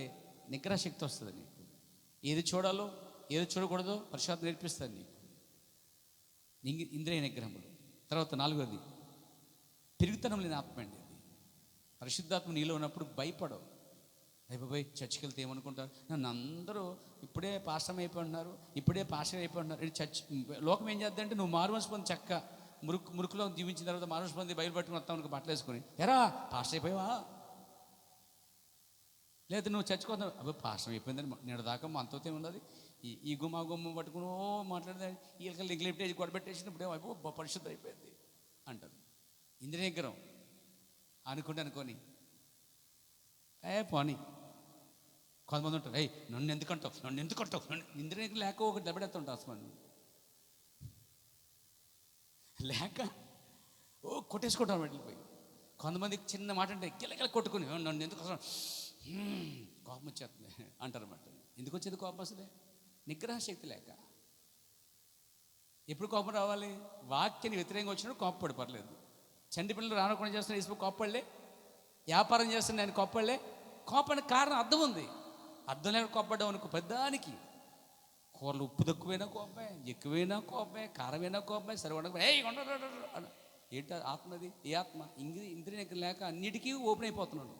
నిగ్రహ శక్తి వస్తుంది నీకు. ఏది చూడాలో ఏది చూడకూడదో పరిశుద్ధాత్మ నేర్పిస్తుంది నీకు. ఇంద్రియ నిగ్రహములు. తర్వాత 4వది పిరుగుతనం లేని ఆత్మ అండి. అది పరిశుద్ధాత్మ నీలో ఉన్నప్పుడు భయపడవు. అయిపోయి చర్చికి వెళ్తే ఏమనుకుంటారు, నన్ను అందరూ ఇప్పుడే పాస్టర్ అయిపోతున్నారు, ఇప్పుడే పాస్టర్ అయిపోతున్నారు. చర్చ్ లోకం ఏం చేద్దంటే నువ్వు మారుమనసు పొంది చక్క మురుకులో జీవించిన తర్వాత మారుమనసు పొంది బయలు పట్టుకుని వస్తావు అనుకో, బట్టలు వేసుకొని, ఎరా పాస్టర్ అయిపోయావా? లేదా నువ్వు చచ్చిపోతావు, అబ్బాయి పాస్టర్ అయిపోయిందని నేను దాకా మనతో ఉన్నది ఈ గుమ్మ పట్టుకుని మాట్లాడితే వీళ్ళకి నెగ్లెక్టేజ్ కొడబెట్టేసినప్పుడు అయిపో పరిశుద్ధం అయిపోయింది అంటారు. ఇంద్రియ నిగ్రహం అనుకొని పోనీ. కొంతమంది ఉంటారు, నన్ను ఎందుకంటావు ఇంద్రియ నిగ్రహం లేక ఒకటి దెబ్బడెత్తుంటా అసలు లేక కొట్టేసుకుంటాం వెళ్ళిపోయి. కొంతమంది చిన్న మాట అంటే గిలగిల కొట్టుకుని నన్ను ఎందుకు అసలు కోపం వచ్చేస్తుంది అంటారు అన్నమాట. ఎందుకు వచ్చేది కోపం? అసలే నిగ్రహ శక్తి లేక. ఎప్పుడు కోపం రావాలి? వాక్యాన్ని వ్యతిరేకంగా వచ్చినప్పుడు కోపపడి పర్లేదు. చంటి పిల్లలు రానకుండా చేస్తున్న ఇసుకు కోపడలే, వ్యాపారం చేస్తున్న నేను కోపడలే. కోపానికి కారణం అర్థం ఉంది. అర్థం లేక కోపడ్డాం అనుకో, పెద్దానికి కూరలు ఉప్పు తక్కువైనా కోపమే, ఎక్కువైనా కోపమే, కారమైనా కోపమే, సరిపడక ఏంటి ఆత్మది? ఏ ఆత్మ? ఇంద్రియ నిగ్రహం లేక అన్నిటికీ ఓపెన్ అయిపోతున్నాడు.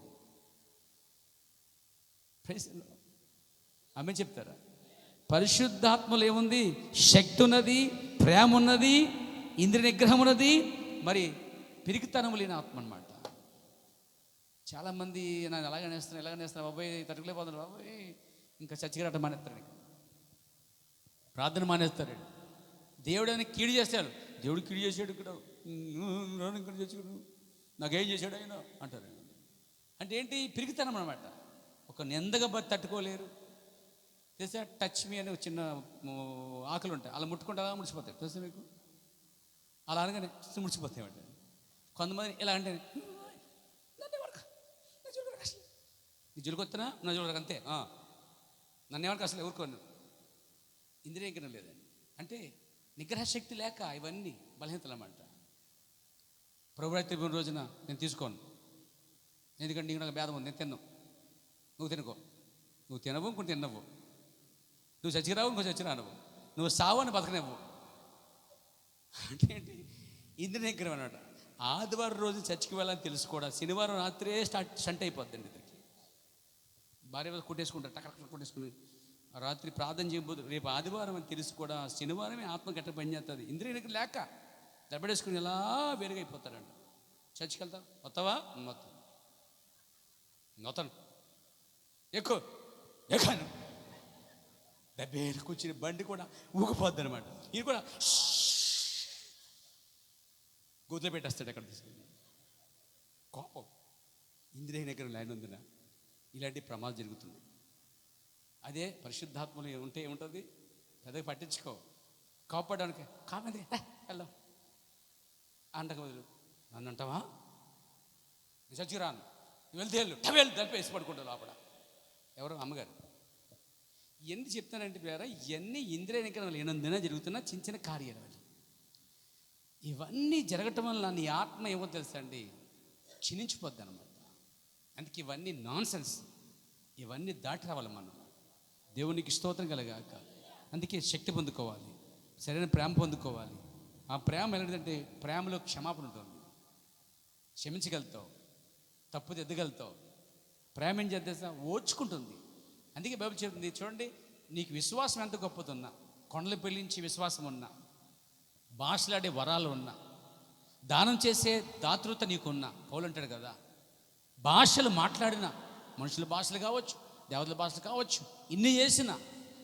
ఆమె చెప్తారా? పరిశుద్ధాత్మలో ఏముంది? శక్తి ఉన్నది, ప్రేమ ఉన్నది, ఇంద్రియ నిగ్రహం ఉన్నది, మరి పిరికితనము లేని ఆత్మ అన్నమాట. చాలామంది నన్ను ఎలాగనేస్తున్నా బాబాయ్ తట్టుకులేకపోతున్నాడు బాబాయ్, ఇంకా చచ్చిగరట మానేస్తాడు, ప్రార్థన మానేస్తాడు. దేవుడు అని కీడు చేస్తాడు. దేవుడు కీడు చేసాడు, ఇక్కడ చేసాడు, నాకేం చేశాడు ఆయన అంటారు. అంటే ఏంటి? పిరికితనం అన్నమాట. ఒక నిందగా తట్టుకోలేరు. తెలుసా? టచ్ మీ అని చిన్న ఆకులు ఉంటాయి, అలా ముట్టుకుంటే అలా ముడిచిపోతాయి. తెలుసా మీకు? అలా అనగానే ముడిచిపోతాయి అంటే. కొంతమంది ఇలా అంటే నీ జులుకొస్తున్నా నా జులుకు అంతే, నన్ను ఏమన్నా అసలు ఊరుకోను. ఇంద్రియ నిగ్రహం లేదండి. అంటే నిగ్రహ శక్తి లేక ఇవన్నీ బలహీనతలు అన్నమాట. ప్రభుత్వ రోజున నేను తీసుకోను, ఎందుకంటే నీకు నాకు భేదం ఉంది, నేను తిన్నావు, నువ్వు తినుకో, నువ్వు తినవు ఇంకొంచెం తిన్నవు, నువ్వు చచ్చిరావు ఇంకో చచ్చిరానవు, నువ్వు సావు అని బతకనివ్వు. అంటే ఏంటి? ఇంద్రియ నిగ్రహం అన్నమాట. ఆదివారం రోజు చర్చికి వెళ్ళాలని తెలుసు కూడా శనివారం రాత్రే స్టంట్ అయిపోద్దండి. ఇద్దరికి భార్య కొట్టేసుకుంటారు, టక్కన కొట్టేసుకుని రాత్రి ప్రార్థన చేయబోదు. రేపు ఆదివారం అని తెలుసు కూడా శనివారమే ఆత్మ గట్ట పనిచేస్తుంది. ఇంద్రియ నిగ్రహం లేక దెబ్బడేసుకుని ఎలా వేరుగైపోతారంట. చర్చికి వెళ్తా, వస్తావా? నొతను ఎక్కువ ఎక్కాను, డబ్బే కూర్చుని బండి కూడా ఊగిపోద్ది అనమాట. ఇది కూడా గోతులో పెట్టేస్తాడు ఎక్కడ తీసుకుని. కోపం ఇంద్రియ నిగ్రహం లేనందున ఇలాంటి ప్రమాదం జరుగుతుంది. అదే పరిశుద్ధాత్మలు ఉంటే ఏముంటుంది? పెద్దగా పట్టించుకో. కోపడడానికి కామెంది వెళ్దాం అంటకు వదులు. నన్ను అంటావా? నేను చచ్చికి రాను, వెళ్తే వెళ్ళు, టవేళ్ళు తప్పి వేసి పడుకుంటావు లోపల. ఎవరు? అమ్మగారు. ఇవన్నీ చెప్తానంటే పేరా, ఇవన్నీ ఇంద్రియ నిగ్రహం లేనందున జరుగుతున్న చిన్న చిన్న కార్యాలు. ఇవన్నీ జరగటం వల్ల నీ ఆత్మ ఏమో తెలుసా అండి, క్షీణించిపోద్ది అనమాట. అందుకే ఇవన్నీ నాన్ సెన్స్. ఇవన్నీ దాటి రావాలి మనం. దేవునికి స్తోత్రం కలగాక. అందుకే శక్తి పొందుకోవాలి, సరైన ప్రేమ పొందుకోవాలి. ఆ ప్రేమ ఎలాంటిదంటే, ప్రేమలో క్షమాపణ ఉంటుంది, క్షమించగలుగుతావు, తప్పు దిద్దగలుగుతావు. ప్రేమ ఏం చేద్దా? ఓర్చుకుంటుంది. అందుకే బైబిల్ చెప్తుంది, చూడండి, నీకు విశ్వాసం ఎంత గొప్పదున్నా, కొండలు పెళ్లించి విశ్వాసం ఉన్నా, భాషలాడే వరాలు ఉన్నా, దానం చేసే దాతృత నీకున్నా, పౌలు అంటాడు కదా, భాషలు మాట్లాడిన మనుషుల భాషలు కావచ్చు, దేవతల భాషలు కావచ్చు, ఇన్ని చేసిన,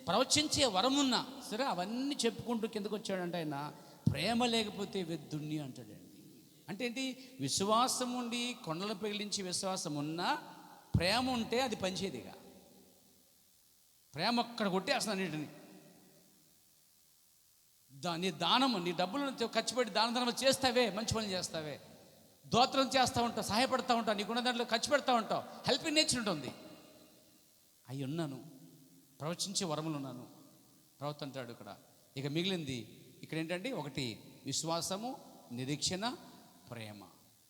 ప్రవచించే వరం ఉన్నా సరే, అవన్నీ చెప్పుకుంటూ కిందకు వచ్చాడంటే ఆయన ప్రేమ లేకపోతే వెద్దుణ్ణి అంటాడండి. అంటే ఏంటి? విశ్వాసం ఉండి కొండలు పెగిలించి విశ్వాసం ఉన్నా, ప్రేమ ఉంటే అది పనిచేదిగా. ప్రేమ అక్కడ కొట్టేస్తుంది అన్నిటిని. నీ దానము, నీ డబ్బులను ఖర్చు పెట్టి దానం చేస్తావే, మంచి పనులు చేస్తావే, దోత్రం చేస్తూ ఉంటావు, సహాయపడతా ఉంటావు, నీకున్న దాంట్లో ఖర్చు పెడతా ఉంటావు, హెల్పింగ్ నేచర్ ఉంటుంది. అవి ఉన్నాను, ప్రవచించే వరములు ఉన్నాను, ప్రవక్త అంటాడు ఇక్కడ. ఇక మిగిలింది ఇక్కడ ఏంటంటే, ఒకటి విశ్వాసము, నిరీక్షణ, ప్రేమ.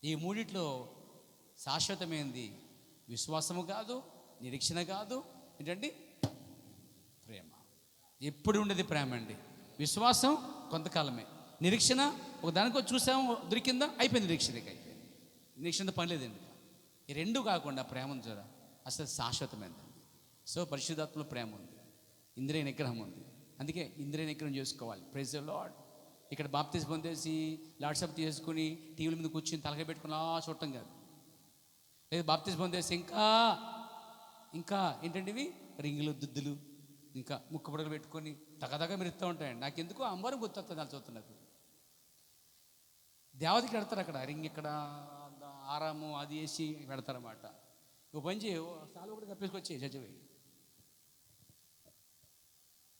ఈ మూడిట్లో శాశ్వతమైంది విశ్వాసము కాదు, నిరీక్షణ కాదు, ఏంటండి? ప్రేమ. ఎప్పుడు ఉండేది ప్రేమ అండి. విశ్వాసం కొంతకాలమే, నిరీక్షణ ఒక దానికో చూసాము దొరికిందా అయిపోయింది, నిరీక్షణకి అయిపోయింది. నిరీక్షణ పని లేదండి. ఈ రెండు కాకుండా ప్రేమ ఉంది చూడ, అసలు శాశ్వతమైనదండి. సో పరిశుద్ధాత్మలో ప్రేమ ఉంది, ఇంద్రియ నిగ్రహం ఉంది. అందుకే ఇంద్రియ నిగ్రహం చేసుకోవాలి. Praise the Lord. ఇక్కడ బాప్తిజం పొందేసి లాట్సప్ చేసుకుని టీవీల మీద కూర్చుని తలకాయ పెట్టుకుని చూడటం కాదు. లేదు బాప్తిజం పొందేసి ఇంకా ఏంటంటే ఇవి రింగులు దుద్దులు ఇంకా ముక్కు పొడగలు పెట్టుకొని తగదగా మెరుస్తూ ఉంటాయండి. నాకెందుకో అమ్మవారు గుర్తొస్తుంది వాళ్ళు చూస్తున్నారు. దేవతకి పెడతారు అక్కడ రింగ్, ఇక్కడ ఆరాము అది వేసి పెడతారన్నమాట. ఓ పని చేయి, సాలు కూడా కప్పేసుకొచ్చి చచ్చిపోయి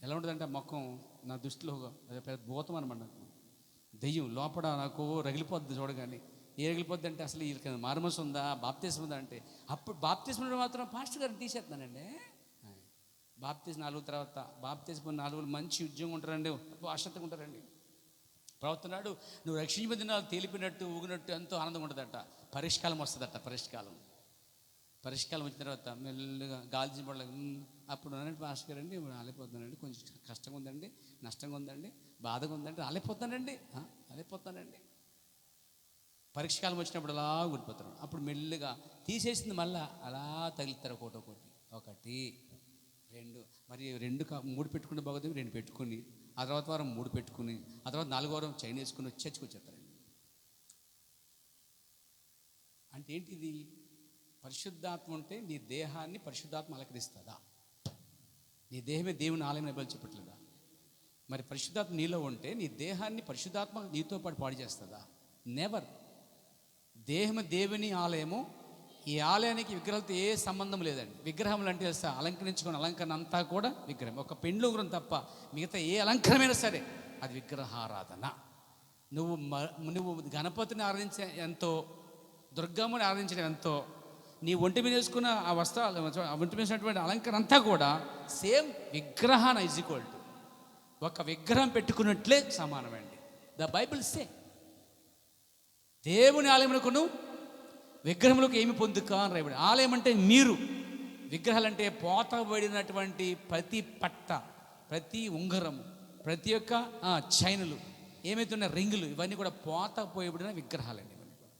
ఎలా ఉంటుందంటే మొక్కం నా దృష్టిలో అదే పెద్ద భూతం అనమాట. నాకు దెయ్యం లోపల నాకు రగిలిపోద్ది చూడగానే. ఏ రగిలిపోద్ది అంటే అసలు వీళ్ళకి మారుమనసు ఉందా, బాప్తిజం ఉందా అంటే అప్పుడు బాప్తిజం మాత్రం పాస్టర్ గారిని తీసేస్తున్నానండి. బాప్తిజం 4 తర్వాత బాప్తిజం 4 మంచి ఉద్యోగం ఉంటారండి, అశ్రద్ధగా ఉంటారండి. ప్రవర్తనాడు నువ్వు రక్షించబడిన దినాలు తేలిపినట్టు ఊగినట్టు ఎంతో ఆనందంగా ఉంటుందట. పరిష్కాలం వస్తుందట. పరిష్కాలం వచ్చిన తర్వాత మెల్లగా గాలి పడలే. అప్పుడు అన్నట్టు పాస్టర్ గారండి ఆలిపోతున్నానండి, కొంచెం కష్టంగా ఉందండి, నష్టంగా ఉందండి, బాధగా ఉందండి, ఆలిపోతానండి. పరీక్షకాలం వచ్చినప్పుడు అలా ఊడిపోతున్నాడు. అప్పుడు మెల్లిగా తీసేసింది మళ్ళా అలా తగిలిస్తారు ఒకటి 2 మరి 3 పెట్టుకుంటే బాగోదు, 2 పెట్టుకుని ఆ తర్వాత వారం 3 పెట్టుకుని ఆ తర్వాత 4వ వారం చైన్ వేసుకుని వచ్చేస్తారండి. అంటే ఏంటిది? పరిశుద్ధాత్మ ఉంటే నీ దేహాన్ని పరిశుద్ధాత్మ అలంకరిస్తుందా? నీ దేహమే దేవుని ఆలయం అని చెప్పట్లేదా? మరి పరిశుద్ధాత్మ నీలో ఉంటే నీ దేహాన్ని పరిశుద్ధాత్మ నీతో పాటు చేస్తుందా? నెవర్. దేహము దేవుని ఆలయము. ఈ ఆలయానికి విగ్రహాలతో ఏ సంబంధం లేదండి. విగ్రహములు అంటే అలంకరించుకున్న అలంకరణ అంతా కూడా విగ్రహం. ఒక పెండ్లు ఉంగరం తప్ప మిగతా ఏ అలంకరణమైనా సరే అది విగ్రహారాధన. నువ్వు గణపతిని ఆరాధించే ఎంతో, దుర్గమ్మని ఆరాధించడం ఎంతో, నీ ఒంటి మీద వేసుకున్న ఆ వస్త్రాలు, ఒంటి మీద వేసినటువంటి అలంకరణ అంతా కూడా సేమ్ విగ్రహాన ఈజ్ ఈక్వల్ టు ఒక విగ్రహం పెట్టుకున్నట్లే సమానమండి. ద బైబిల్ సే దేవుని ఆలయమునకును విగ్రహములకు ఏమి పొందుక అని రాయబడి. ఆలయం అంటే మీరు, విగ్రహాలంటే పోతబడినటువంటి ప్రతి పట్ట, ప్రతి ఉంగరము, ప్రతి ఒక్క చైనులు, ఏమైతే రింగులు, ఇవన్నీ కూడా పోతపోయబడిన విగ్రహాలండి. ఇవన్నీ కూడా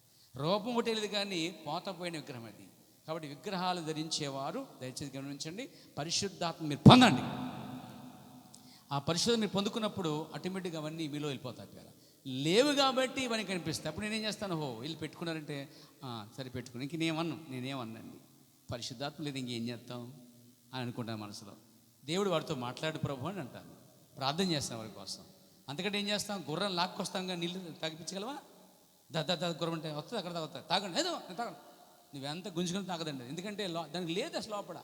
రూపం ఒకటి లేదు కానీ పోతపోయిన విగ్రహం అది. కాబట్టి విగ్రహాలు ధరించేవారు దయచేసి గమనించండి, పరిశుద్ధాత్మ మీరు పొందండి. ఆ పరిశుద్ధం మీరు పొందుకున్నప్పుడు ఆటోమేటిక్గా అవన్నీ మీలో వెళ్ళిపోతాయి కదా. లేవు కాబట్టి ఇవన్నీ కనిపిస్తాయి. అప్పుడు నేనేం చేస్తాను, వీళ్ళు పెట్టుకున్నారంటే సరే పెట్టుకుని ఇంక నేనేమన్నాండి. పరిశుద్ధాత్మ లేదు ఇంకేం చేస్తాం అని అనుకుంటాను మనసులో. దేవుడు వారితో మాట్లాడు ప్రభు అని అంటాను, ప్రార్థన చేస్తాను వారి కోసం. అంతకంటే ఏం చేస్తాం, గుర్రం లాక్కొస్తాం కానీ నీళ్ళు తాగిపించగలవా? గుర్రం అంటే వస్తుంది అక్కడ తాగుతా, తాగండి, ఏదో తాగండి, నువ్వెంత గుంజుకొని తాగదండి. ఎందుకంటే దానికి లేదు అసలు లోపల.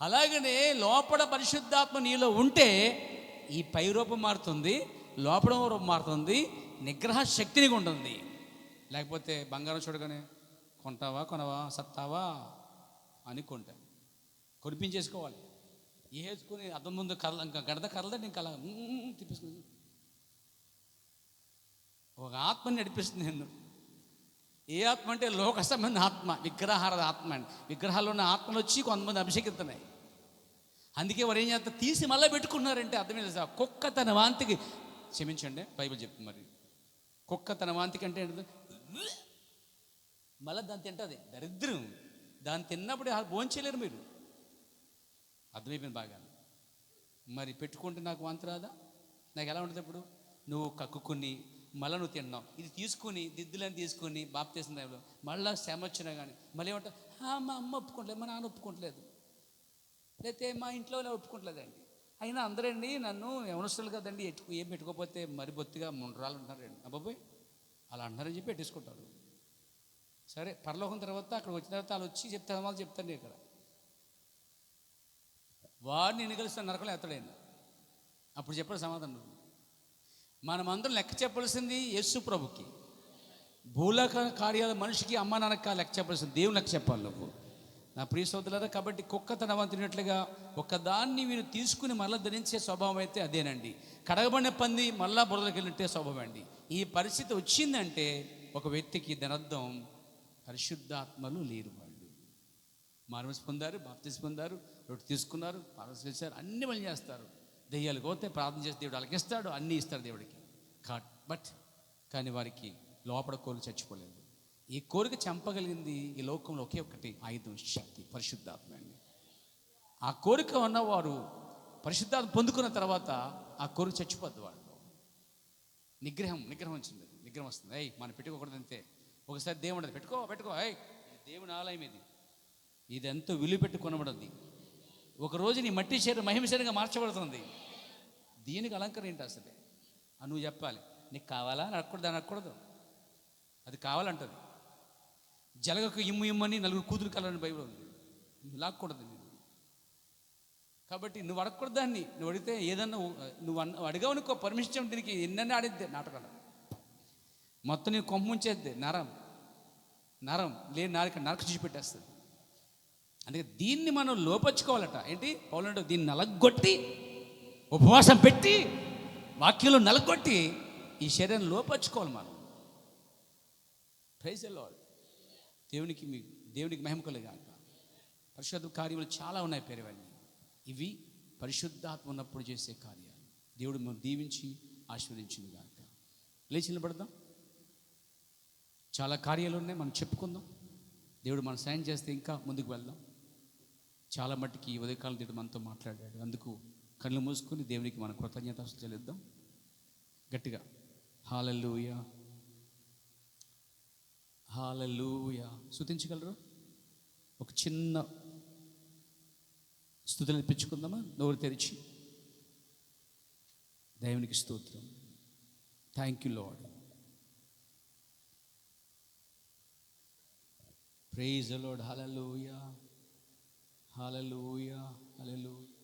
అలాగనే లోపల పరిశుద్ధాత్మ నీలో ఉంటే ఈ పై రూపం మారుతుంది, లోపల రూపం మారుతుంది, నిగ్రహ శక్తిని ఉంటుంది. లేకపోతే బంగారం చూడగానే కొనవా సత్తావా అని కొనిపించేసుకోవాలి. వేసుకుని అద్దం ముందు గడద కర్రదండి ఇంకా అలా తిప్పేసుకుని ఒక ఆత్మని నడిపిస్తుంది నిన్ను. ఏ ఆత్మ అంటే లోక సంబంధ ఆత్మ, విగ్రహాರದ ఆత్మ అండి. విగ్రహాల్లో ఉన్న ఆత్మలు వచ్చి కొంతమంది అభిషేకిస్తున్నాయి. అందుకే వారు ఏం చేస్తారు, తీసి మళ్ళీ పెట్టుకున్నారంటే అర్థమైంది సార్. కుక్క తన వాంతికి, క్షమించండి బైబిల్ చెప్తుంది, మరి కుక్క తన వాంతికి అంటే మళ్ళీ దాన్ని తింటుంది, దరిద్రం. దాన్ని తిన్నప్పుడు భోంచలేరు మీరు, అర్థమైపోయింది బాగా. మరి పెట్టుకుంటే నాకు వాంతి రాదా? నాకు ఎలా ఉంటుంది? ఇప్పుడు నువ్వు కక్కుని మళ్ళీ నువ్వు తిన్నావు, ఇది తీసుకుని దిద్దులని తీసుకుని బాప్తీసం టైంలో మళ్ళీ శ్రమ వచ్చినా కానీ మళ్ళీ ఏమంటావు, మా అమ్మ ఒప్పుకోవట్లేదు, మా నాన్న ఒప్పుకోవట్లేదు, లేకపోతే మా ఇంట్లో ఒప్పుకోవట్లేదండి. అయినా అందరండి నన్ను యవనస్తులు కదండి ఏం పెట్టుకోకపోతే మరి బొత్తిగా ముండ్రాలు ఉంటారండి, అబ్బాయి అలా అంటారని చెప్పి పెట్టేసుకుంటారు. సరే పరలోకం తర్వాత అక్కడ వచ్చిన తర్వాత వాళ్ళు వచ్చి చెప్తాను, వాళ్ళు చెప్తాను ఇక్కడ వాడిని ఎన్ని కలుస్తాను నరకలో ఎత్తడైంది. అప్పుడు చెప్పాడు సమాధానం. మనమందరం లెక్క చెప్పాల్సింది యేసు ప్రభుకి. భూలోక కార్యాల మనిషికి అమ్మ నాన్నక లెక్క చెప్పాల్సింది, దేవుని లెక్క చెప్పాలి నువ్వు నా ప్రియ సోదరులారా. కాబట్టి కుక్క తన వంతినట్లుగా ఒకదాన్ని మీరు తీసుకుని మళ్ళీ ధరించే స్వభావం అయితే అదేనండి. కడగబడిన పంది మళ్ళా బురదకి వెళ్ళినట్టే స్వభావం అండి. ఈ పరిస్థితి వచ్చిందంటే ఒక వ్యక్తికి దానర్థం పరిశుద్ధాత్మలు లేరు వాళ్ళు. మారుమనసు పొందారు, బాప్తిస్మం పొందారు, రొట్టె తీసుకున్నారు, పారస్ చేశారు, అన్ని మళ్ళీ చేస్తారు. దెయ్యాలు పోతే ప్రార్థన చేస్తే దేవుడు వాళ్ళకి ఇస్తాడు, అన్నీ ఇస్తాడు దేవుడికి. కానీ వారికి లోపల కోరిక చచ్చిపోలేదు. ఈ కోరిక చంపగలిగింది ఈ లోకంలో ఒకే ఒక్కటి ఆయుధం, శక్తి, పరిశుద్ధాత్మ అండి. ఆ కోరిక ఉన్నవారు పరిశుద్ధాత్మ పొందుకున్న తర్వాత ఆ కోరిక చచ్చిపోద్ది. వాళ్ళు నిగ్రహం వచ్చింది, నిగ్రహం వస్తుంది. మనం పెట్టుకోకూడదు అంతే. ఒకసారి దేవుడు పెట్టుకో దేవుని ఆలయం ఇది ఎంతో విలువ పెట్టి కొనబడింది. ఒకరోజు నీ మట్టి శరీరం మహిమ శరీరంగా మార్చబడుతుంది. దీనికి అలంకరణ ఏంటి అసలు? నువ్వు చెప్పాలి. నీకు కావాలా అని అడగకూడదు, అని అడగకూడదు. అది కావాలంటది. జలగకు ఇమ్మని నలుగురు కూతురు కలని బైబిల్ ఉంది. నువ్వు లాక్కూడదు నేను. కాబట్టి నువ్వు అడగకూడదు దాన్ని. నువ్వు అడిగితే ఏదన్నా నువ్వు అడిగావనుకో పర్మిషన్ దీనికి ఎన్నన్నీ ఆడిద్దే నాటకాలు. మొత్తం నేను కొమ్మ ఉంచేద్దే, నరం లేని నరక చూసి పెట్టేస్తుంది. అందుకే దీన్ని మనం లోపరుచుకోవాలట. ఏంటి పౌలు దీన్ని నలగొట్టి, ఉపవాసం పెట్టి, వాక్యంలో నలగొట్టి ఈ శరీరాన్ని లోపరుచుకోవాలి మనం. Praise the Lord. దేవునికి మహిమ కలుగాక. పరిశుద్ధ కార్యములు చాలా ఉన్నాయి పేరువన్నీ. ఇవి పరిశుద్ధాత్మ ఉన్నప్పుడు చేసే కార్యాలు. దేవుడు మనం దీవించి ఆశీర్వదించింది గాక. లేచి నిలబడదాం. చాలా కార్యాలు ఉన్నాయి, మనం చెప్పుకుందాం. దేవుడు మనం సాయం చేస్తే ఇంకా ముందుకు వెళ్దాం. చాలా మట్టుకి ఈ ఉదయకాలం దేవుడు మనతో మాట్లాడాడు. అందుకు కళ్ళు మూసుకొని దేవునికి మన కృతజ్ఞతాస్తుతులు చెల్లిద్దాం గట్టిగా. హల్లెలూయా, హల్లెలూయా. స్తుతించగలరు? ఒక చిన్న స్తుతులు ఇప్పించుకుందామా? నోరు తెరిచి. దేవునికి స్తోత్రం. Thank you Lord. Praise the Lord. హల్లెలూయా, హల్లెలూయా, హల్లెలూయా.